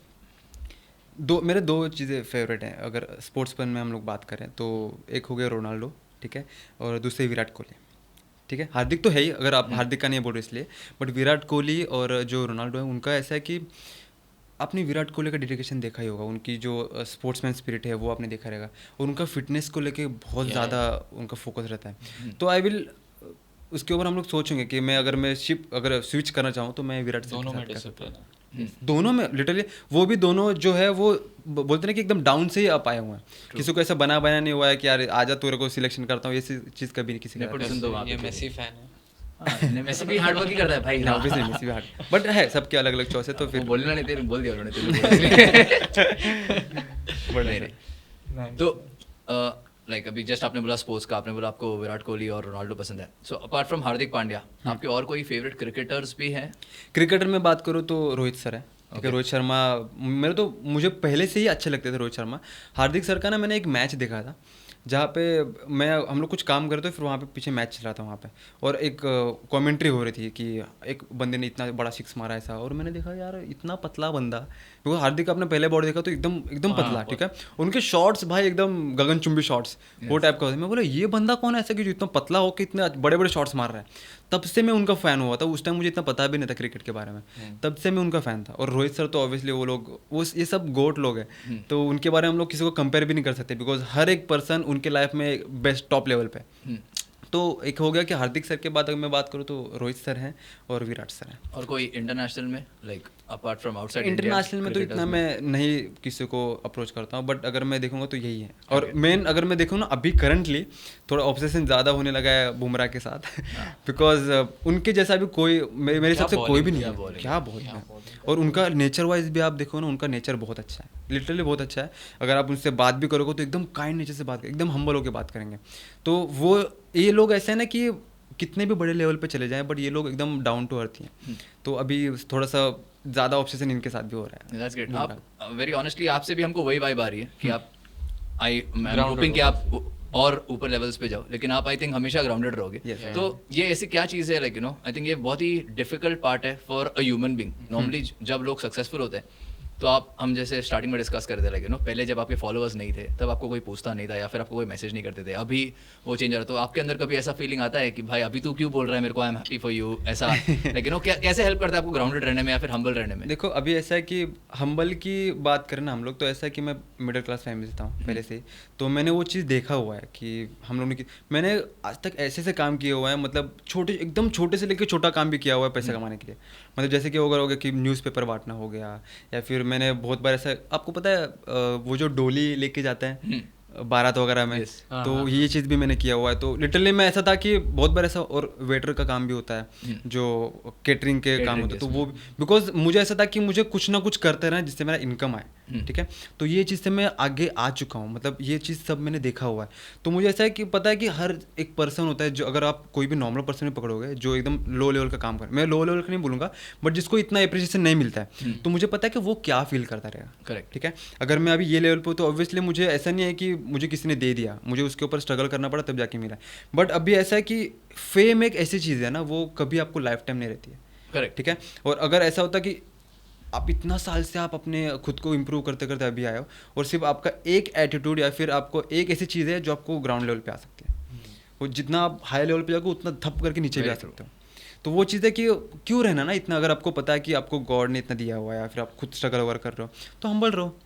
S1: मेरे दो चीज़ें फेवरेट हैं अगर स्पोर्ट्समैन में हम लोग बात करें तो। एक हो गया रोनाल्डो, ठीक है, और दूसरे विराट कोहली, ठीक है। हार्दिक तो है ही, अगर आप हार्दिक का नहीं बोल रहे इसलिए, बट विराट कोहली और जो रोनाल्डो है उनका ऐसा है कि आपने विराट कोहली का डेडिकेशन देखा ही होगा, उनकी जो स्पोर्ट्समैन स्पिरिट है वो आपने देखा रहेगा, और उनका फिटनेस को लेके बहुत ज़्यादा उनका फोकस रहता है। तो आई विल उसके ऊपर हम लोग सोचेंगे कि मैं अगर स्विच करना चाहूँ तो मैं विराट से
S3: दोनों में डिसिप्लिन है।
S1: दोनों में लिटरली, वो भी दोनों जो है वो बोलते हैं कि एकदम डाउन से ही आप आए हुए हैं। किसी को ऐसा बना नहीं हुआ है कि यार आजा तेरे को सिलेक्शन करता हूँ, ये चीज़ कभी नहीं किसी का।
S3: ये मेसी फैन है।
S2: मेसी भी हार्ड वर्क ही करता है भाई।
S1: ऑब्वियसली मेसी भी हार्ड, बट है सबके अलग अलग चॉइस है, तो फिर
S2: बोलना नहीं, तेरे बोल दिया उन्होंने। तो लाइक अभी जस्ट आपने बोला स्पोर्ट्स का, आपने बोला आपको विराट कोहली और रोनाल्डो पसंद है। So apart from Hardik Pandya आपके और कोई फेवरेट क्रिकेटर्स भी हैं?
S1: क्रिकेटर में बात करूँ तो रोहित सर है, ठीक है। रोहित शर्मा मुझे पहले से ही अच्छे लगते थे रोहित शर्मा। हार्दिक सर का ना मैंने एक मैच देखा था जहाँ पे हम लोग कुछ काम कर रहे थे, फिर वहाँ पे पीछे मैच चल रहा था वहाँ पे, और एक कमेंट्री हो रही थी कि एक बंदे ने इतना बड़ा सिक्स मारा ऐसा, और मैंने देखा यार इतना पतला बंदा, क्योंकि हार्दिक अपने पहले बॉडी देखा तो एकदम पतला, ठीक है। उनके शॉट्स भाई एकदम गगनचुंबी शॉट्स, वो टाइप का होता है। मैं बोला ये बंदा कौन है ऐसा कि जो इतना पतला होकर इतने बड़े बड़े शॉट्स मार रहा है। तब से मैं उनका फ़ैन हुआ था। उस टाइम मुझे इतना पता भी नहीं था क्रिकेट के बारे में, तब से मैं उनका फ़ैन था। और रोहित सर तो ऑब्वियसली वो ये सब गोट लोग हैं, तो उनके बारे में हम लोग किसी को कंपेयर भी नहीं कर सकते, बिकॉज हर एक पर्सन उनके लाइफ में बेस्ट टॉप लेवल पे। तो एक हो गया कि हार्दिक सर के बाद अगर मैं बात करूँ तो रोहित सर हैं और विराट सर हैं।
S2: और कोई इंटरनेशनल में, like apart from outside
S1: international में तो इतना मैं नहीं किसी को अप्रोच करता हूँ, बट अगर मैं देखूंगा तो यही है। और मेन अगर मैं देखूँ ना, अभी करंटली थोड़ा ऑब्सेशन ज़्यादा होने लगा है बुमराह के साथ, बिकॉज उनके जैसा भी कोई मेरे हिसाब से कोई भी नहीं है। क्या बॉलिंग है, और उनका नेचर वाइज भी आप देखो ना, उनका नेचर बहुत अच्छा है, लिटरली बहुत अच्छा है। अगर आप उनसे बात भी करोगे तो एकदम काइंड नेचर से बात करेंगे, एकदम हम्बल होकर बात करेंगे। तो वो ये लोग ऐसे हैं ना कि कितने भी बड़े लेवल पे चले जाएं, बट ये लोग एकदम डाउन टू अर्थ हैं। तो अभी थोड़ा सा ज़्यादा ऑब्सेशन इनके साथ भी हो रहा है।
S2: That's great. आप वेरी ऑनेस्टली आपसे भी हमको वही वाइब आ रही है कि आप होपिंग कि आप और ऊपर लेवल्स पे जाओ, लेकिन आप आई थिंक हमेशा ग्राउंडेड रहोगे। तो ये ऐसी क्या चीज़ है, like you no, I think ये बहुत ही डिफिकल्ट पार्ट है for a human being. Normally जब लोग सक्सेसफुल होते हैं तो हम जैसे स्टार्टिंग में डिस्कस करते थे, लाइक यू नो, पहले जब आपके फॉलोअर्स नहीं थे तब आपको कोई पूछता नहीं था या फिर आपको कोई मैसेज नहीं करते थे। अभी वो चेंज हो रहा है, तो आपके अंदर कभी ऐसा फीलिंग आता है कि भाई अभी तू क्यों बोल रहा है मेरे को, I am happy for you, ऐसा लाइक यू नो, कैसे हेल्प करता है आपको ग्राउंडेड रहने में या फिर हम्बल रहने में?
S1: देखो अभी ऐसा है कि हम्बल की बात करें ना हम लोग, तो ऐसा है कि मैं मिडिल क्लास फैमिली से था पहले से, तो मैंने वो चीज़ देखा हुआ है कि हम लोगों ने मैंने आज तक ऐसे काम किया हुआ है, मतलब एकदम छोटे से लेकर छोटा काम भी किया हुआ है पैसे कमाने के लिए। मतलब जैसे कि हो गया कि न्यूज़पेपर बांटना हो गया, या फिर मैंने बहुत बार ऐसा, आपको पता है वो जो डोली लेके जाते हैं बारात वगैरह में, तो ये चीज़ भी मैंने किया हुआ है। तो लिटरली मैं ऐसा था कि बहुत बार ऐसा, और वेटर का काम भी होता है जो केटरिंग के काम होता है, तो वो बिकॉज मुझे ऐसा था कि मुझे कुछ ना कुछ करते रहना जिससे मेरा इनकम आए, ठीक है। तो ये चीज़ से मैं आगे आ चुका हूँ, मतलब ये चीज़ सब मैंने देखा हुआ है। तो मुझे ऐसा है कि पता है कि हर एक पर्सन होता है जो, अगर आप कोई भी नॉर्मल पर्सन भी पकड़ोगे जो एकदम लो लेवल का काम करे, मैं लो लेवल का नहीं बोलूँगा, बट जिसको इतना अप्रिसिएशन नहीं मिलता है, तो मुझे पता है कि वो क्या फील करता रहेगा।
S2: करेक्ट,
S1: ठीक है। अगर मैं अभी ये लेवल पे, तो ऑब्वियसली मुझे ऐसा नहीं है कि मुझे किसी ने दे दिया, मुझे उसके ऊपर स्ट्रगल करना पड़ा तब जाके मिला। बट अभी ऐसा है कि फेम एक ऐसी चीज़ है ना, वो कभी आपको लाइफ टाइम नहीं रहती है।
S2: करेक्ट,
S1: ठीक है। और अगर ऐसा होता कि आप इतना साल से आप अपने खुद को इम्प्रूव करते करते अभी आए हो, और सिर्फ आपका एक एटीट्यूड या फिर आपको एक ऐसी चीज़ है जो आपको ग्राउंड लेवल पे आ सकती है, वो जितना आप हाई लेवल पे जाओगे उतना धप करके नीचे भी आ सकते हो। तो वो चीज़ है कि क्यों रहना ना इतना, अगर आपको पता है कि आपको गॉड ने इतना दिया हुआ है, या फिर आप खुद स्ट्रगल वगैरह कर रहे हो, तो हम्बल रहो,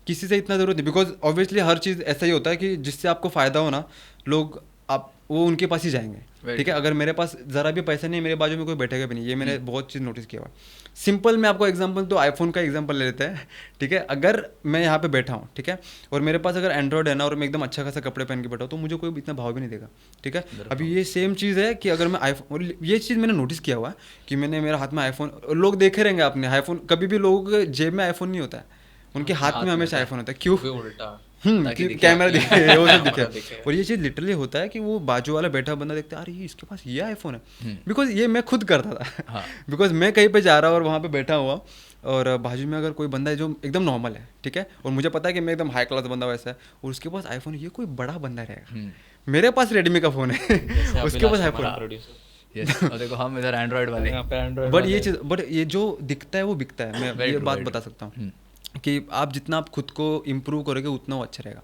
S1: किसी से इतना ज़रूरत नहीं। बिकॉज ऑब्वियसली हर चीज़ ऐसा ही होता है कि जिससे आपको फ़ायदा हो ना, लोग आप वो उनके पास ही जाएंगे। ठीक है। अगर मेरे पास ज़रा भी पैसा नहीं है, मेरे बाजू में कोई बैठेगा भी नहीं, ये मैंने बहुत चीज़ नोटिस किया हुआ है। सिंपल मैं आपको एग्जांपल, तो आईफोन का एग्जांपल ले लेते हैं। ठीक है। अगर मैं यहाँ पे बैठा हूँ, ठीक है, और मेरे पास अगर एंड्रॉयड है ना, और मैं एकदम अच्छा खासा कपड़े पहन के बैठा हूँ, तो मुझे कोई इतना भाव भी नहीं देगा। ठीक है। अभी ये सेम चीज़ है कि अगर मैं आईफोन, ये चीज़ मैंने नोटिस किया हुआ है कि मैंने मेरा हाथ में आईफोन, लोग देखे रहेंगे आपने आईफोन, कभी भी लोगों के जेब में आईफोन नहीं होता है, उनके हाथ में हमेशा आईफोन होता है। क्यों?
S3: उल्टा
S1: कैमरा दिखे, वो सब दिखे। और ये चीज़ लिटरली होता है कि वो बाजू वाला बैठा बंदा देखता है, अरे ये इसके पास ये आईफोन है। बिकॉज ये मैं खुद करता था। बिकॉज मैं कहीं पे जा रहा हूँ और वहाँ पे बैठा हुआ, और बाजू में अगर कोई बंदा है जो एकदम नॉर्मल है, ठीक है, और मुझे पता है कि मैं एकदम हाई क्लास बंदा वैसा है, और उसके पास आईफोन, ये कोई बड़ा बंदा रहेगा, मेरे पास रेडमी का फ़ोन है, उसके पास आईफोन।
S2: और देखो हम इधर एंड्रॉइड वाले,
S1: बट ये चीज़, बट ये जो दिखता है वो बिकता है। मैं ये बात बता सकता हूँ कि आप जितना आप खुद को इम्प्रूव करोगे उतना वो अच्छा रहेगा।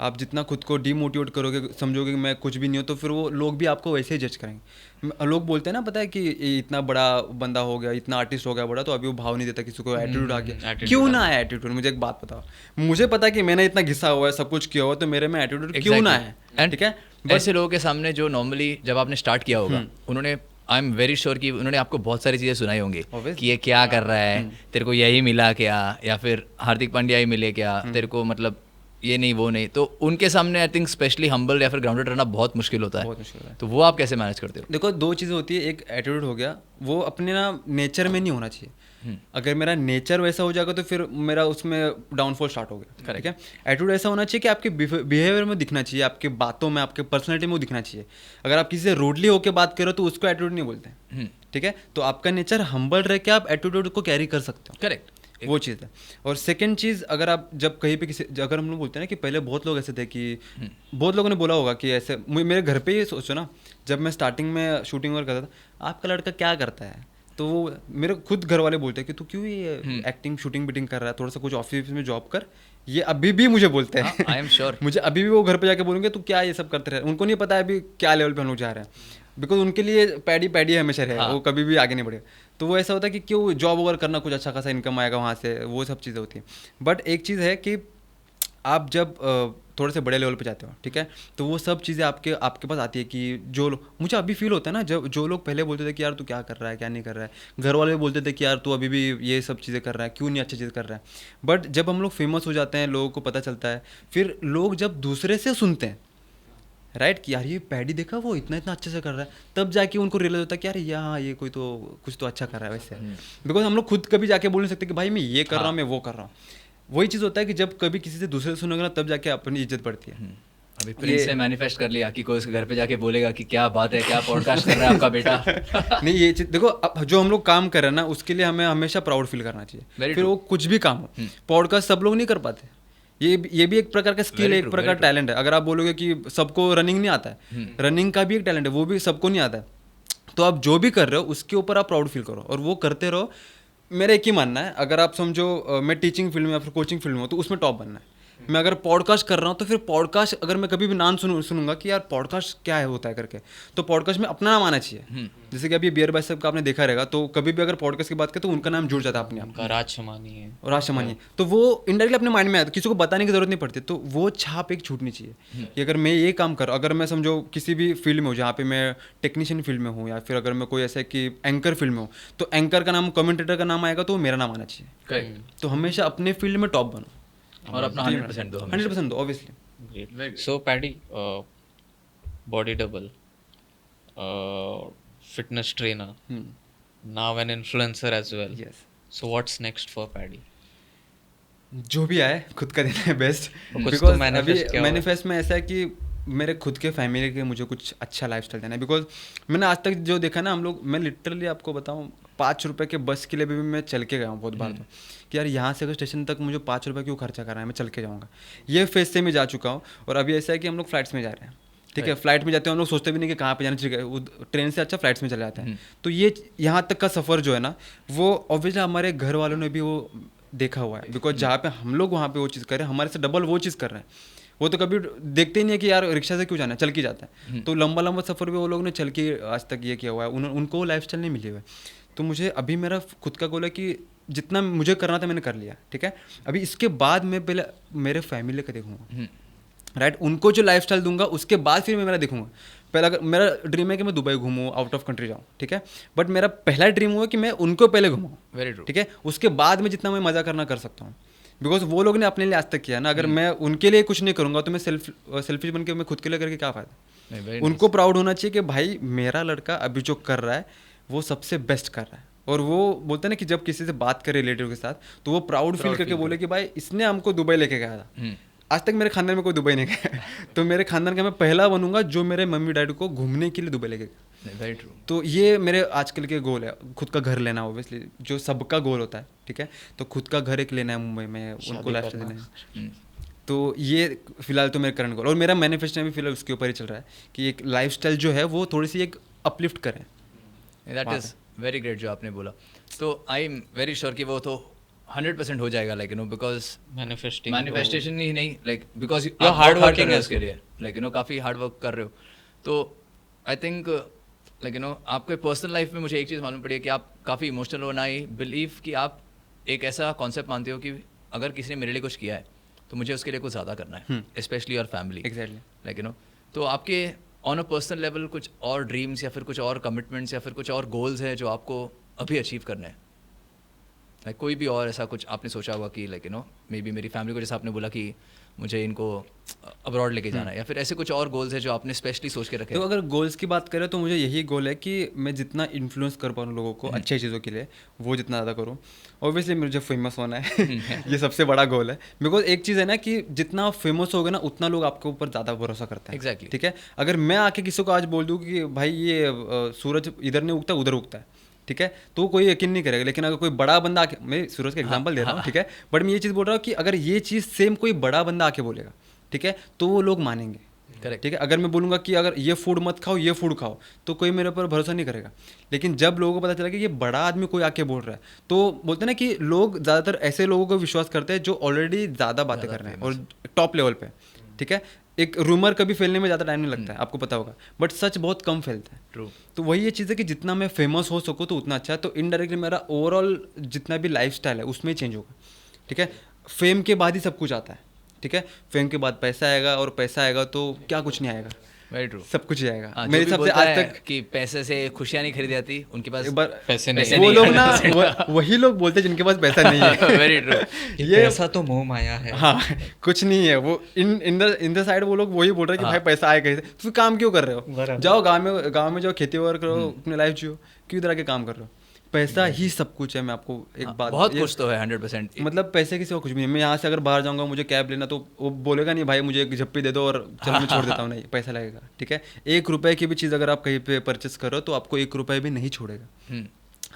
S1: आप जितना खुद को डीमोटिवेट करोगे, समझोगे कि मैं कुछ भी नहीं हूँ, तो फिर वो लोग भी आपको वैसे ही जज करेंगे। लोग बोलते हैं ना, पता है कि ये इतना बड़ा बंदा हो गया, इतना आर्टिस्ट हो गया बड़ा, तो अभी वो भाव नहीं देता किसी को, एटीट्यूड आ गया। क्यों ना है एटीट्यूड? मुझे एक बात बताओ, मुझे पता है कि मैंने इतना घिसा हुआ है, सब कुछ किया हुआ है, तो मेरे में एटीट्यूड क्यों ना है? ठीक है।
S2: ऐसे लोगों के सामने जो नॉर्मली जब आपने स्टार्ट किया होगा, उन्होंने, आई एम वेरी श्योर कि उन्होंने आपको बहुत सारी चीज़ें सुनाई होंगी कि ये क्या कर रहा है, तेरे को यही मिला क्या, या फिर हार्दिक पांड्या ही मिले क्या, तेरे को मतलब ये नहीं वो नहीं। तो उनके सामने आई थिंक स्पेशली हम्बल या फिर ग्राउंडेड रहना बहुत मुश्किल होता है।
S1: बहुत मुश्किल है।
S2: तो वो आप कैसे मैनेज करते हो?
S1: देखो, दो चीज़ें होती है, एक एटीट्यूड हो गया, वो अपने ना नेचर में नहीं होना चाहिए। अगर मेरा नेचर वैसा हो जाएगा तो फिर मेरा उसमें डाउनफॉल स्टार्ट हो गया। ठीक है। एटीट्यूड ऐसा होना चाहिए कि आपके बिहेवियर में दिखना चाहिए, आपके बातों में, आपके पर्सनैलिटी में वो दिखना चाहिए। अगर आप किसी से रूडली होकर बात करो तो उसको एटीट्यूड नहीं बोलते। ठीक है। तो आपका नेचर हम्बल रह के आप एटीट्यूड को कैरी कर सकते हो।
S2: करेक्ट,
S1: वो चीज़ है। और सेकंड चीज़, अगर आप जब कहीं पे किसी, अगर हम लोग बोलते हैं ना कि पहले बहुत लोग ऐसे थे कि बहुत लोगों ने बोला होगा कि ऐसे, मेरे घर पे ही सोचो ना, जब मैं स्टार्टिंग में शूटिंग वगैरह करता था, आपका लड़का क्या करता है, तो वो मेरे खुद घर वाले बोलते हैं कि तू क्यों ये एक्टिंग शूटिंग बीटिंग कर रहा है, थोड़ा सा कुछ ऑफिस में जॉब कर। ये अभी भी मुझे बोलते हैं।
S2: I am sure.
S1: मुझे अभी भी वो घर पे जाके बोलेंगे तू क्या ये सब करते रहे। उनको नहीं पता है अभी क्या लेवल पे हम लोग जा रहे हैं, बिकॉज उनके लिए पैडी पैडी हमेशा रहेगा, वो कभी भी आगे नहीं बढ़ेगा। तो वो ऐसा होता है कि क्यों जॉब वगैरह करना, कुछ अच्छा खासा इनकम आएगा वहाँ से, वो सब चीज़ें होती हैं। बट एक चीज़ है कि आप जब थोड़े से बड़े लेवल पे जाते हो, ठीक है, तो वो सब चीज़ें आपके पास आती है कि जो लोग, मुझे अभी फील होता है ना, जब जो लोग पहले बोलते थे कि यार तू क्या कर रहा है, क्या नहीं कर रहा है, घर वाले भी बोलते थे कि यार तू अभी भी ये सब चीज़ें कर रहा है, क्यों नहीं अच्छी चीज़ कर रहा है। बट जब हम लोग फेमस हो जाते हैं, लोगों को पता चलता है, फिर लोग जब दूसरे से सुनते हैं, राइट, कि यार ये पैडी देखा वो इतना अच्छे से कर रहा है, तब जाके उनको रियलाइज होता है कि यार यहाँ ये कोई तो कुछ तो अच्छा कर रहा है वैसे। बिकॉज हम लोग खुद कभी जाके बोल नहीं सकते कि भाई मैं ये कर रहा हूँ, मैं वो कर रहा हूँ। वही चीज़ होता है कि जब कभी किसी से दूसरे से सुनोगे ना, तब जाके अपनी इज्जत बढ़ती है।
S2: अभी प्रिंस ने मैनिफेस्ट कर लिया कि कोई उसके घर पे जाके बोलेगा कि क्या बात है, क्या पॉडकास्ट कर रहा है आपका बेटा।
S1: नहीं, ये चीज देखो, अब जो हम लोग काम कर रहे हैं ना, उसके लिए हमें हमेशा प्राउड फील करना चाहिए, फिर वो कुछ भी काम हो। पॉडकास्ट सब लोग नहीं कर पाते, ये भी एक प्रकार का स्किल है, एक प्रकार का टैलेंट है। अगर आप बोलोगे कि सबको रनिंग नहीं आता है, रनिंग का भी एक टैलेंट है, वो भी सबको नहीं आता है। तो आप जो भी कर रहे हो उसके ऊपर आप प्राउड फील करो और वो करते रहो। मेरा एक ही मानना है, अगर आप समझो मैं टीचिंग फील्ड में या फिर कोचिंग फील्ड में हूँ तो उसमें टॉप बनना है। मैं अगर पॉडकास्ट कर रहा हूँ तो फिर पॉडकास्ट, अगर मैं कभी भी नाम सुनूंगा कि यार पॉडकास्ट क्या है होता है करके, तो पॉडकास्ट में अपना नाम आना चाहिए। जैसे कि अभी बियर बाइसेप का आपने देखा रहेगा, तो कभी भी अगर पॉडकास्ट की बात करें तो उनका नाम जुड़ जाता है अपने आप।
S3: राज शमानी है,
S1: और राज शमानी, तो वो इनडायरेक्टली अपने माइंड में आता है, किसी को बताने की जरूरत नहीं पड़ती। तो वो छाप एक छूटनी चाहिए कि अगर मैं ये काम कर, अगर मैं समझो किसी भी फील्ड में हूँ जहाँ पे मैं टेक्नीशियन फील्ड में हूँ, या फिर अगर मैं कोई ऐसा कि एंकर फील्ड में हूँ, तो एंकर का नाम, कमेंटेटर का नाम आएगा तो मेरा नाम आना चाहिए। तो हमेशा अपने फील्ड में टॉप बनो
S2: और अपना 100% दो,
S1: 100% दो, obviously.
S3: Great. So Paddy, body double, fitness trainer, now an influencer as well.
S1: Yes.
S3: So what's next for Paddy?
S1: जो भी आए खुद का देना है बेस्ट,
S3: कुछ तो
S1: बिकॉज
S3: manifest
S1: अभी
S3: किया हुआ है।
S1: मैनिफेस्ट में ऐसा है कि मेरे खुद के फैमिली के मुझे कुछ अच्छा लाइफस्टाइल देना है। बिकॉज मैंने आज तक जो देखा ना, हम लोग, मैं लिटरली आपको बताऊं, 5 रुपए के बस के लिए भी मैं चल के गया हूँ बहुत बार। तो कि यार यहाँ से अगर स्टेशन तक मुझे 5 रुपए क्यों खर्चा करना है, मैं चल के जाऊँगा। ये फेज से मैं जा चुका हूँ। और अभी ऐसा है कि हम लोग फ्लाइट्स में जा रहे हैं, ठीक है, फ्लाइट में जाते हैं हम लोग सोचते भी नहीं कि कहाँ पे जाना चाहिए, ट्रेन से अच्छा फ्लाइट्स में चले जाते हैं। तो ये यहाँ तक का सफ़र जो है ना, वो ऑब्वियसली हमारे घर वालों ने भी वो देखा हुआ है। बिकॉज जहाँ पे हम लोग वहाँ पे वो चीज़ कर रहे हैं, हमारे से डबल वो चीज़ कर रहे हैं। वो तो कभी देखते ही नहीं है कि यार रिक्शा से क्यों जाना है, चल के जाता है। तो लंबा लंबा सफ़र भी वो लोग ने चल के आज तक ये किया हुआ है, उनको लाइफस्टाइल नहीं मिली हुई है। तो मुझे अभी मेरा खुद का गोल है कि जितना मुझे करना था मैंने कर लिया, ठीक है। अभी इसके बाद मैं पहले मेरे फैमिली का देखूंगा, राइट, उनको जो लाइफस्टाइल दूंगा उसके बाद फिर मैं मेरा देखूंगा। पहला अगर मेरा ड्रीम है कि मैं दुबई घूमूँ, आउट ऑफ कंट्री जाऊँ, ठीक है, बट मेरा पहला ड्रीम हुआ कि मैं उनको पहले घूमाऊँ,
S2: वेरी ट्रू।
S1: ठीक है, उसके बाद में जितना मैं मज़ा करना कर सकता हूँ। बिकॉज वो लोग ने अपने लिए आज तक किया ना, अगर मैं उनके लिए कुछ नहीं करूँगा तो मैं सेल्फिश बन के मैं खुद के लिए करके क्या फ़ायदा। उनको प्राउड होना चाहिए कि भाई मेरा लड़का अभी जो कर रहा है वो सबसे बेस्ट कर रहा है। और वो बोलते हैं ना कि जब किसी से बात करे रिलेटिव के साथ, तो वो प्राउड फील करके बोले कि भाई इसने हमको दुबई लेके गया था। आज तक मेरे खानदान में कोई दुबई नहीं गया तो मेरे खानदान का मैं पहला बनूंगा जो मेरे मम्मी डैडी को घूमने के लिए दुबई लेके गया।
S2: Very true.
S1: तो ये मेरे आजकल के गोल है, खुद का घर लेना, ऑब्वियसली जो सबका गोल होता है, ठीक है। तो खुद का घर एक लेना है मुंबई में, उनको लाइफस्टाइल देना है। तो ये फिलहाल तो मेरा करंट गोल, और मेरा मैनिफेस्टो भी फिलहाल उसके ऊपर ही चल रहा है कि एक लाइफस्टाइल जो है वो थोड़ी सी एक अपलिफ्ट करें।
S2: दैट इज़ वेरी ग्रेट जो आपने बोला। तो आई एम वेरी श्योर कि वो तो 100% हो जाएगा, like you know, because manifestation ही नहीं, like because you hard working है उसके लिए, लाइक यू नो, काफ़ी हार्ड वर्क कर रहे हो। तो I think like you know आपके पर्सनल लाइफ में मुझे एक चीज़ मालूम पड़ी है कि आप काफ़ी इमोशनल हो। आई बिलीव कि आप एक ऐसा कॉन्सेप्ट मानते हो कि अगर किसी ने मेरे लिए कुछ किया है तो मुझे उसके लिए कुछ ज़्यादा करना है, specially your family.
S1: Exactly,
S2: like you know, तो आपके ऑन अ पर्सनल लेवल कुछ और ड्रीम्स या फिर कुछ और कमिटमेंट्स या फिर कुछ और गोल्स हैं जो आपको अभी अचीव करने हैं? लाइक कोई भी और ऐसा कुछ आपने सोचा होगा कि like you no may be मेरी फैमिली को, जैसे आपने बोला कि मुझे इनको अब्रॉड लेके जाना है, या फिर ऐसे कुछ और गोल्स है जो आपने स्पेशली सोच के रखे
S1: तो
S2: हैं?
S1: अगर गोल्स की बात करें तो मुझे यही गोल है कि मैं जितना इन्फ्लुएंस कर पाऊँ लोगों को अच्छी चीज़ों के लिए, वो जितना ज़्यादा करूँ। ऑब्वियसली मुझे फेमस होना है ये सबसे बड़ा गोल है। बिकॉज एक चीज़ है ना कि जितना फेमस होगा ना उतना लोग आपके ऊपर ज़्यादा भरोसा करते हैं।
S2: Exactly.
S1: ठीक है, अगर मैं आके किसी को आज बोल दूँ कि भाई ये सूरज इधर नहीं उगता उधर उगता है, ठीक है, तो कोई यकीन नहीं करेगा। लेकिन अगर कोई बड़ा बंदा आके, मैं सूरज का एग्जांपल दे रहा हूँ, ठीक है, बट मैं ये चीज़ बोल रहा हूँ कि अगर ये चीज़ सेम कोई बड़ा बंदा आके बोलेगा, ठीक है, तो वो लोग मानेंगे।
S2: करेक्ट।
S1: ठीक है, अगर मैं बोलूँगा कि अगर ये फूड मत खाओ ये फूड खाओ, तो कोई मेरे ऊपर भरोसा नहीं करेगा। लेकिन जब लोगों को पता चला कि ये बड़ा आदमी कोई आके बोल रहा है, तो बोलते हैं ना कि लोग ज़्यादातर ऐसे लोगों को विश्वास करते हैं जो ऑलरेडी ज़्यादा बातें कर रहे हैं और टॉप लेवल पे। ठीक है, एक रूमर कभी फैलने में ज़्यादा टाइम नहीं लगता है, आपको पता होगा, बट सच बहुत कम फैलता है।
S2: ट्रू।
S1: तो वही ये चीज़ है कि जितना मैं फेमस हो सकूँ तो उतना अच्छा है। तो इनडायरेक्टली मेरा ओवरऑल जितना भी लाइफस्टाइल है उसमें चेंज होगा। ठीक है, फेम के बाद ही सब कुछ आता है। ठीक है, फेम के बाद पैसा आएगा, और पैसा आएगा तो क्या कुछ नहीं आएगा,
S2: वेरी ट्रू।
S1: सब कुछ ही आएगा।
S2: हाँ,
S1: मेरे हिसाब से आज तक
S2: कि पैसे से खुशियाँ नहीं खरीदी जाती, उनके पास
S1: एक बार
S3: पैसे
S2: पैसे
S1: वो
S2: नहीं
S1: लोग
S2: है।
S1: ना वही लोग बोलते हैं जिनके पास पैसा नहीं है।
S2: Very true.
S1: ये
S3: पैसा तो मोह माया है।
S1: हाँ, कुछ नहीं है वो इन द साइड वो लोग वही बोल रहे हैं कि भाई पैसा आए कैसे, तो फिर काम क्यों कर रहे हो? जाओ गांव में जाओ, खेती वगैरह करो, अपनी लाइफ जियो, क्यों इधर आके काम कर रहे हो? पैसा ही सब कुछ है। मैं आपको एक बात,
S2: बहुत कुछ तो है 100%।
S1: मतलब पैसे किसी को कुछ भी नहीं। मैं यहाँ से अगर बाहर जाऊँगा, मुझे कैब लेना, तो वो बोलेगा नहीं भाई मुझे एक झप्पी दे दो और चलो मैं छोड़ देता हूँ, नहीं, पैसा लगेगा। ठीक है, 1 रुपए की भी चीज़ अगर आप कहीं पे परचेस करो तो आपको 1 रुपए भी नहीं छोड़ेगा।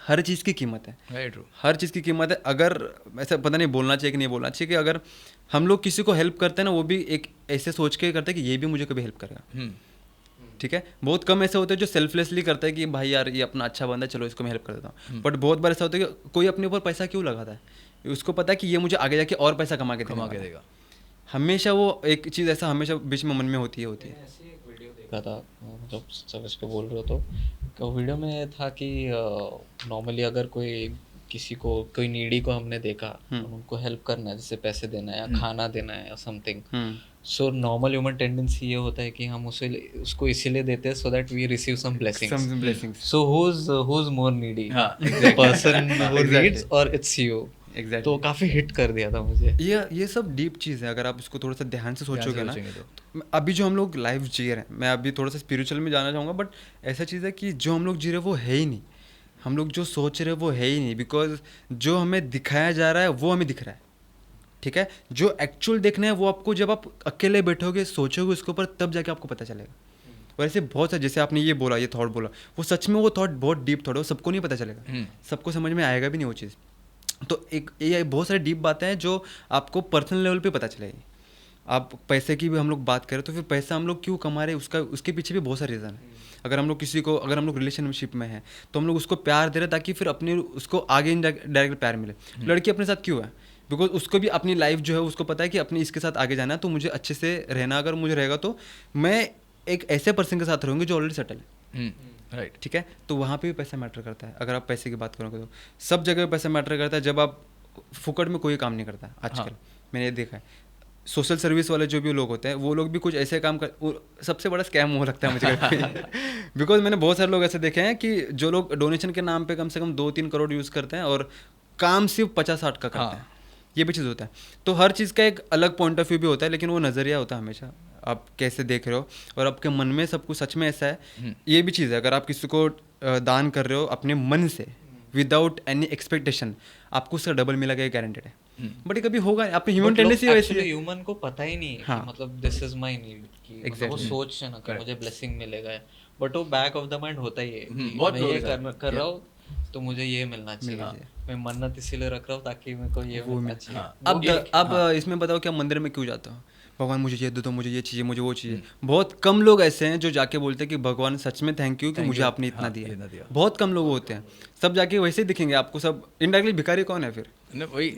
S1: हर चीज़ की कीमत है,
S2: वेरी ट्रू।
S1: हर चीज़ की कीमत है। अगर ऐसा पता नहीं बोलना चाहिए कि नहीं बोलना चाहिए कि अगर हम लोग किसी को हेल्प करते हैं ना, वो भी एक ऐसे सोच के करते हैं कि ये भी मुझे कभी हेल्प करेगा। ठीक है, बहुत कम ऐसे होते हैं जो सेल्फलेसली करते हैं कि भाई यार ये अपना अच्छा बंदा है, चलो इसको मैं हेल्प कर देता हूँ। बट बहुत बार ऐसा होता है कि कोई अपने ऊपर पैसा क्यों लगाता है, उसको पता है कि ये मुझे आगे जाके और पैसा कमा के देगा। हमेशा वो एक चीज़ ऐसा हमेशा बीच में मन में होती है।
S3: देखा था, जब समझ के बोल रहे हो तो वीडियो में था कि नॉर्मली अगर किसी को कोई नीडी को हमने देखा, उनको हेल्प करना है, जैसे पैसे देना है या खाना देना है या something, so normal human tendency ये होता है कि हम उसको इसीलिए देते हैं so that we receive some blessings. So who is more needy, the person who needs or it's you?
S1: Exactly.
S3: तो काफ़ी हिट कर दिया था मुझे।
S1: ये सब डीप चीज़ है, अगर आप इसको थोड़ा सा ध्यान से सोचोगे ना।
S2: तो।
S1: अभी जो हम लोग लाइफ जी रहे हैं, मैं अभी थोड़ा सा स्पिरिचुअल में जाना चाहूँगा, बट ऐसा चीज़ है कि जो हम लोग जी रहे हैं वो है ही नहीं, हम लोग जो सोच रहे हैं वो है ही नहीं, बिकॉज जो हमें दिखाया जा रहा है वो हमें दिख रहा है, ठीक है। जो एक्चुअल देखना है वो आपको जब आप अकेले बैठोगे सोचोगे उसके ऊपर, तब जाके आपको पता चलेगा। और ऐसे बहुत सारे, जैसे आपने ये बोला, ये थॉट बोला, वो सच में वो थॉट बहुत डीप थॉट है, वो सबको नहीं पता चलेगा, सबको समझ में आएगा भी नहीं वो चीज़। तो एक ये बहुत सारी डीप बातें हैं जो आपको पर्सनल लेवल पे पता चलेगी। आप पैसे की भी हम लोग बात करें तो फिर पैसा हम लोग क्यों कमा रहे हैं, उसके पीछे भी बहुत सारे रीज़न है। अगर हम लोग रिलेशनशिप में हैं तो हम लोग उसको प्यार दे रहे हैं ताकि फिर अपने उसको आगे डायरेक्ट प्यार मिले। लड़की अपने साथ क्यों है, बिकॉज उसको भी अपनी लाइफ जो है उसको पता है कि अपनी इसके साथ आगे जाना है, तो मुझे अच्छे से रहना, अगर मुझे रहेगा तो मैं एक ऐसे पर्सन के साथ रहूँगी जो ऑलरेडी सेटल है,
S2: राइट,
S1: ठीक है। तो वहाँ पे भी पैसा मैटर करता है। अगर आप पैसे की बात करोगे तो सब जगह पे पैसा मैटर करता है। जब आप फुकट में कोई काम नहीं करता आजकल, मैंने ये देखा है। सोशल सर्विस वाले जो भी लोग होते हैं वो लोग भी कुछ ऐसे काम कर, सबसे बड़ा स्कैम हो लगता है मुझे बिकॉज मैंने बहुत सारे लोग ऐसे देखे हैं कि जो लोग डोनेशन के नाम पे कम से कम 2-3 करोड़ यूज़ करते हैं और काम सिर्फ 50-60 का करते हैं। ये भी चीज़ होता है। तो हर चीज़ का एक अलग पॉइंट ऑफ व्यू भी होता है, लेकिन वो नज़रिया होता है हमेशा, आप कैसे देख रहे हो और आपके मन में सब कुछ सच में ऐसा है। ये भी चीज़ है, अगर आप किसी को दान कर रहे हो अपने मन से विदाउट एनी एक्सपेक्टेशन, आपको उसका डबल मिलेगा, ये गारंटेड है। बट ये कभी होगा, आपकी ह्यूमन टेंडेंसी वैसी है।
S3: ह्यूमन को पता ही नहीं है कि मतलब दिस इज माय नीड, कि मतलब वो सोच है ना कि मुझे ब्लेसिंग मिलेगा, बट वो बैक ऑफ द माइंड होता ही है कि मैं ये कर रहा हूँ तो मुझे ये मिलना चाहिए, मैं मन्नत इसीलिए रख रहा हूँ ताकि मेरे को ये मिलना चाहिए।
S1: अब इसमें बताओ क्या मंदिर में क्यों जाता हूँ, भगवान मुझे ये दो, तो मुझे ये चाहिए, मुझे वो चाहिए। बहुत कम लोग ऐसे हैं जो जाके बोलते हैं कि भगवान सच में थैंक यू कि मुझे आपने इतना दिया। बहुत कम लोग होते हैं, सब जाके वैसे ही दिखेंगे आपको, सब इनडायरेक्टली भिखारी कौन है फिर?
S2: वही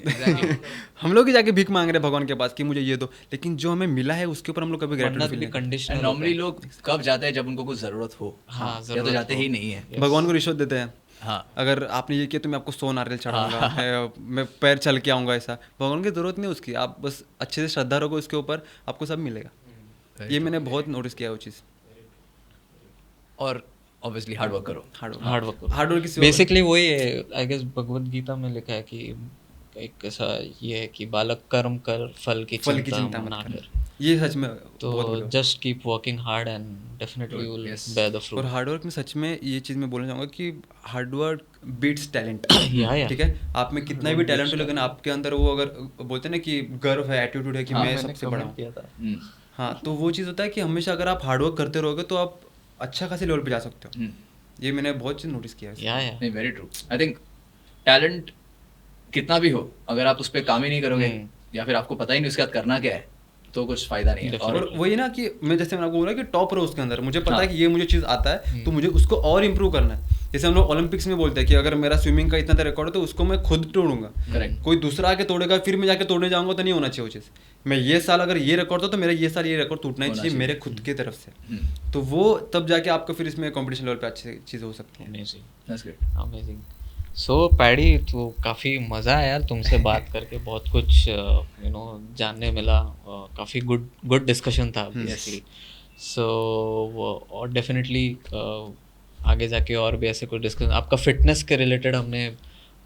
S1: हम लोग ही जाके भीख मांग रहे हैं भगवान के पास कि मुझे ये दो, लेकिन जो हमें मिला है उसके ऊपर हम लोग कभी ग्रेटिट्यूड
S3: कंडीशनल।
S2: नॉर्मली लोग कब जाते हैं जब उनको कुछ जरूरत हो, या तो जाते ही नहीं है।
S1: भगवान को रिश्वत देते हैं।
S2: हाँ,
S1: अगर आपने ये किया तो मैं आपको 100 नारियल चढ़ाऊंगा, मैं पैर चल के आऊँगा, ऐसा भगवान की जरूरत नहीं उसकी, आप बस अच्छे से श्रद्धा रखो उसके ऊपर, आपको सब मिलेगा। ये मैंने बहुत नोटिस किया वो चीज़।
S2: और ऑब्वियसली हार्ड वर्क करो,
S1: हार्ड वर्क
S3: बेसिकली वही है। आई गेस भगवद गीता में लिखा है कि एक ऐसा ये है कि बालक कर्म कर फल की चिंता ना कर।
S1: ये सच में
S3: तो just keep working hard and definitely you will bear the fruit.
S1: और हार्ड वर्क में सच में ये चीज़ मैं बोलना चाहूँगा कि हार्ड वर्क बीट्स टैलेंट। ठीक है, आप में कितना भी टैलेंट हो लेकिन आपके अंदर वो, अगर बोलते हैं ना कि गर्व है, एटीट्यूड है कि मैं सबसे बड़ा हूँ, हाँ, तो वो चीज़ होता है कि हमेशा अगर आप हार्ड वर्क करते रहोगे तो आप अच्छा खासे लेवल पे जा सकते हो। ये मैंने बहुत चीज़ नोटिस किया है।
S2: नहीं, very true. I think talent कितना भी हो, अगर आप उस पर काम ही नहीं करोगे या फिर आपको पता ही नहीं उसके बाद करना क्या है, तो कुछ फायदा नहीं है।
S1: और वही ना कि मैं जैसे मैंने आपको बोला कि टॉप रहो उसके अंदर, मुझे पता है कि ये मुझे चीज़ आता है तो मुझे उसको और इम्प्रूव करना है। जैसे हम लोग ओलंपिक्स में बोलते हैं कि अगर मेरा स्विमिंग का इतना रिकॉर्ड है तो उसको मैं खुद तोड़ूंगा, कोई दूसरा आके तोड़ेगा फिर मैं जाके तोड़ने जाऊंगा तो नहीं होना चाहिए वो चीज़। मैं ये साल अगर ये रिकॉर्ड था तो मेरा ये साल ये रिकॉर्ड टूटना ही चाहिए मेरे खुद की तरफ से, तो वो तब जाके आपको फिर इसमें कॉम्पिटिशन लेवल पे अच्छी चीज़ें हो सकती हैं।
S3: अमेजिंग। सो पैडी, तो काफ़ी मज़ा आया यार तुमसे बात करके, बहुत कुछ जानने मिला, काफ़ी गुड डिस्कशन था ऑब्वियसली। सो और डेफिनेटली आगे जाके और भी ऐसे कुछ डिस्कशन, आपका फिटनेस के रिलेटेड हमने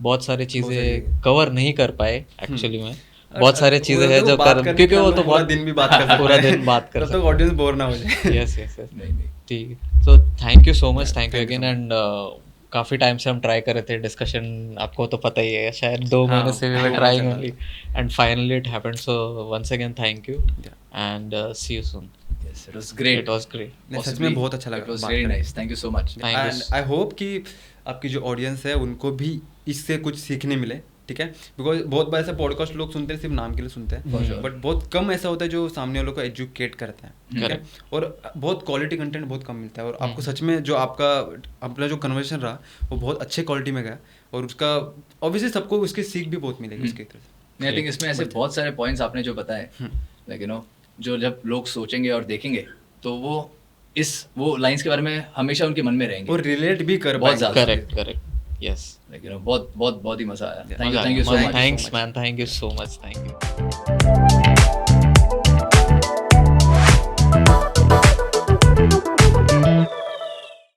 S3: बहुत सारी चीज़ें कवर नहीं कर पाए एक्चुअली में, बहुत सारी चीज़ें हैं जो कर, क्योंकि वो तो बहुत
S1: दिन भी बात कर
S3: पूरा दिन बात कर
S1: सकते हैं, ऑडियंस बोर ना हो जाए।
S3: यस, ठीक है। So thank you so much, thank you again. And काफ़ी टाइम से हम ट्राई कर रहे थे डिस्कशन, आपको तो पता ही है, शायद 2 महीने से we were trying only and finally it happened. So once again thank you and see you soon.
S2: Yes, it was great.
S3: It was great.
S1: सच में बहुत अच्छा लगा।
S2: It was very nice. Thank you so much.
S1: And I hope कि आपकी जो audience है उनको भी इससे कुछ सीखने मिले, ठीक है। बिकॉज बहुत बार ऐसे पॉडकास्ट लोग सुनते हैं, सिर्फ नाम के लिए सुनते हैं, बट बहुत कम ऐसा होता है जो सामने वालों को एजुकेट करता है, ठीक है। और बहुत क्वालिटी कंटेंट बहुत कम मिलता है, और आपको सच में जो आपका अपना जो कन्वर्सेशन रहा वो बहुत अच्छे क्वालिटी में गया, और उसका ऑब्वियसली सबको उसकी सीख भी बहुत मिलेगी उसकी तरफ से।
S2: आई थिंक इसमें ऐसे बहुत सारे पॉइंट्स आपने जो बताए, लाइक जो जब लोग सोचेंगे और देखेंगे तो वो लाइंस के बारे में हमेशा उनके मन में रहेंगे
S1: और रिलेट भी कर
S2: बहुत ज़्यादा।
S3: करेक्ट यस,
S2: बहुत ही मजा आया। Thank you so much.
S3: Thanks man, thank you so much, thank you.